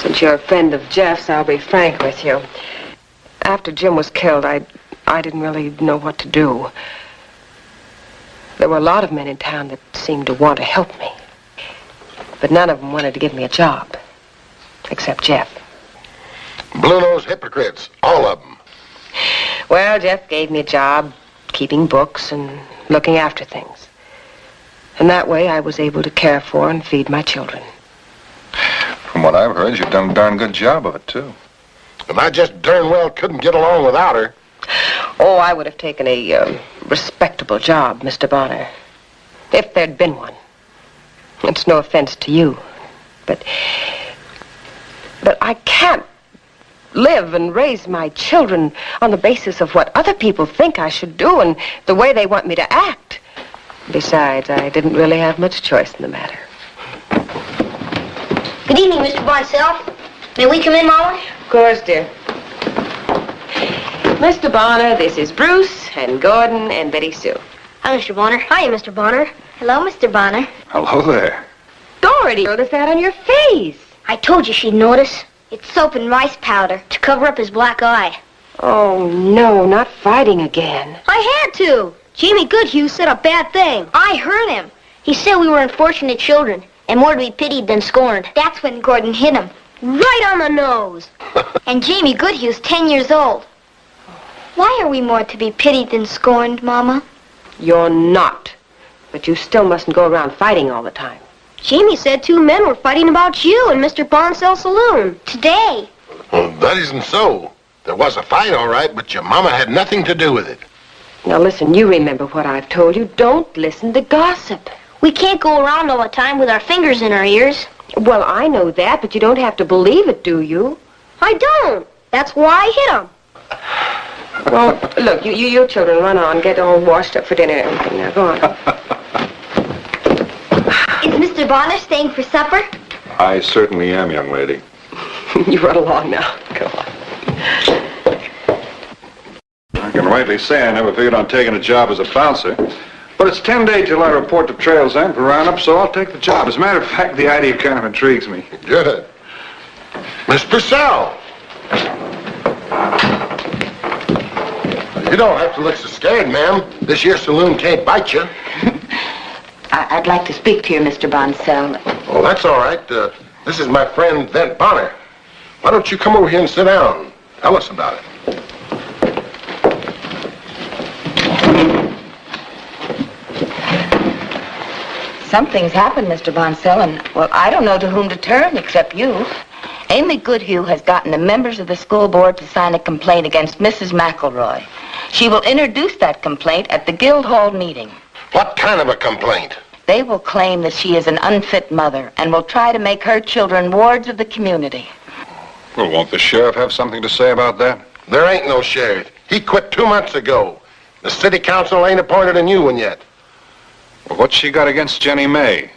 Since you're a friend of Jeff's, I'll be frank with you. After Jim was killed, I didn't really know what to do. There were a lot of men in town that seemed to want to help me. But none of them wanted to give me a job. Except Jeff. Blue-nosed hypocrites, all of them. Well, Jeff gave me a job keeping books and looking after things. And that way I was able to care for and feed my children. From what I've heard, you've done a darn good job of it, too. And I just darn well couldn't get along without her. Oh, I would have taken a respectable job, Mr. Bonner. If there'd been one. It's no offense to you. But I can't live and raise my children on the basis of what other people think I should do and the way they want me to act. Besides, I didn't really have much choice in the matter. Good evening, Mr. Bonsell. May we come in, Mama? Of course, dear. Mr. Bonner, this is Bruce and Gordon and Betty Sue. Hi, Mr. Bonner. Hi, Mr. Bonner. Hello, Mr. Bonner. Hello there. Dorothy noticed that on your face. I told you she'd notice. It's soap and rice powder to cover up his black eye. Oh, no, not fighting again. I had to. Jamie Goodhue said a bad thing. I heard him. He said we were unfortunate children and more to be pitied than scorned. That's when Gordon hit him. Right on the nose. And Jamie Goodhue's 10 years old. Why are we more to be pitied than scorned, Mama? You're not. But you still mustn't go around fighting all the time. Jamie said 2 men were fighting about you in Mr. Bonsell's saloon. Today. Well, that isn't so. There was a fight, all right, but your mama had nothing to do with it. Now listen, you remember what I've told you. Don't listen to gossip. We can't go around all the time with our fingers in our ears. Well, I know that, but you don't have to believe it, do you? I don't. That's why I hit him. Well, look, you children run on, get all washed up for dinner and everything. Now, go on. Is Mr. Bonner staying for supper? I certainly am, young lady. You run along now. Go on. I can rightly say I never figured on taking a job as a bouncer. But it's 10 days till I report to Trails End for roundup, so I'll take the job. As a matter of fact, the idea kind of intrigues me. Good. Miss Purcell. You don't have to look so scared, ma'am. This here saloon can't bite you. I'd like to speak to you, Mr. Bonsell. Well, that's all right. This is my friend, Vent Bonner. Why don't you come over here and sit down? Tell us about it. Something's happened, Mr. Bonsell, and, well, I don't know to whom to turn except you. Amy Goodhue has gotten the members of the school board to sign a complaint against Mrs. McElroy. She will introduce that complaint at the Guildhall meeting. What kind of a complaint? They will claim that she is an unfit mother and will try to make her children wards of the community. Well, won't the sheriff have something to say about that? There ain't no sheriff. He quit 2 months ago. The city council ain't appointed a new one yet. Well, what's she got against Jenny May?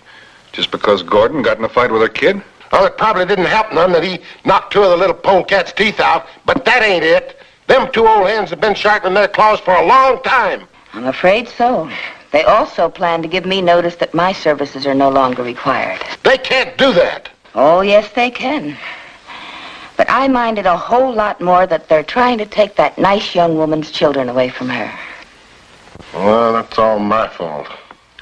Just because Gordon got in a fight with her kid? Well, it probably didn't help none that he knocked 2 of the little polecat's teeth out, but that ain't it. Them 2 old hens have been sharpening their claws for a long time. I'm afraid so. They also plan to give me notice that my services are no longer required. They can't do that. Oh, yes, they can. But I mind it a whole lot more that they're trying to take that nice young woman's children away from her. Well, that's all my fault.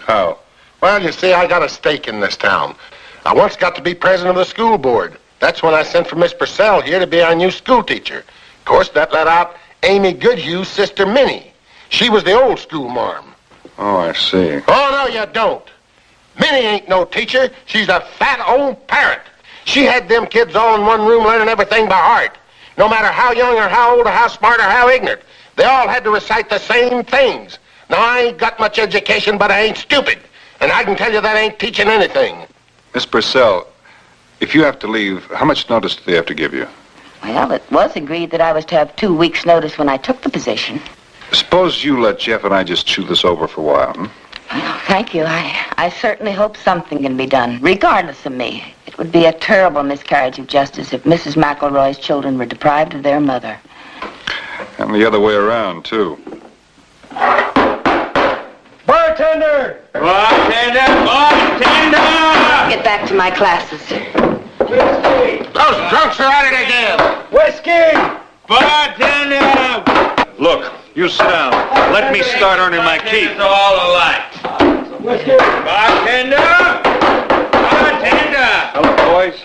How? Well, you see, I got a stake in this town. I once got to be president of the school board. That's when I sent for Miss Purcell here to be our new school teacher. Of course, that let out Amy Goodhue's sister, Minnie. She was the old school marm. Oh, I see. Oh, no, you don't. Minnie ain't no teacher. She's a fat old parrot. She had them kids all in one room learning everything by heart. No matter how young or how old or how smart or how ignorant, they all had to recite the same things. Now, I ain't got much education, but I ain't stupid. And I can tell you that ain't teaching anything. Miss Purcell, if you have to leave, how much notice do they have to give you? Well, it was agreed that I was to have 2 weeks' notice when I took the position. Suppose you let Jeff and I just chew this over for a while, Well, thank you. I certainly hope something can be done, regardless of me. It would be a terrible miscarriage of justice if Mrs. McElroy's children were deprived of their mother. And the other way around, too. Bartender! Bartender! Bartender! Get back to my classes. Hey, Those drunks are at it again. Whiskey! Bartender! Look, you sit down. Let me start earning my keep. It's all alike. Whiskey! Bartender! Bartender! Hello, boys.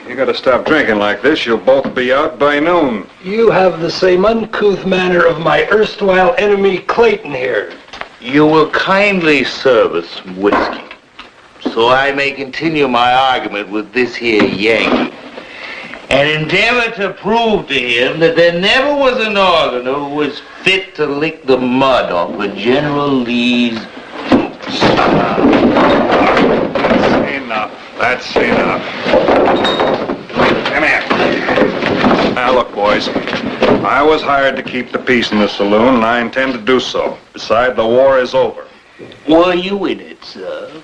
You gotta stop drinking like this. You'll both be out by noon. You have the same uncouth manner of my erstwhile enemy Clayton here. You will kindly serve us some whiskey, so I may continue my argument with this here Yankee, and endeavor to prove to him that there never was an organer who was fit to lick the mud off of General Lee's boots. That's enough. That's enough. Come here. Now, look, boys. I was hired to keep the peace in the saloon, and I intend to do so. Besides, the war is over. Were you in it, sir?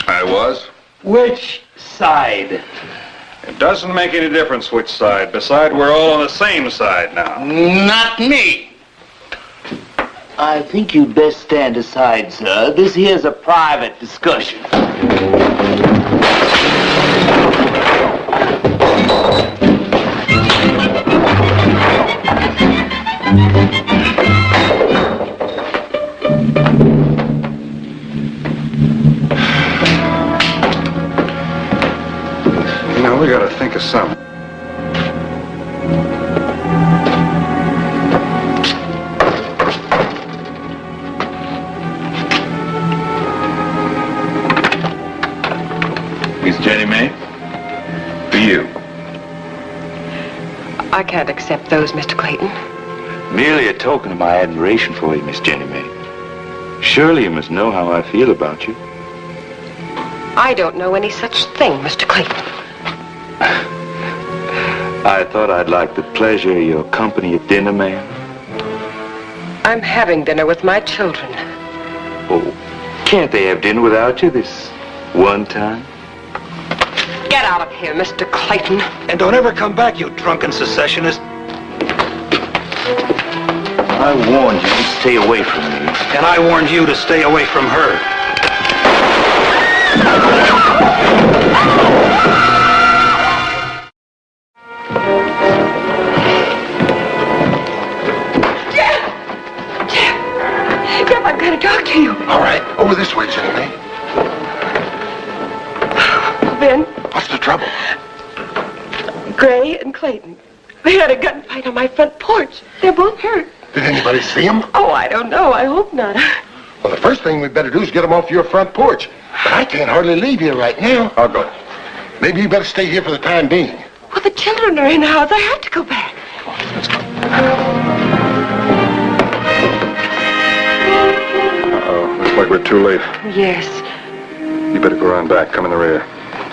I was. Which side? It doesn't make any difference which side. Besides, we're all on the same side now. Not me. I think you'd best stand aside, sir. This here's a private discussion. Now, we gotta think of something. Miss Jenny May, for you. I can't accept those, Mr. Clayton. Merely a token of my admiration for you, Miss Jenny May. Surely you must know how I feel about you. I don't know any such thing, Mr. Clayton. I thought I'd like the pleasure of your company at dinner, ma'am. I'm having dinner with my children. Oh, can't they have dinner without you this one time? Get out of here, Mr. Clayton. And don't ever come back, you drunken secessionist. I warned you to stay away from me. And I warned you to stay away from her. Jeff, I've got to talk to you. All right, over this way, Jenny May. Ben, What's the trouble? Gray and Clayton. They had a gunfight on my front porch. They're both hurt. Did anybody see him? Oh, I don't know. I hope not. Well, the first thing we better do is get him off your front porch. But I can't hardly leave here right now. I'll go. Maybe you better stay here for the time being. Well, the children are in the house. I have to go back. Uh-oh, looks like we're too late. Yes. You better go around back. Come in the rear.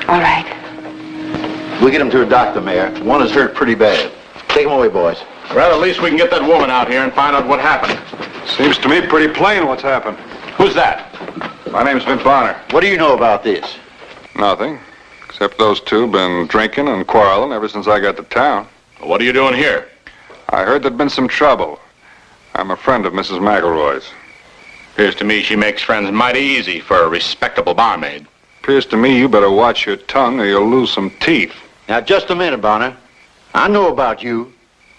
All right. We'll get him to a doctor, Mayor. One is hurt pretty bad. Take him away, boys. Well, at least we can get that woman out here and find out what happened. Seems to me pretty plain what's happened. Who's that? My name's Vint Bonner. What do you know about this? Nothing. Except those two been drinking and quarreling ever since I got to town. What are you doing here? I heard there'd been some trouble. I'm a friend of Mrs. McElroy's. Appears to me she makes friends mighty easy for a respectable barmaid. Appears to me you better watch your tongue or you'll lose some teeth. Now, just a minute, Bonner. I know about you.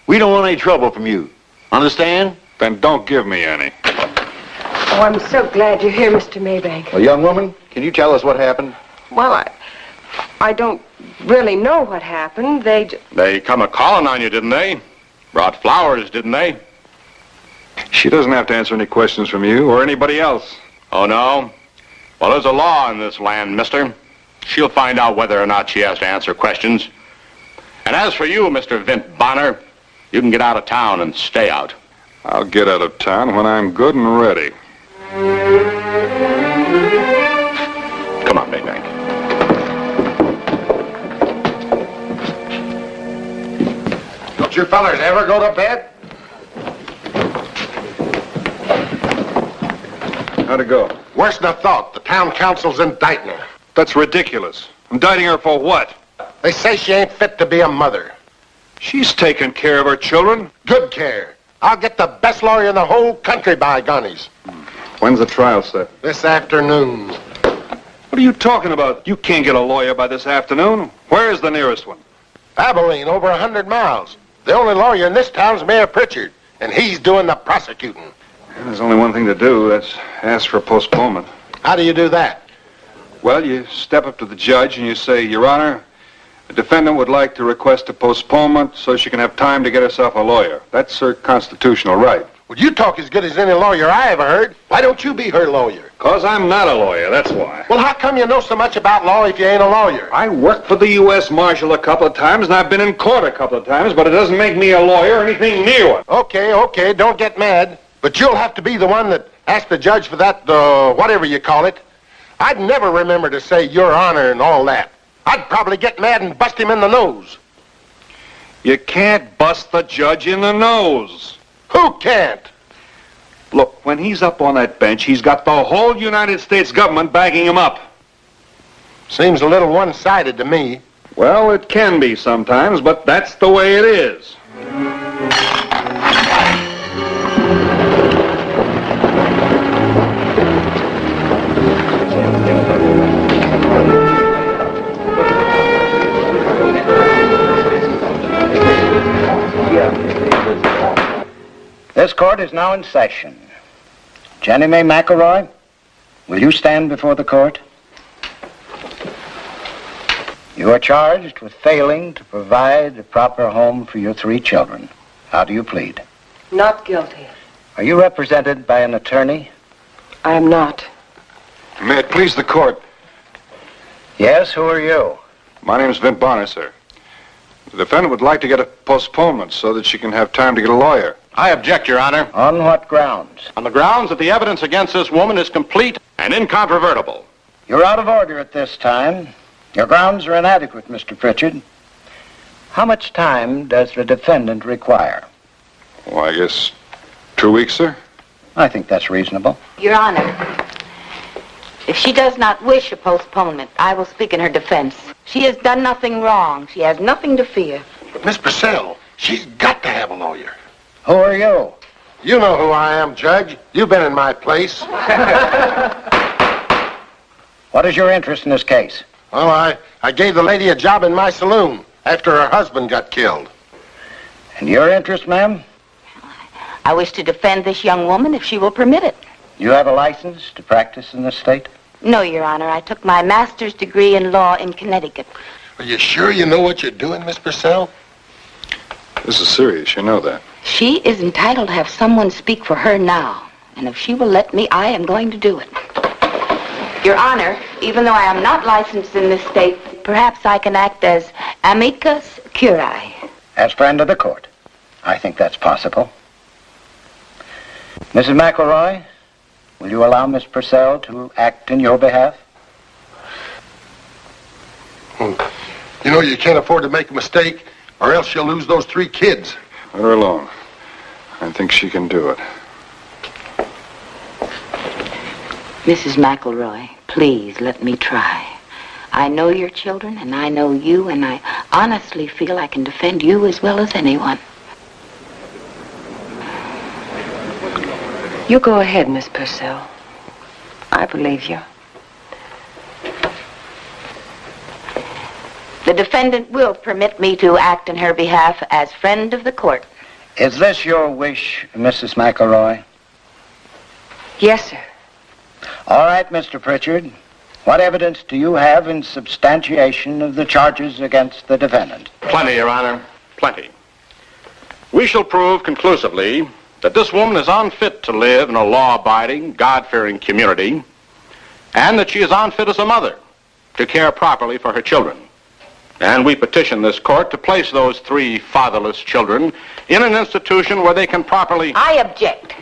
We don't want any trouble from you. Understand? Then don't give me any. Oh, I'm so glad you're here, Mr. Maybank. Well, young woman, can you tell us what happened? Well, I don't really know what happened. They come a-calling on you, didn't they? Brought flowers, didn't they? She doesn't have to answer any questions from you or anybody else. Oh, no? Well, there's a law in this land, mister. She'll find out whether or not she has to answer questions. And as for you, Mr. Vint Bonner, you can get out of town and stay out. I'll get out of town when I'm good and ready. Come on, Maybank. Don't you fellers ever go to bed? How'd it go? Worse than I thought. The town council's indicting her. That's ridiculous. Indicting her for what? They say she ain't fit to be a mother. She's taking care of her children. Good care. I'll get the best lawyer in the whole country, by gunnies. When's the trial set? This afternoon. What are you talking about? You can't get a lawyer by this afternoon. Where's the nearest one? Abilene, over 100 miles. The only lawyer in this town's Mayor Pritchard, and he's doing the prosecuting. There's only one thing to do. That's ask for a postponement. How do you do that? Well, you step up to the judge and you say, Your Honor, the defendant would like to request a postponement so she can have time to get herself a lawyer. That's her constitutional right. Well, you talk as good as any lawyer I ever heard. Why don't you be her lawyer? 'Cause I'm not a lawyer, that's why. Well, how come you know so much about law if you ain't a lawyer? I worked for the U.S. Marshal a couple of times, and I've been in court a couple of times, but it doesn't make me a lawyer or anything near one. Okay, don't get mad. But you'll have to be the one that asked the judge for that, whatever you call it. I'd never remember to say Your Honor and all that. I'd probably get mad and bust him in the nose. You can't bust the judge in the nose. Who can't? Look, when he's up on that bench, he's got the whole United States government backing him up. Seems a little one-sided to me. Well, it can be sometimes, but that's the way it is. This court is now in session. Jenny Mae McElroy, will you stand before the court? You are charged with failing to provide a proper home for your 3 children. How do you plead? Not guilty. Are you represented by an attorney? I am not. May it please the court. Yes, who are you? My name's Vint Bonner, sir. The defendant would like to get a postponement so that she can have time to get a lawyer. I object, Your Honor. On what grounds? On the grounds that the evidence against this woman is complete and incontrovertible. You're out of order at this time. Your grounds are inadequate, Mr. Pritchard. How much time does the defendant require? Well, I guess 2 weeks, sir. I think that's reasonable. Your Honor, if she does not wish a postponement, I will speak in her defense. She has done nothing wrong. She has nothing to fear. But Miss Purcell, she's got to have a lawyer. Who are you? You know who I am, Judge. You've been in my place. What is your interest in this case? Well, I gave the lady a job in my saloon after her husband got killed. And your interest, ma'am? I wish to defend this young woman if she will permit it. You have a license to practice in this state? No, Your Honor. I took my master's degree in law in Connecticut. Are you sure you know what you're doing, Miss Purcell? This is serious, you know that. She is entitled to have someone speak for her now. And if she will let me, I am going to do it. Your Honor, even though I am not licensed in this state, perhaps I can act as amicus curiae. As friend of the court. I think that's possible. Mrs. McElroy, will you allow Miss Purcell to act in your behalf? You know you can't afford to make a mistake, or else you'll lose those 3 kids. Let her alone. I think she can do it. Mrs. McElroy, please let me try. I know your children, and I know you, and I honestly feel I can defend you as well as anyone. You go ahead, Miss Purcell. I believe you. The defendant will permit me to act in her behalf as friend of the court. Is this your wish, Mrs. McElroy? Yes, sir. All right, Mr. Pritchard. What evidence do you have in substantiation of the charges against the defendant? Plenty, Your Honor. Plenty. We shall prove conclusively that this woman is unfit to live in a law-abiding, God-fearing community, and that she is unfit as a mother to care properly for her children. And we petition this court to place those 3 fatherless children in an institution where they can properly... I object.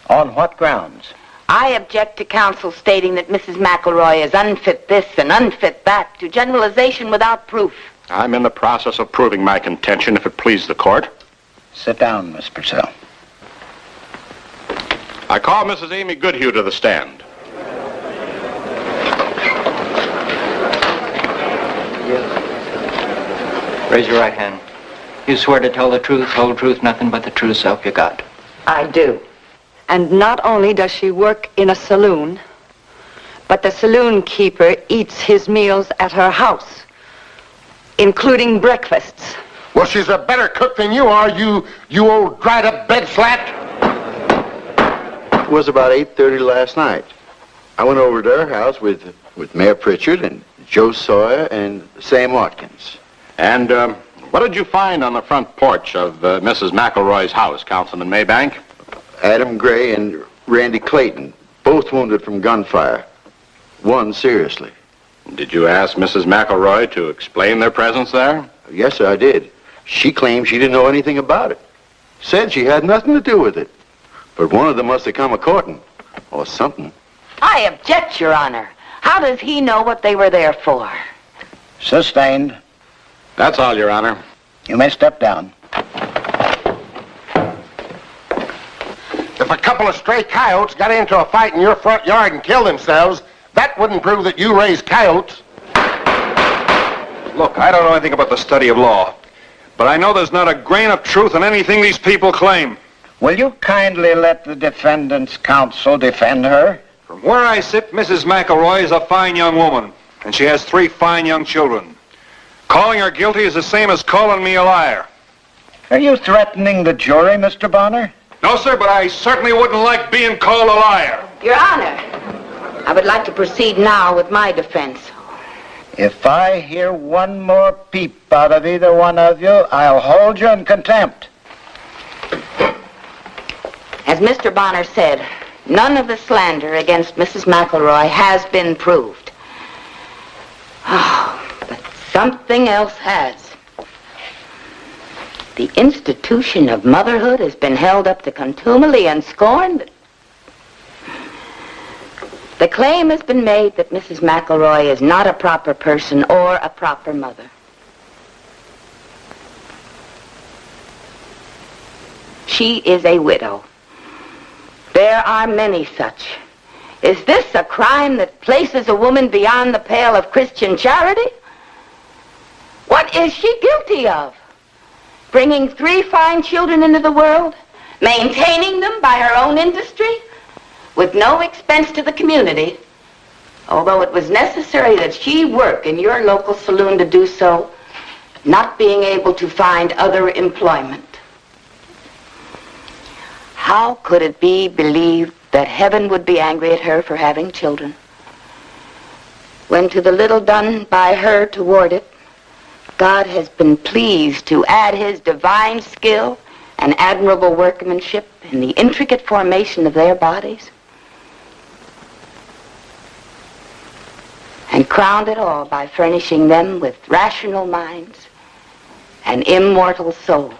On what grounds? I object to counsel stating that Mrs. McElroy is unfit this and unfit that, to generalization without proof. I'm in the process of proving my contention, if it please the court. Sit down, Miss Purcell. I call Mrs. Amy Goodhue to the stand. Raise your right hand. You swear to tell the truth, whole truth, nothing but the true self you got. I do. And not only does she work in a saloon, But the saloon keeper eats his meals at her house, including breakfasts. Well, she's a better cook than you are, you old dried-up bed slat. It was about 8:30 last night. I went over to her house with Mayor Pritchard and Joe Sawyer and Sam Watkins. And what did you find on the front porch of Mrs. McElroy's house, Councilman Maybank? Adam Gray and Randy Clayton, both wounded from gunfire. One seriously. Did you ask Mrs. McElroy to explain their presence there? Yes, sir, I did. She claimed she didn't know anything about it. Said she had nothing to do with it. But one of them must have come a-courting. Or something. I object, Your Honor. How does he know what they were there for? Sustained. That's all, Your Honor. You may step down. If a couple of stray coyotes got into a fight in your front yard and killed themselves, that wouldn't prove that you raised coyotes. Look, I don't know anything about the study of law, but I know there's not a grain of truth in anything these people claim. Will you kindly let the defendant's counsel defend her? From where I sit, Mrs. McElroy is a fine young woman, and she has 3 fine young children. Calling her guilty is the same as calling me a liar. Are you threatening the jury, Mr. Bonner? No, sir, but I certainly wouldn't like being called a liar. Your Honor, I would like to proceed now with my defense. If I hear one more peep out of either one of you, I'll hold you in contempt. As Mr. Bonner said, none of the slander against Mrs. McElroy has been proved. Oh, but something else has. The institution of motherhood has been held up to contumely and scorn. The claim has been made that Mrs. McElroy is not a proper person or a proper mother. She is a widow. There are many such. Is this a crime that places a woman beyond the pale of Christian charity? What is she guilty of? Bringing 3 fine children into the world, maintaining them by her own industry, with no expense to the community, although it was necessary that she work in your local saloon to do so, not being able to find other employment. How could it be believed that heaven would be angry at her for having children, when to the little done by her toward it, God has been pleased to add his divine skill and admirable workmanship in the intricate formation of their bodies? And crowned it all by furnishing them with rational minds and immortal souls.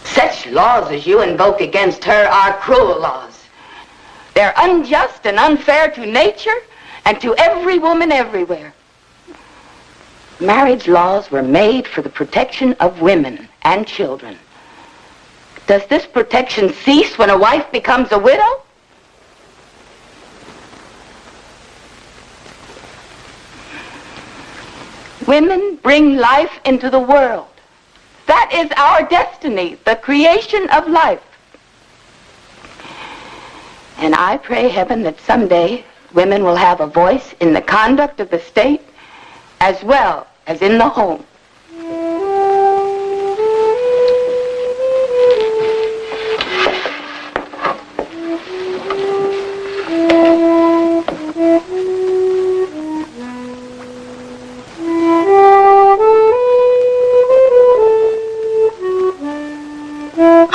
Such laws as you invoke against her are cruel laws. They're unjust and unfair to nature and to every woman everywhere. Marriage laws were made for the protection of women and children. Does this protection cease when a wife becomes a widow? Women bring life into the world. That is our destiny, the creation of life. And I pray heaven that someday women will have a voice in the conduct of the state as well as in the home.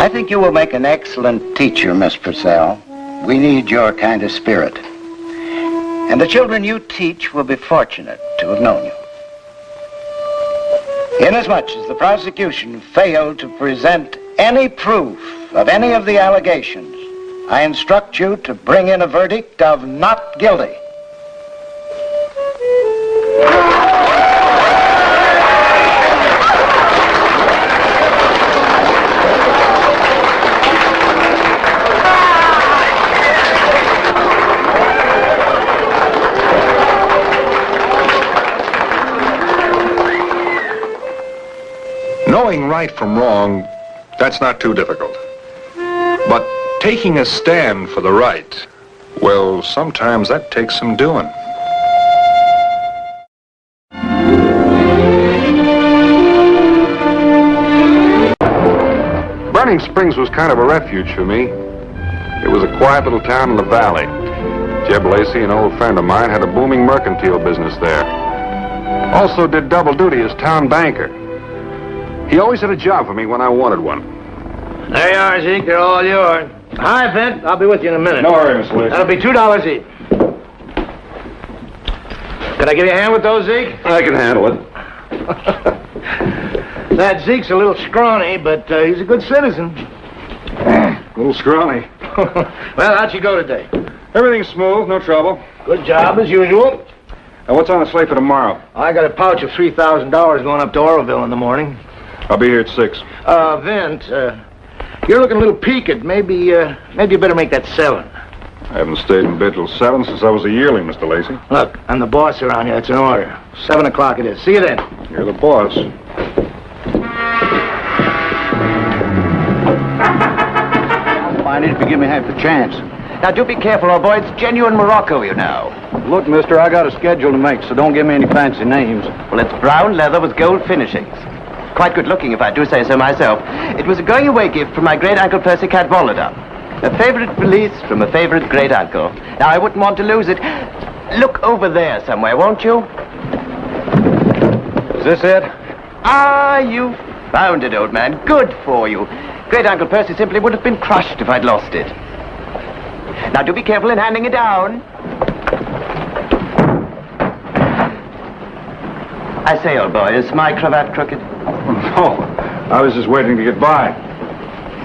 I think you will make an excellent teacher, Miss Purcell. We need your kind of spirit. And the children you teach will be fortunate to have known you. Inasmuch as the prosecution failed to present any proof of any of the allegations, I instruct you to bring in a verdict of not guilty. Knowing right from wrong That's not too difficult. But taking a stand for the right, well, sometimes that takes some doing. Burning Springs was kind of a refuge for me. It was a quiet little town in the valley. Jeb Lacey, an old friend of mine, had a booming mercantile business there. Also did double duty as town banker. He always had a job for me when I wanted one. There you are, Zeke. They're all yours. Hi, Vint. I'll be with you in a minute. No hurry, Miss Lacey. That'll be $2 each. Can I give you a hand with those, Zeke? I can handle it. That Zeke's a little scrawny, but he's a good citizen. A little scrawny. Well, how'd you go today? Everything's smooth, no trouble. Good job, as usual. Now, what's on the slate for tomorrow? I got a pouch of $3,000 going up to Oroville in the morning. I'll be here at 6. Vint, you're looking a little peaked. Maybe you better make that 7. I haven't stayed in bed till 7 since I was a yearling, Mr. Lacey. Look, I'm the boss around here. It's an order. 7 o'clock it is. See you then. You're the boss. Fine if you give me half the chance. Now, do be careful, old boy. It's genuine Morocco, you know. Look, mister, I got a schedule to make, so don't give me any fancy names. Well, it's brown leather with gold finishings. Quite good looking, if I do say so myself. It was a going-away gift from my great-uncle Percy Cadwallader. A favorite valise from a favorite great-uncle. Now, I wouldn't want to lose it. Look over there somewhere, won't you? Is this it? Ah, you found it, old man. Good for you. Great-uncle Percy simply would have been crushed if I'd lost it. Now, do be careful in handing it down. I say, old boy, is my cravat crooked? No, I was just waiting to get by.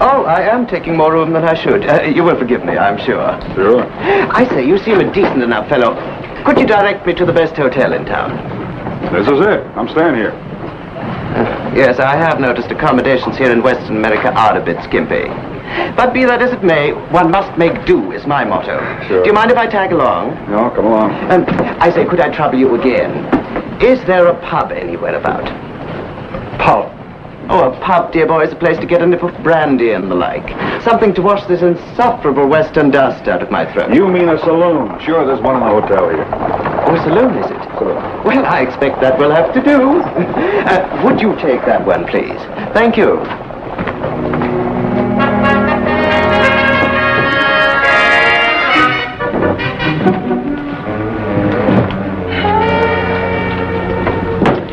Oh, I am taking more room than I should. You will forgive me, I'm sure. Sure. I say, you seem a decent enough fellow. Could you direct me to the best hotel in town? This is it. I'm staying here. Yes, I have noticed accommodations here in Western America are a bit skimpy. But be that as it may, one must make do is my motto. Sure. Do you mind if I tag along? No, come along. I say, could I trouble you again? Is there a pub anywhere about? Pub? Oh, a pub, dear boy, is a place to get a nip of brandy and the like. Something to wash this insufferable western dust out of my throat. You mean a saloon? Sure, there's one in the hotel here. Oh, a saloon, is it? Saloon. Well, I expect that will have to do. Would you take that one, please? Thank you.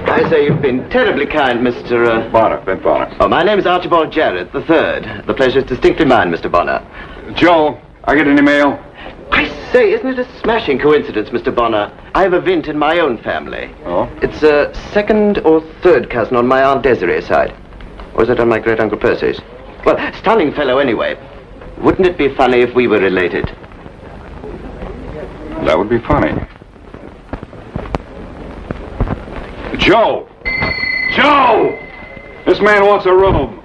I say you've been terribly kind, Mr. Bonner, Vint Bonner. Oh, my name is Archibald Jarrett, the third. The pleasure's distinctly mine, Mr. Bonner. Joe, I get any mail? I say, isn't it a smashing coincidence, Mr. Bonner? I have a Vint in my own family. Oh? It's a second or third cousin on my Aunt Desiree's side. Or is it on my great-uncle Percy's? Well, stunning fellow anyway. Wouldn't it be funny if we were related? That would be funny. Joe! Joe! This man wants a room.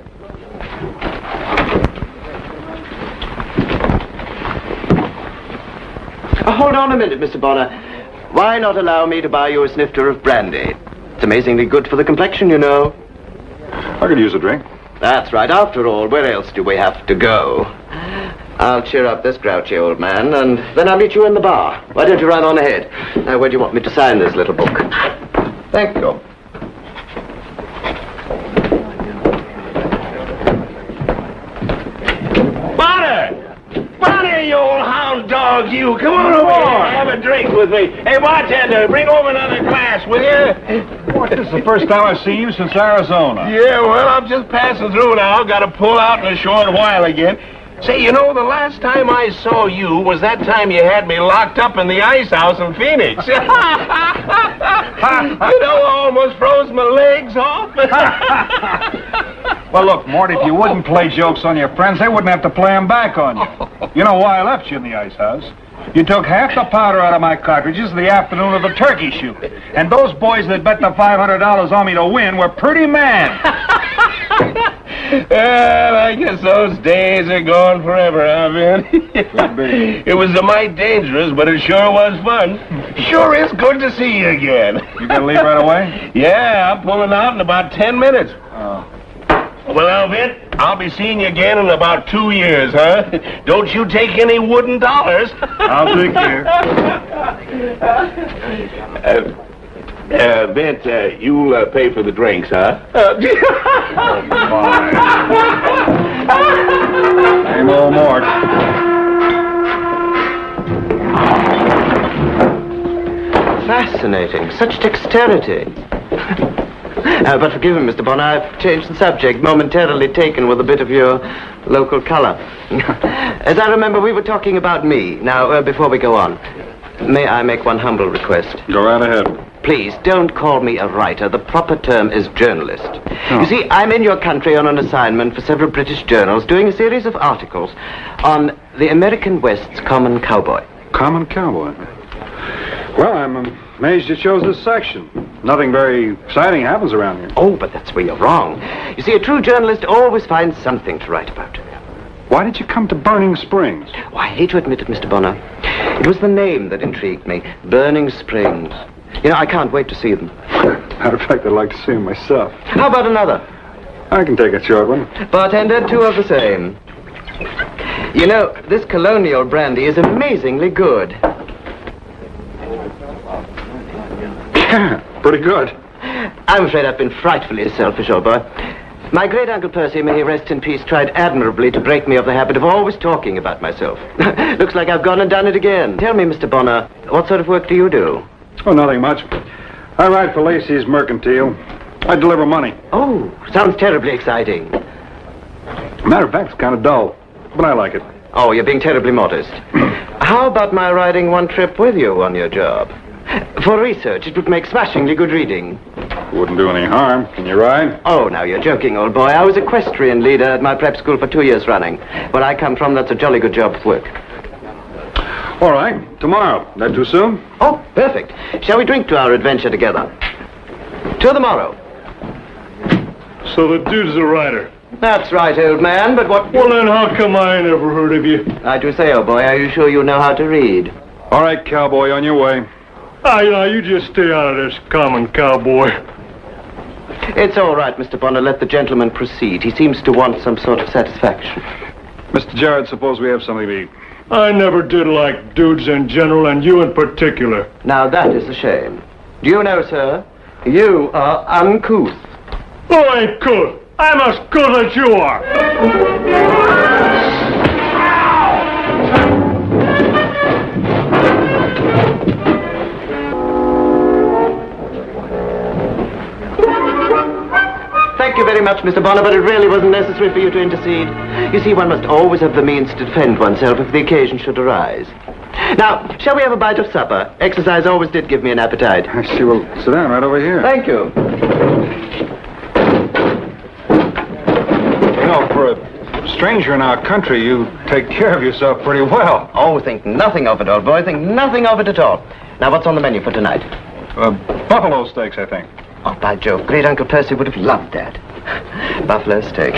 Hold on a minute, Mr. Bonner. Why not allow me to buy you a snifter of brandy? It's amazingly good for the complexion, you know. I could use a drink. That's right. After all, where else do we have to go? I'll cheer up this grouchy old man, and then I'll meet you in the bar. Why don't you run on ahead? Now, where do you want me to sign this little book? Thank you. Bonner, you old hound dog, you. Come on over here. Have a drink with me. Hey, bartender, bring over another glass, will you? What, this is the first time I've seen you since Arizona. Yeah, well, I'm just passing through now. Got to pull out in a short while again. Say, you know, the last time I saw you was that time you had me locked up in the ice house in Phoenix. You know, I almost froze my legs off. Well, look, Mort, if you wouldn't play jokes on your friends, they wouldn't have to play them back on you. You know why I left you in the ice house? You took half the powder out of my cartridges the afternoon of the turkey shoot. And those boys that bet the $500 on me to win were pretty mad. Well, I guess those days are gone forever, huh, Ben? It was a mite dangerous, but it sure was fun. Sure is good to see you again. You gonna leave right away? Yeah, I'm pulling out in about 10 minutes. Oh. Well, Alvin, I'll be seeing you again in about 2 years, huh? Don't you take any wooden dollars. I'll take care. Vint, you'll pay for the drinks, huh? Same old Mort. Fascinating. Such dexterity. But forgive me, Mr. Bonner, I've changed the subject, momentarily taken with a bit of your local color. As I remember, we were talking about me. Now, before we go on, may I make one humble request? Go right ahead. Please, don't call me a writer. The proper term is journalist. You see, I'm in your country on an assignment for several British journals, doing a series of articles on the American West's common cowboy. Common cowboy? Well, I'm amazed you chose this section. Nothing very exciting happens around here. Oh, but that's where you're wrong. You see, a true journalist always finds something to write about. Why did you come to Burning Springs? Oh, I hate to admit it, Mr. Bonner. It was the name that intrigued me. Burning Springs. You know, I can't wait to see them. Matter of fact, I'd like to see them myself. How about another? I can take a short one. Bartender, 2 of the same. You know, this colonial brandy is amazingly good. Pretty good. I'm afraid I've been frightfully selfish, old boy. My great-uncle Percy, may he rest in peace, tried admirably to break me of the habit of always talking about myself. Looks like I've gone and done it again. Tell me, Mr. Bonner, what sort of work do you do? Oh, nothing much. I ride for Lacey's Mercantile. I deliver money. Oh, sounds terribly exciting. Matter of fact, it's kind of dull, but I like it. Oh, you're being terribly modest. How about my riding one trip with you on your job? For research, it would make smashingly good reading. Wouldn't do any harm. Can you ride? Oh, now you're joking, old boy. I was equestrian leader at my prep school for 2 years running. Where I come from, that's a jolly good job of work. All right, tomorrow. That too soon? Oh, perfect. Shall we drink to our adventure together? To the morrow. So the dude's a writer. That's right, old man, but what... Well, then how come I never heard of you? I do say, old boy, are you sure you know how to read? All right, cowboy, on your way. You just stay out of this, common cowboy. It's all right, Mr. Bonner. Let the gentleman proceed. He seems to want some sort of satisfaction. Mr. Jarrett, suppose we have something to eat. I never did like dudes in general, and you in particular. Now, that is a shame. Do you know, sir, you are uncouth. Oh, I ain't cool. I'm as cool as you are. Thank you very much, Mr. Bonner, but it really wasn't necessary for you to intercede. You see, one must always have the means to defend oneself if the occasion should arise. Now, shall we have a bite of supper? Exercise always did give me an appetite. I see. Well, sit down right over here. Thank you. You know, for a stranger in our country, you take care of yourself pretty well. Oh, think nothing of it, old boy. Think nothing of it at all. Now, what's on the menu for tonight? Buffalo steaks, I think. Oh, by Jove, great Uncle Percy would have loved that. Buffalo steak.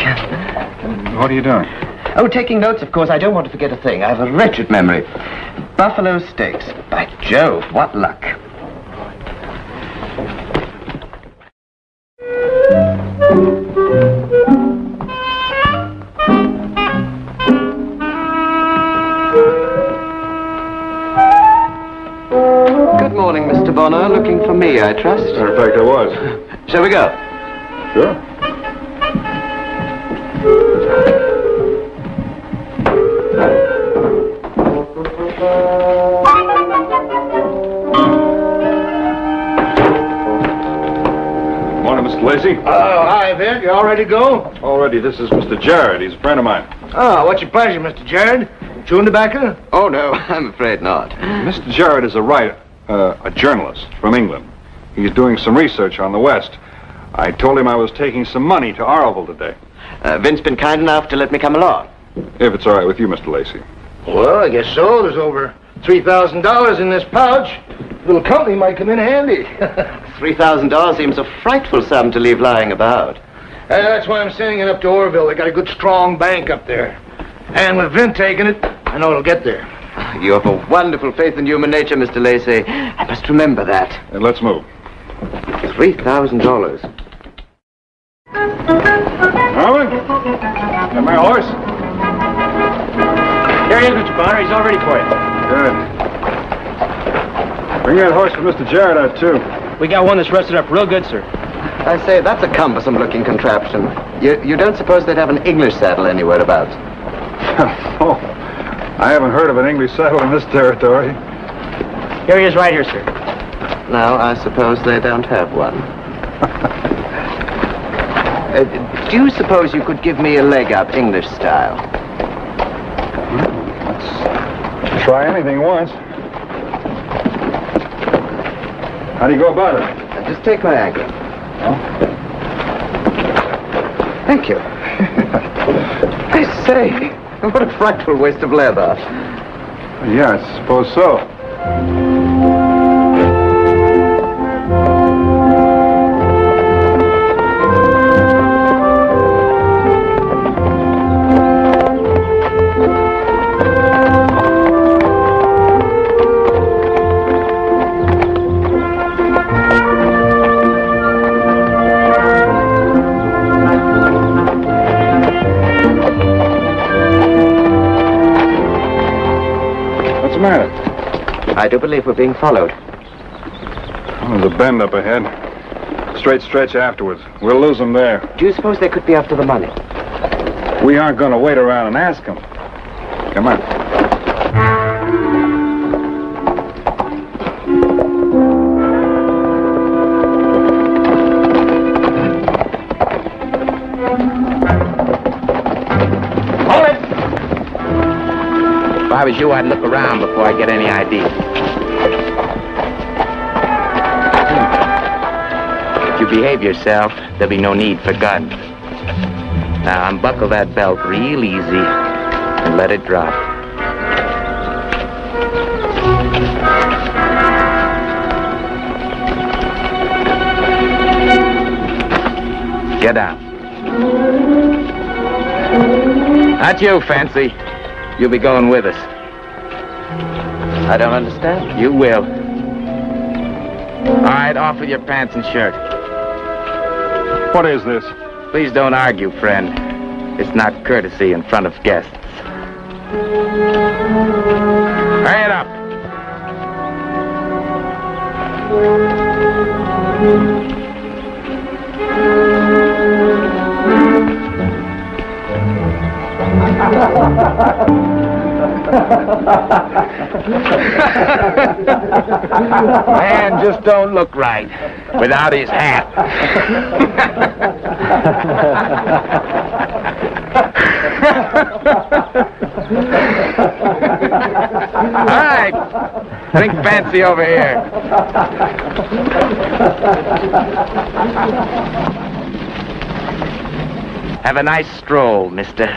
What are you doing? Oh, taking notes, of course. I don't want to forget a thing. I have a wretched memory. Buffalo steaks. By Jove, what luck. Good morning, Mr. Bonner. Looking for me, I trust? In fact, I was. Shall we go? Sure. Morning, Mr. Lacey. Oh, hi, Vint. You all ready to go? Already, this is Mr. Jarrett. He's a friend of mine. Oh, what's your pleasure, Mr. Jared? Chewing tobacco? Oh, no, I'm afraid not. Mr. Jarrett is a writer, a journalist from England. He's doing some research on the West. I told him I was taking some money to Arlville today. Vince's been kind enough to let me come along. If it's all right with you, Mr. Lacey. Well, I guess so. There's over $3,000 in this pouch. Little company might come in handy. $3,000 seems a frightful sum to leave lying about. That's why I'm sending it up to Orville. They got a good, strong bank up there. And with Vint taking it, I know it'll get there. You have a wonderful faith in human nature, Mr. Lacey. I must remember that. Let's move. $3,000. Harlan? Got my horse? Here he is, Mr. Bonner. He's all ready for you. Good. Bring that horse for Mr. Jarrett out, too. We got one that's rested up real good, sir. I say, that's a cumbersome-looking contraption. You don't suppose they'd have an English saddle anywhere about? Oh, I haven't heard of an English saddle in this territory. Here he is right here, sir. No, I suppose they don't have one. Do you suppose you could give me a leg up English style? Let's try anything once. How do you go about it? Just take my ankle. Oh? Thank you. I say, what a frightful waste of leather. Yeah, I suppose so. I do believe we're being followed. Well, there's a bend up ahead. Straight stretch afterwards. We'll lose them there. Do you suppose they could be after the money? We aren't going to wait around and ask them. Come on. Hold it! If I was you, I'd look around before I get any ID. If you behave yourself, there'll be no need for guns. Now, unbuckle that belt real easy and let it drop. Get down. Not you, Fancy. You'll be going with us. I don't understand. You will. All right, off with your pants and shirt. What is this? Please don't argue, friend. It's not courtesy in front of guests. Hurry it up. Man just don't look right without his hat. All right, bring Fancy over here. Have a nice stroll, mister.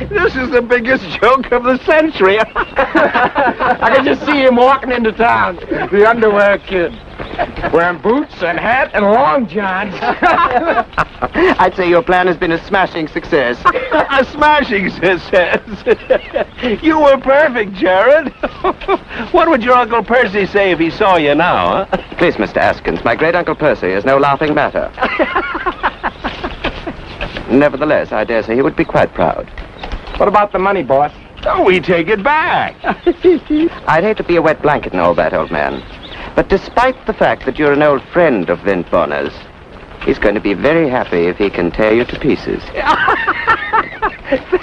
This is the biggest joke of the century. I can just see him walking into town, the underwear kid, wearing boots and hat and long johns. I'd say your plan has been a smashing success. A smashing success. You were perfect, Jared. What would your Uncle Percy say if he saw you now, huh? Please, Mr. Askins, my great Uncle Percy is no laughing matter. Nevertheless, I dare say he would be quite proud. What about the money, boss? Oh, we take it back. I'd hate to be a wet blanket and all that, old man. But despite the fact that you're an old friend of Vint Bonner's, he's going to be very happy if he can tear you to pieces.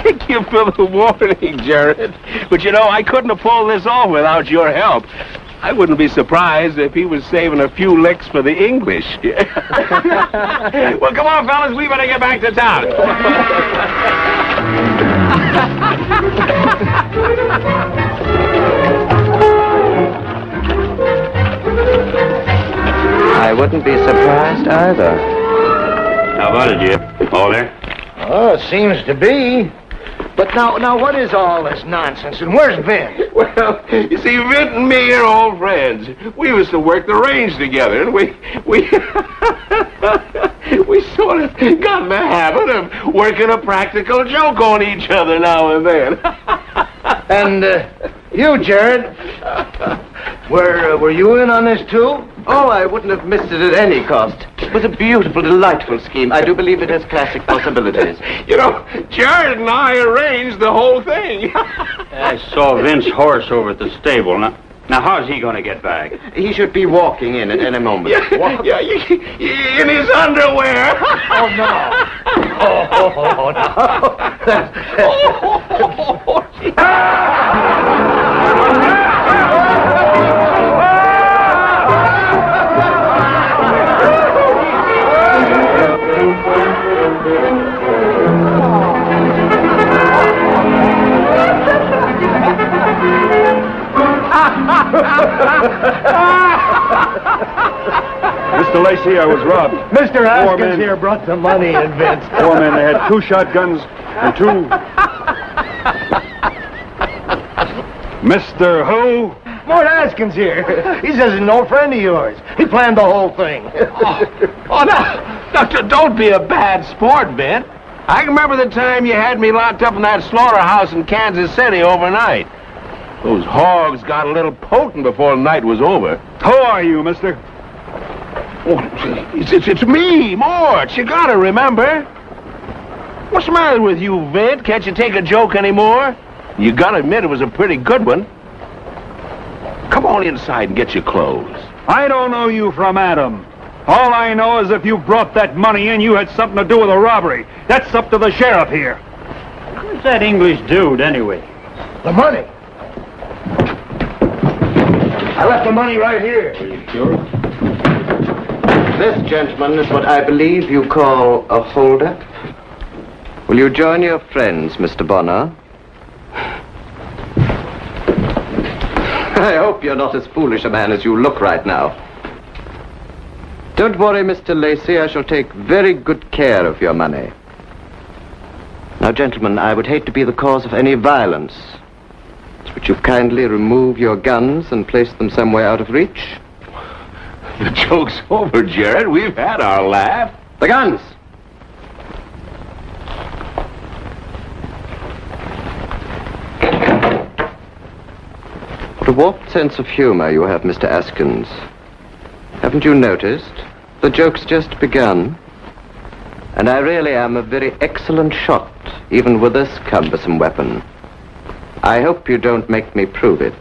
Thank you for the warning, Jared. But you know, I couldn't have pulled this off without your help. I wouldn't be surprised if he was saving a few licks for the English. Well, come on, fellas, we better get back to town. I would wouldn't be surprised either. How about it, Jim? All there? Oh, it seems to be. But now, what is all this nonsense, and where's Vin? Well, you see, Vint and me are old friends. We used to work the range together, and we sort of got in the habit of working a practical joke on each other now and then. And you, Jared, were you in on this too? Oh, I wouldn't have missed it at any cost. It was a beautiful, delightful scheme. I do believe it has classic possibilities. You know, Jared and I arranged the whole thing. I saw Vince's horse over at the stable. Now how's he going to get back? He should be walking in at any moment. Yeah, in his underwear. Oh, no. Oh, Mr. Lacey, I was robbed. Mr. Haskins here brought the money in, Vince. 4 men. They had 2 shotguns and 2... Mr. Who? Mort Haskins here. He says he's no friend of yours. He planned the whole thing. Now, don't be a bad sport, Ben. I can remember the time you had me locked up in that slaughterhouse in Kansas City overnight. Those hogs got a little potent before the night was over. Who are you, mister? Oh, it's me, Mort. You gotta remember. What's the matter with you, Vint? Can't you take a joke anymore? You gotta admit it was a pretty good one. Come on inside and get your clothes. I don't know you from Adam. All I know is if you brought that money in, you had something to do with a robbery. That's up to the sheriff here. Who's that English dude, anyway? The money. I left the money right here. Are you sure? This, gentlemen, is what I believe you call a holdup. Will you join your friends, Mr. Bonner? I hope you're not as foolish a man as you look right now. Don't worry, Mr. Lacey. I shall take very good care of your money. Now, gentlemen, I would hate to be the cause of any violence. Would you kindly remove your guns and place them somewhere out of reach? The joke's over, Jared. We've had our laugh. The guns! What a warped sense of humor you have, Mr. Askins. Haven't you noticed? The joke's just begun. And I really am a very excellent shot, even with this cumbersome weapon. I hope you don't make me prove it.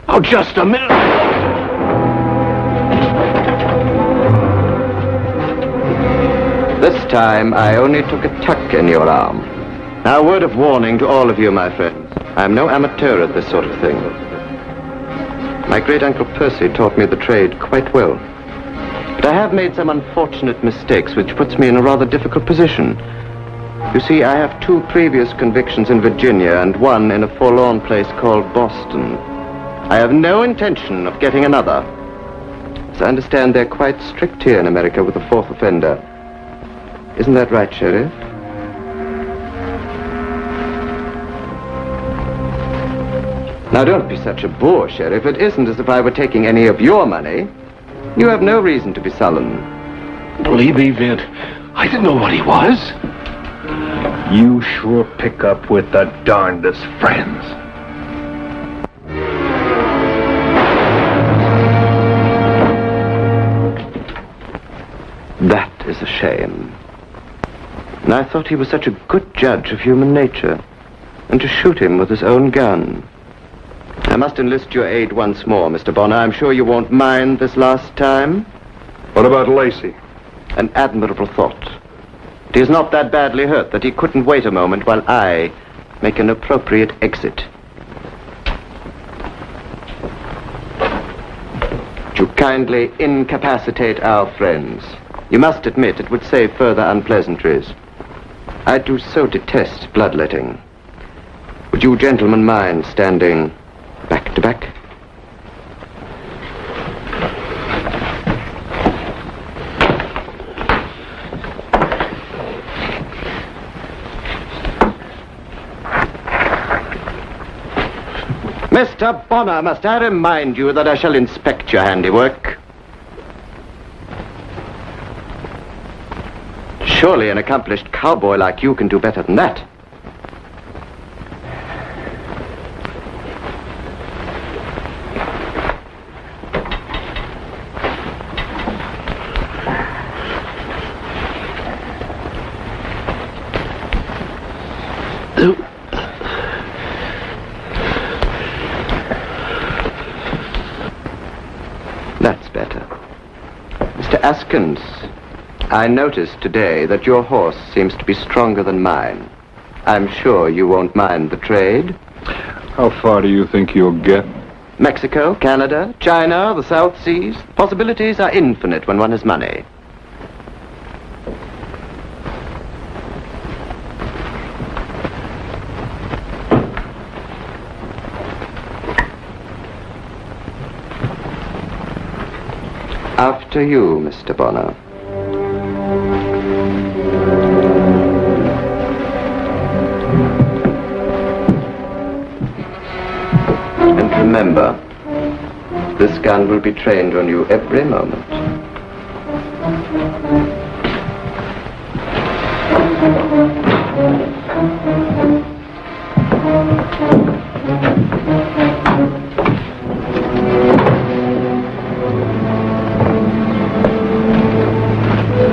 Oh, just a minute. This time, I only took a tuck in your arm. Now, a word of warning to all of you, my friends. I'm no amateur at this sort of thing. My great-uncle Percy taught me the trade quite well. But I have made some unfortunate mistakes, which puts me in a rather difficult position. You see, I have 2 previous convictions in Virginia and 1 in a forlorn place called Boston. I have no intention of getting another. As I understand, they're quite strict here in America with the 4th offender. Isn't that right, Sheriff? Now, don't be such a bore, Sheriff. It isn't as if I were taking any of your money. You have no reason to be sullen. Believe me, Vint, I didn't know what he was. You sure pick up with the darndest friends. That is a shame. And I thought he was such a good judge of human nature. And to shoot him with his own gun. I must enlist your aid once more, Mr. Bonner. I'm sure you won't mind this last time. What about Lacey? An admirable thought. He is not that badly hurt that he couldn't wait a moment while I make an appropriate exit. Would you kindly incapacitate our friends? You must admit it would save further unpleasantries. I do so detest bloodletting. Would you gentlemen mind standing back to back? Mr. Bonner, must I remind you that I shall inspect your handiwork? Surely an accomplished cowboy like you can do better than that. That's better. Mr. Askins, I noticed today that your horse seems to be stronger than mine. I'm sure you won't mind the trade. How far do you think you'll get? Mexico, Canada, China, the South Seas. Possibilities are infinite when one has money. After you, Mr. Bonner. And remember, this gun will be trained on you every moment.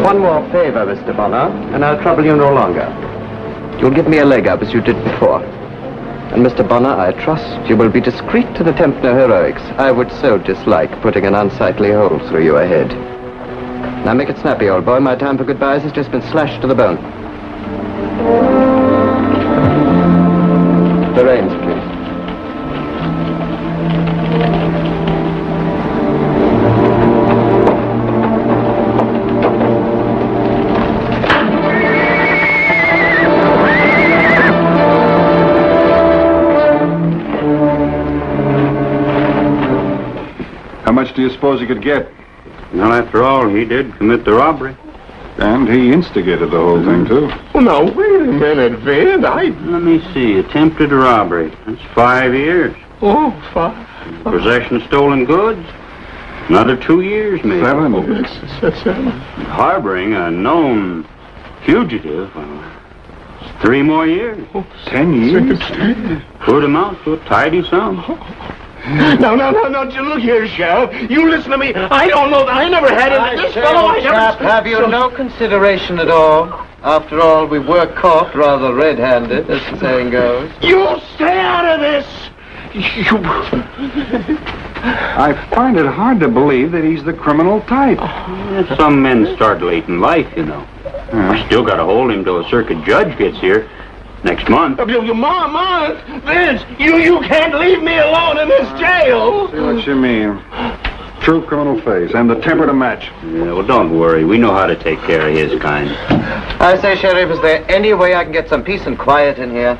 One more favor, Mr. Bonner, and I'll trouble you no longer. You'll give me a leg up as you did before. And, Mr. Bonner, I trust you will be discreet and attempt no heroics. I would so dislike putting an unsightly hole through your head. Now make it snappy, old boy. My time for goodbyes has just been slashed to the bone. The reins, please. How much do you suppose he could get? Well, after all, he did commit the robbery. And he instigated the whole thing, too. Well, now, wait a minute, Vin. Let me see. Attempted robbery. That's 5 years. Oh, 5. Possession of stolen goods. Another 2 years, maybe. 7. That's 7. Harboring a known fugitive. 3 more years. 10 years? Could amount to a tidy sum. No, you look here, Sheriff. You listen to me. I don't know. I never had it. This fellow, I never... Have you no consideration at all? After all, we were caught rather red-handed, as the saying goes. You stay out of this! I find it hard to believe that he's the criminal type. Some men start late in life, you know. I still got to hold him till a circuit judge gets here next month. Mama, Vince, you can't leave me alone in this jail. See what you mean. True criminal face, and the temper to match. Yeah, well, don't worry. We know how to take care of his kind. I say, Sheriff, is there any way I can get some peace and quiet in here?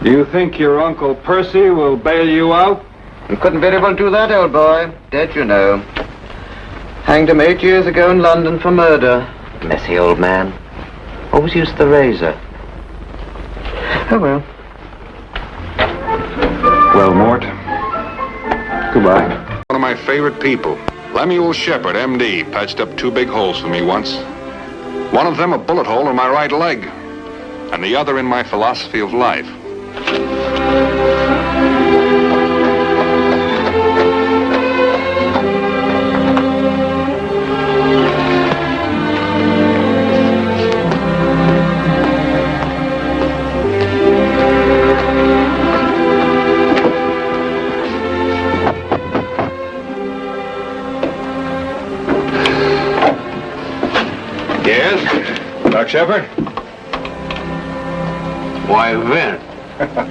Do you think your Uncle Percy will bail you out? You couldn't very well do that, old boy. Dead, you know. Hanged him 8 years ago in London for murder. Messy old man. Always used the razor. Oh, well. Well, Mort. Goodbye. One of my favorite people, Lemuel Shepard, M.D., patched up 2 big holes for me once. One of them a bullet hole in my right leg, and the other in my philosophy of life. Yes? Doc Shepard? Why, Vince.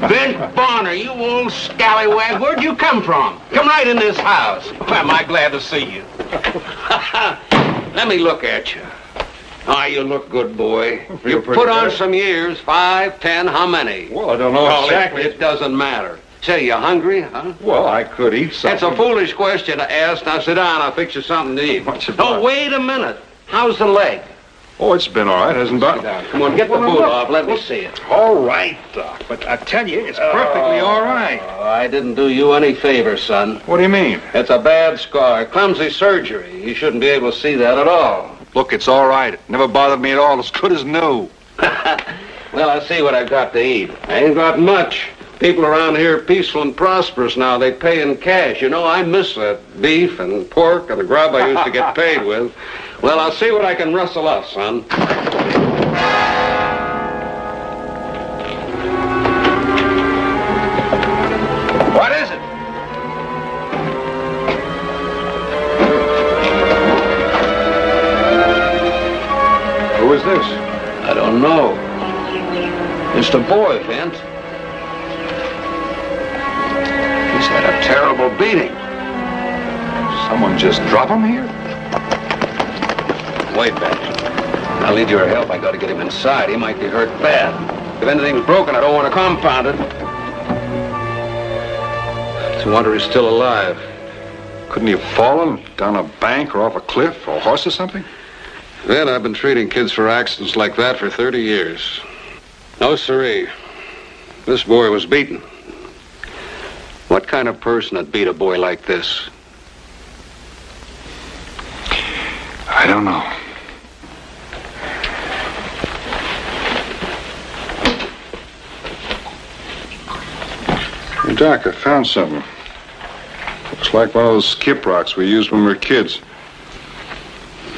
Vince Bonner, you old scallywag. Where'd you come from? Come right in this house. Why, am I glad to see you. Let me look at you. Ah, you look good, boy. You put on some years, 5, 10, how many? Well, I don't know exactly. It doesn't matter. Say, you hungry, huh? Well, I could eat something. That's a foolish question to ask. Now sit down, I'll fix you something to eat. What's it Oh, about? wait a minute. How's the leg? Oh, it's been all right, hasn't it? Come on, get the boot off. Let me see it. All right, Doc, but I tell you, it's perfectly all right. I didn't do you any favor, son. What do you mean? It's a bad scar, clumsy surgery. You shouldn't be able to see that at all. Look, it's all right. It never bothered me at all. As good as new. Well, I see what I've got to eat. I ain't got much. People around here are peaceful and prosperous now. They pay in cash. You know, I miss that beef and pork and the grub I used to get paid with. Well, I'll see what I can rustle up, son. What is it? Who is this? I don't know. It's the boy, Vint. He's had a terrible beating. Someone just drop him here? Wait, Ben. I'll need your help. I got to get him inside. He might be hurt bad. If anything's broken, I don't want to compound it. It's a wonder he's still alive. Couldn't he have fallen down a bank or off a cliff or a horse or something? Ben, I've been treating kids for accidents like that for 30 years. No, siree. This boy was beaten. What kind of person would beat a boy like this? I don't know. Hey, Doc, I found something. Looks like one of those skip rocks we used when we were kids.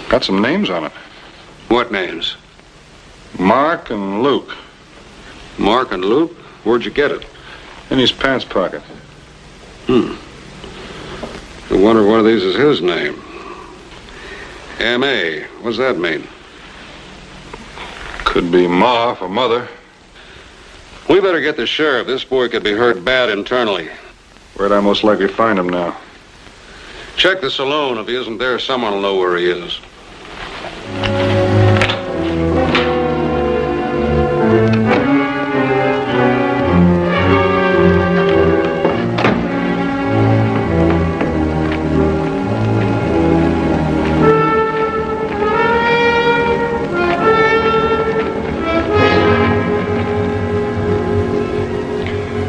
Got some names on it. What names? Mark and Luke. Mark and Luke? Where'd you get it? In his pants pocket. I wonder if one of these is his name. M.A. What's that mean? Could be Ma for mother. We better get the sheriff. This boy could be hurt bad internally. Where'd I most likely find him now? Check the saloon. If he isn't there, someone will know where he is.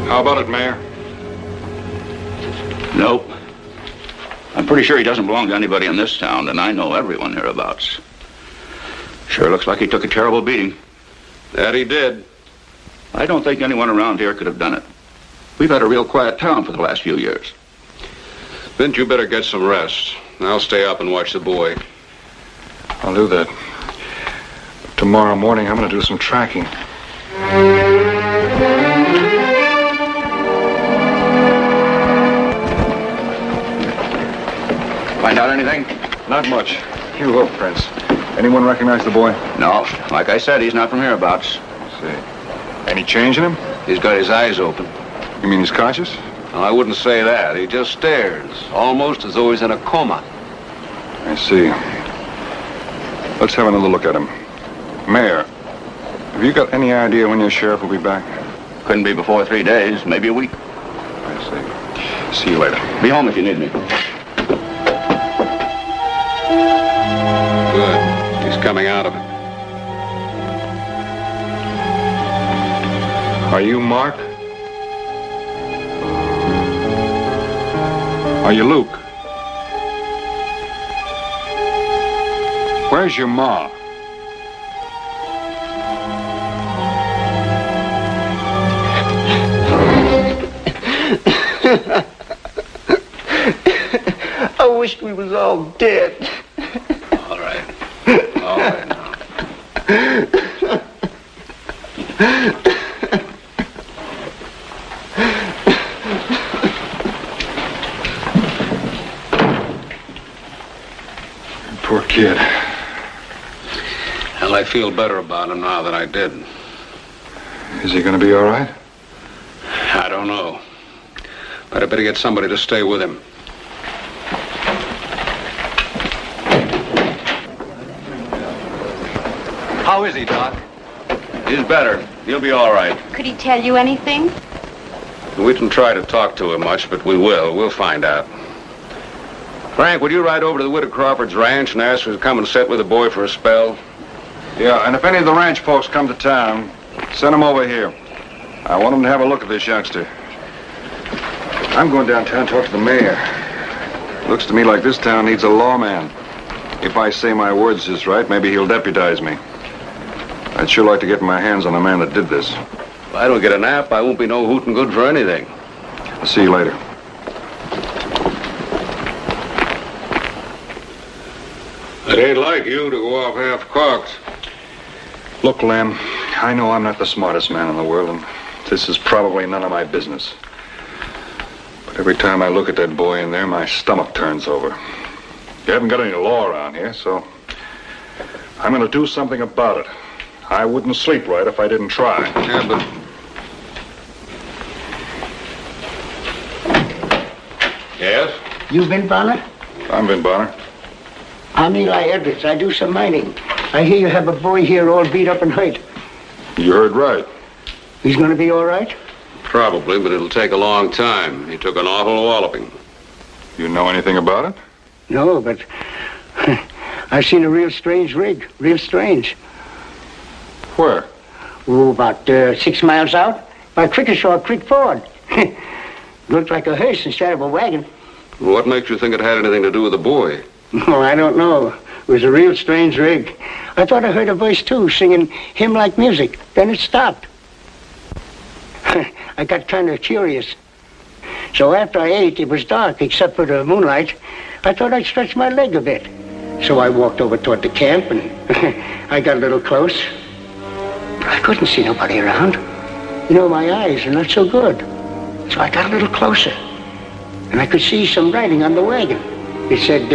How about it, Mayor? Nope. I'm pretty sure he doesn't belong to anybody in this town, and I know everyone hereabouts. Sure looks like he took a terrible beating. That he did. I don't think anyone around here could have done it. We've had a real quiet town for the last few years. Vint, you better get some rest. I'll stay up and watch the boy. I'll do that. Tomorrow morning, I'm going to do some tracking. Find out anything? Not much. Few hoof prints. Anyone recognize the boy? No. Like I said, he's not from hereabouts. I see. Any change in him? He's got his eyes open. You mean he's conscious? Well, I wouldn't say that. He just stares, almost as though he's in a coma. I see. Let's have another look at him. Mayor, have you got any idea when your sheriff will be back? Couldn't be before 3 days, maybe a week. I see. See you later. Be home if you need me. Good. He's coming out of it. Are you Mark? Are you Luke? Where's your ma? I wished we was all dead. All right. All right now. Poor kid. Well, I feel better about him now than I did. Is he going to be all right? I don't know. But I better get somebody to stay with him. How is he, Doc? He's better. He'll be all right. Could he tell you anything? We didn't try to talk to him much, but we will. We'll find out. Frank, would you ride over to the widow Crawford's ranch and ask her to come and sit with the boy for a spell? Yeah, and if any of the ranch folks come to town, send them over here. I want them to have a look at this youngster. I'm going downtown to talk to the mayor. Looks to me like this town needs a lawman. If I say my words just right, maybe he'll deputize me. I'd sure like to get my hands on the man that did this. If I don't get a nap, I won't be no hootin' good for anything. I'll see you later. It ain't like you to go off half-cocked. Look, Lem, I know I'm not the smartest man in the world, and this is probably none of my business. But every time I look at that boy in there, my stomach turns over. You haven't got any law around here, so I'm going to do something about it. I wouldn't sleep right if I didn't try. Yeah, but... Yes? You Vin Bonner? I'm Vin Bonner. I'm Eli Edwards. I do some mining. I hear you have a boy here all beat up and hurt. You heard right. He's going to be all right? Probably, but it'll take a long time. He took an awful walloping. You know anything about it? No, but I've seen a real strange rig. Real strange. Where? Oh, about 6 miles out by Crickeshaw Creek Ford. Looked like a hearse instead of a wagon. What makes you think it had anything to do with the boy? Oh, I don't know. It was a real strange rig. I thought I heard a voice, too, singing hymn-like music. Then it stopped. I got kind of curious. So after I ate, it was dark, except for the moonlight. I thought I'd stretch my leg a bit. So I walked over toward the camp, and I got a little close. I couldn't see nobody around. You know, my eyes are not so good. So I got a little closer. And I could see some writing on the wagon. It said,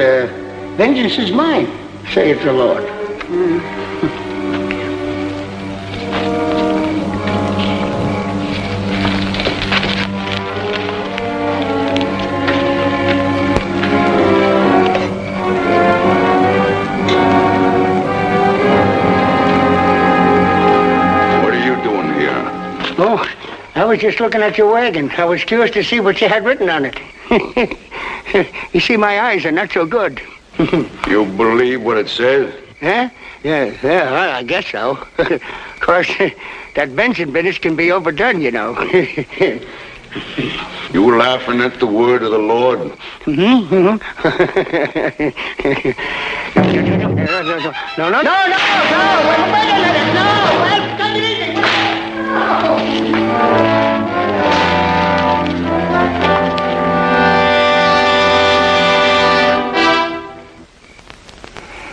vengeance is mine, saith the Lord. What are you doing here? Oh, I was just looking at your wagon. I was curious to see what you had written on it. You see, my eyes are not so good. You believe what it says? Huh? Yeah, well, I guess so. Of course, that vengeance business can be overdone, you know. You laughing at the word of the Lord? No. Wait a minute. No. Come easy.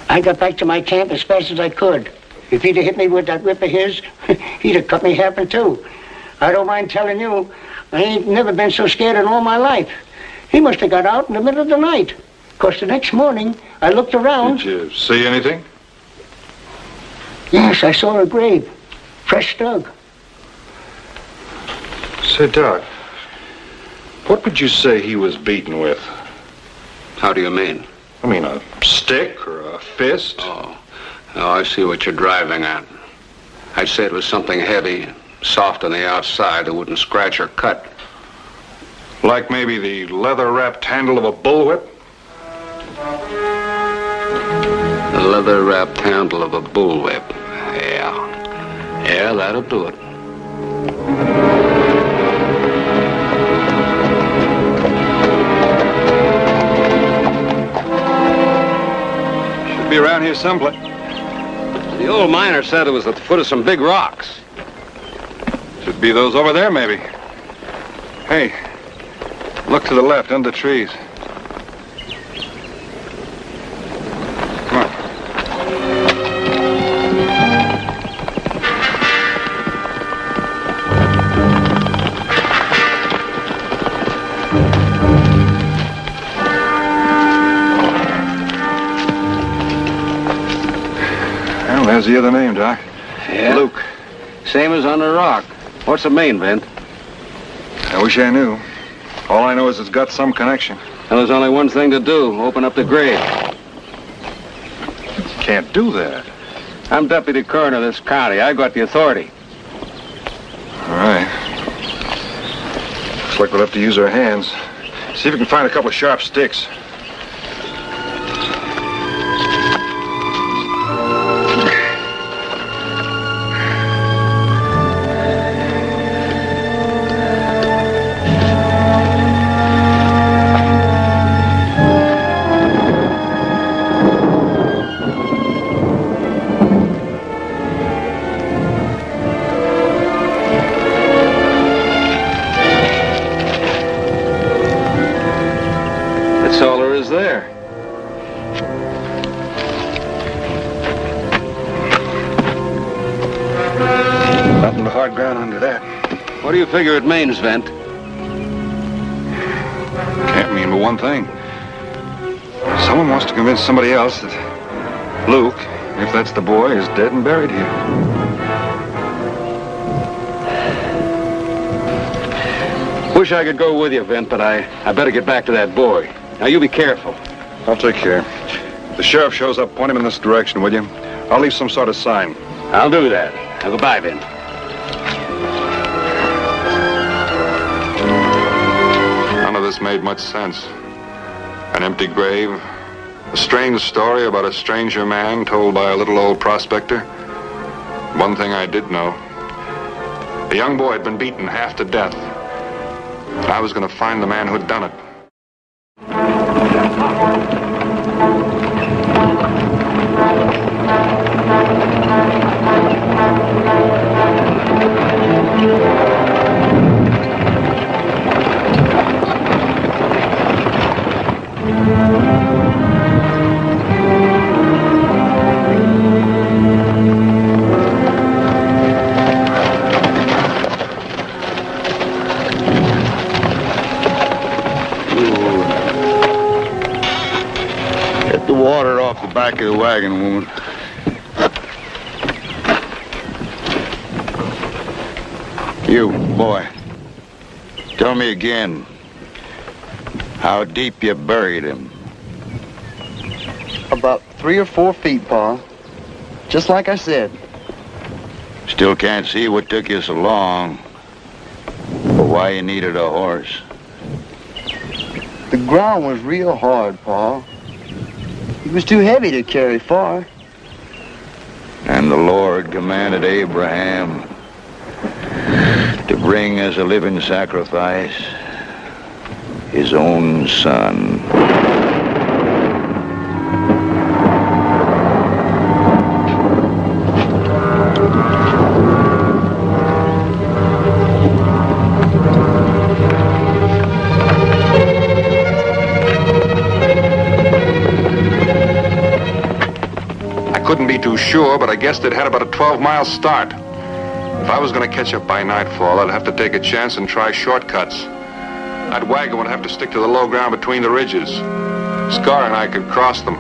I got back to my camp as fast as I could. If he'd have hit me with that whip of his, he'd have cut me half in two. I don't mind telling you, I ain't never been so scared in all my life. He must have got out in the middle of the night. 'Cause the next morning, I looked around. Did you see anything? Yes, I saw a grave. Fresh dug. Say, Doc, what would you say he was beaten with? How do you mean? I mean, a stick or a fist? Oh, I see what you're driving at. I'd say it was something heavy, soft on the outside that wouldn't scratch or cut. Like maybe the leather-wrapped handle of a bullwhip? The leather-wrapped handle of a bullwhip. Yeah, that'll do it. Should be around here someplace. The old miner said it was at the foot of some big rocks. Should be those over there, maybe. Hey, look to the left, under the trees. Come on. Well, there's the other name, Doc. Yeah? Luke. Same as on the rock. What's it mean, Vin? I wish I knew. All I know is it's got some connection. Well, there's only one thing to do. Open up the grave. Can't do that. I'm deputy coroner of this county. I got the authority. All right. Looks like we'll have to use our hands. See if we can find a couple of sharp sticks. figure it means, Vint? Can't mean but one thing. Someone wants to convince somebody else that Luke, if that's the boy, is dead and buried here. Wish I could go with you, Vint, but I better get back to that boy. Now, you be careful. I'll take care. If the sheriff shows up, point him in this direction, will you? I'll leave some sort of sign. I'll do that. Now, goodbye, Vint. None of this made much sense. An empty grave, a strange story about a stranger man told by a little old prospector. One thing I did know. The young boy had been beaten half to death. I was going to find the man who'd done it. Get the water off the back of the wagon, woman. You, boy, tell me again how deep you buried him. About 3 or 4 feet, Pa. Just like I said. Still can't see what took you so long, or why you needed a horse. The ground was real hard, Pa. It was too heavy to carry far. And the Lord commanded Abraham to bring as a living sacrifice his own son. Couldn't be too sure, but I guessed it had about a 12-mile start. If I was going to catch up by nightfall, I'd have to take a chance and try shortcuts. That wagon would have to stick to the low ground between the ridges. Scar and I could cross them.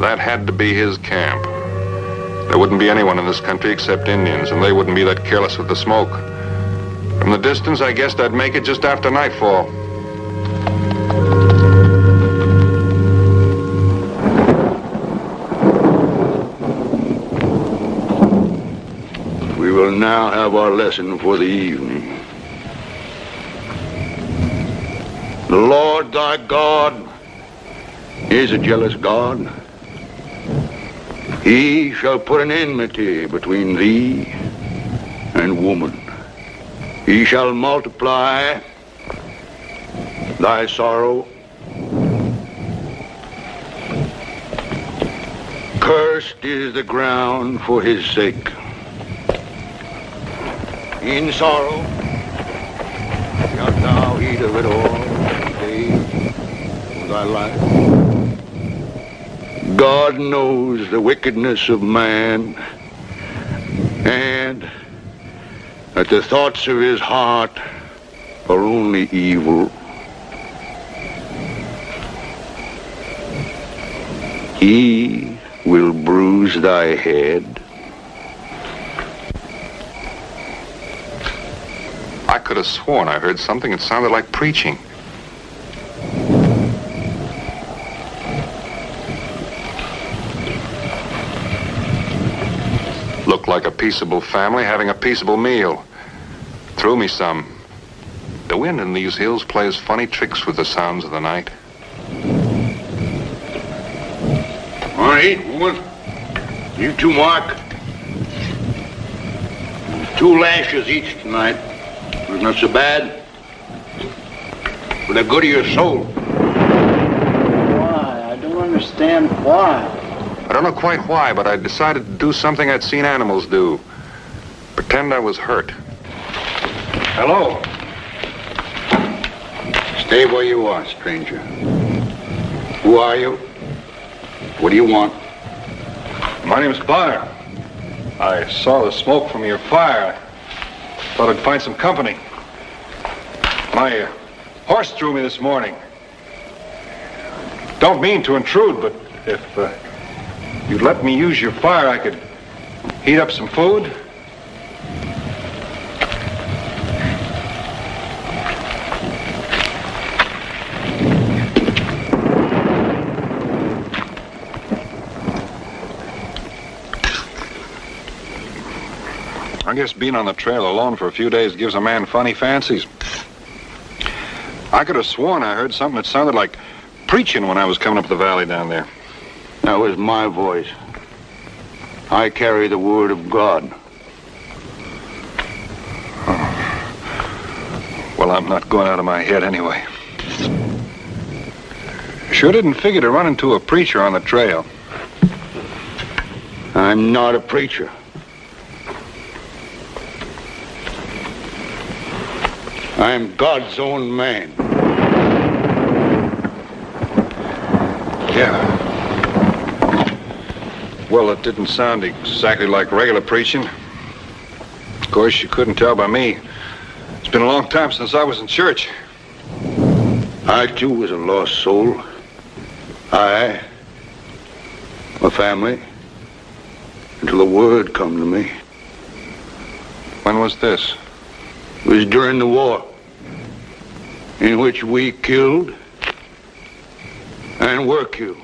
That had to be his camp. There wouldn't be anyone in this country except Indians, and they wouldn't be that careless with the smoke. From the distance, I guessed I'd make it just after nightfall. We will now have our lesson for the evening. The Lord thy God is a jealous God. He shall put an enmity between thee and woman. He shall multiply thy sorrow. Cursed is the ground for his sake. In sorrow shalt thou eat of it all the days of thy life. God knows the wickedness of man, and that the thoughts of his heart are only evil. He will bruise thy head. I could have sworn I heard something that sounded like preaching. Looked like a peaceable family having a peaceable meal. Threw me some. The wind in these hills plays funny tricks with the sounds of the night. All right, woman. You two, Mark. 2 lashes each tonight. Was not so bad. For the good of your soul. Why? I don't understand why. I don't know quite why, but I decided to do something I'd seen animals do. Pretend I was hurt. Hello. Stay where you are, stranger. Who are you? What do you want? My name's Bonner. I saw the smoke from your fire. Thought I'd find some company. My horse threw me this morning. Don't mean to intrude, but if you'd let me use your fire, I could heat up some food. I guess being on the trail alone for a few days gives a man funny fancies. I could have sworn I heard something that sounded like preaching when I was coming up the valley down there. That was my voice. I carry the word of God. Oh. Well, I'm not going out of my head anyway. Sure didn't figure to run into a preacher on the trail. I'm not a preacher. I'm God's own man. Yeah. Well, it didn't sound exactly like regular preaching. Of course, you couldn't tell by me. It's been a long time since I was in church. I, too, was a lost soul. I, my family, until the word come to me. When was this? It was during the war, in which we killed and were killed.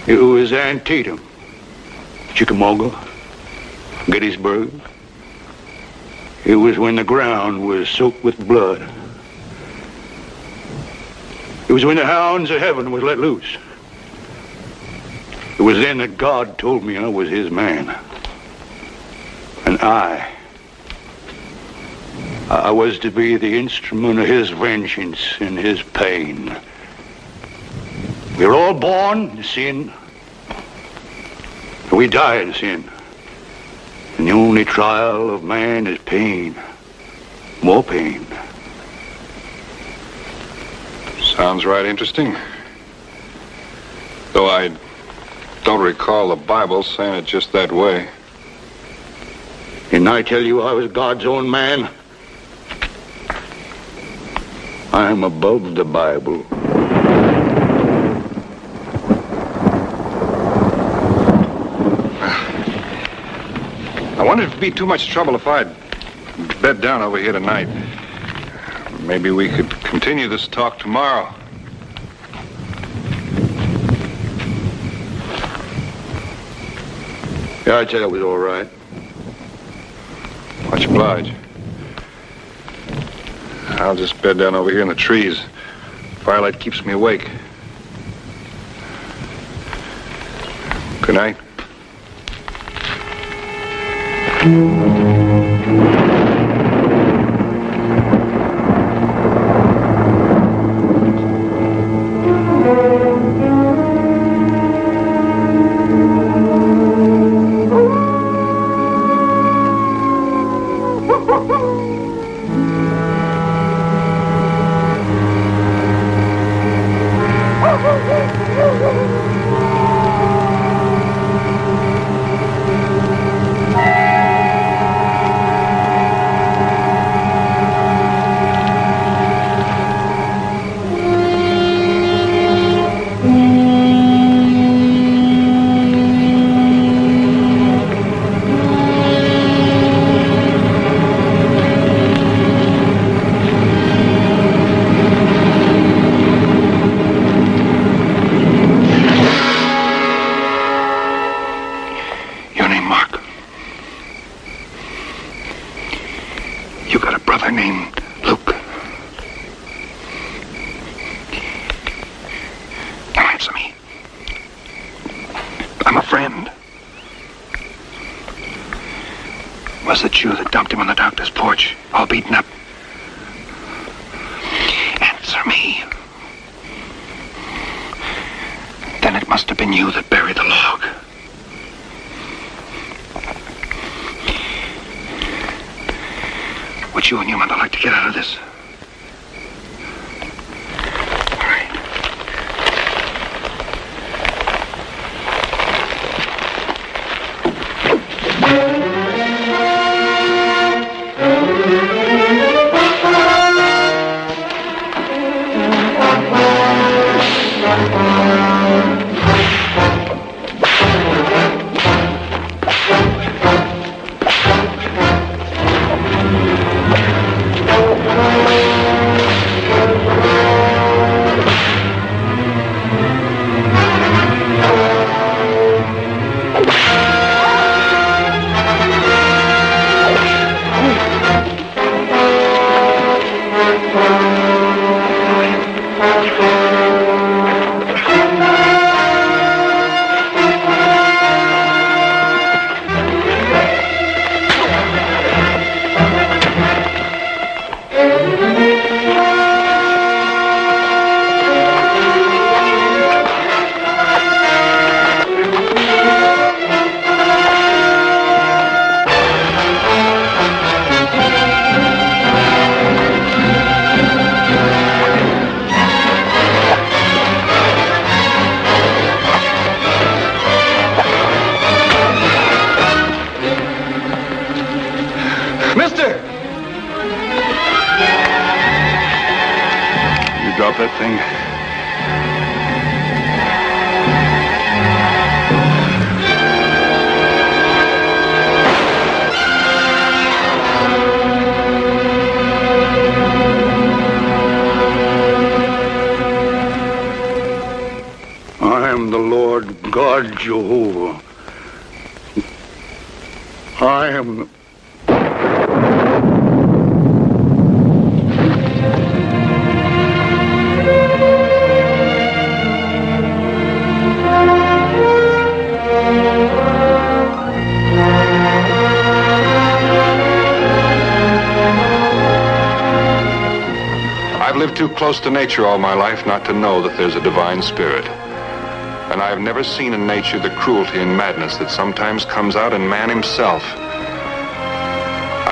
It was Antietam, Chickamauga, Gettysburg. It was when the ground was soaked with blood. It was when the hounds of heaven was let loose. It was then that God told me I was his man. And I was to be the instrument of his vengeance and his pain. We were all born in sin. We die in sin. And the only trial of man is pain. More pain. Sounds right interesting. Though I don't recall the Bible saying it just that way. Didn't I tell you I was God's own man? I am above the Bible. I wonder if it'd be too much trouble if I'd bed down over here tonight. Maybe we could continue this talk tomorrow. Yeah, I'd say that was all right. Much obliged. I'll just bed down over here in the trees. Firelight keeps me awake. Good night. Was it you that dumped him on the doctor's porch, all beaten up? Answer me. Then it must have been you that buried the log. Would you and your mother like to get out of this? All right. off that thing. I am the Lord God Jehovah. I am... I've lived too close to nature all my life not to know that there's a divine spirit. And I've never seen in nature the cruelty and madness that sometimes comes out in man himself.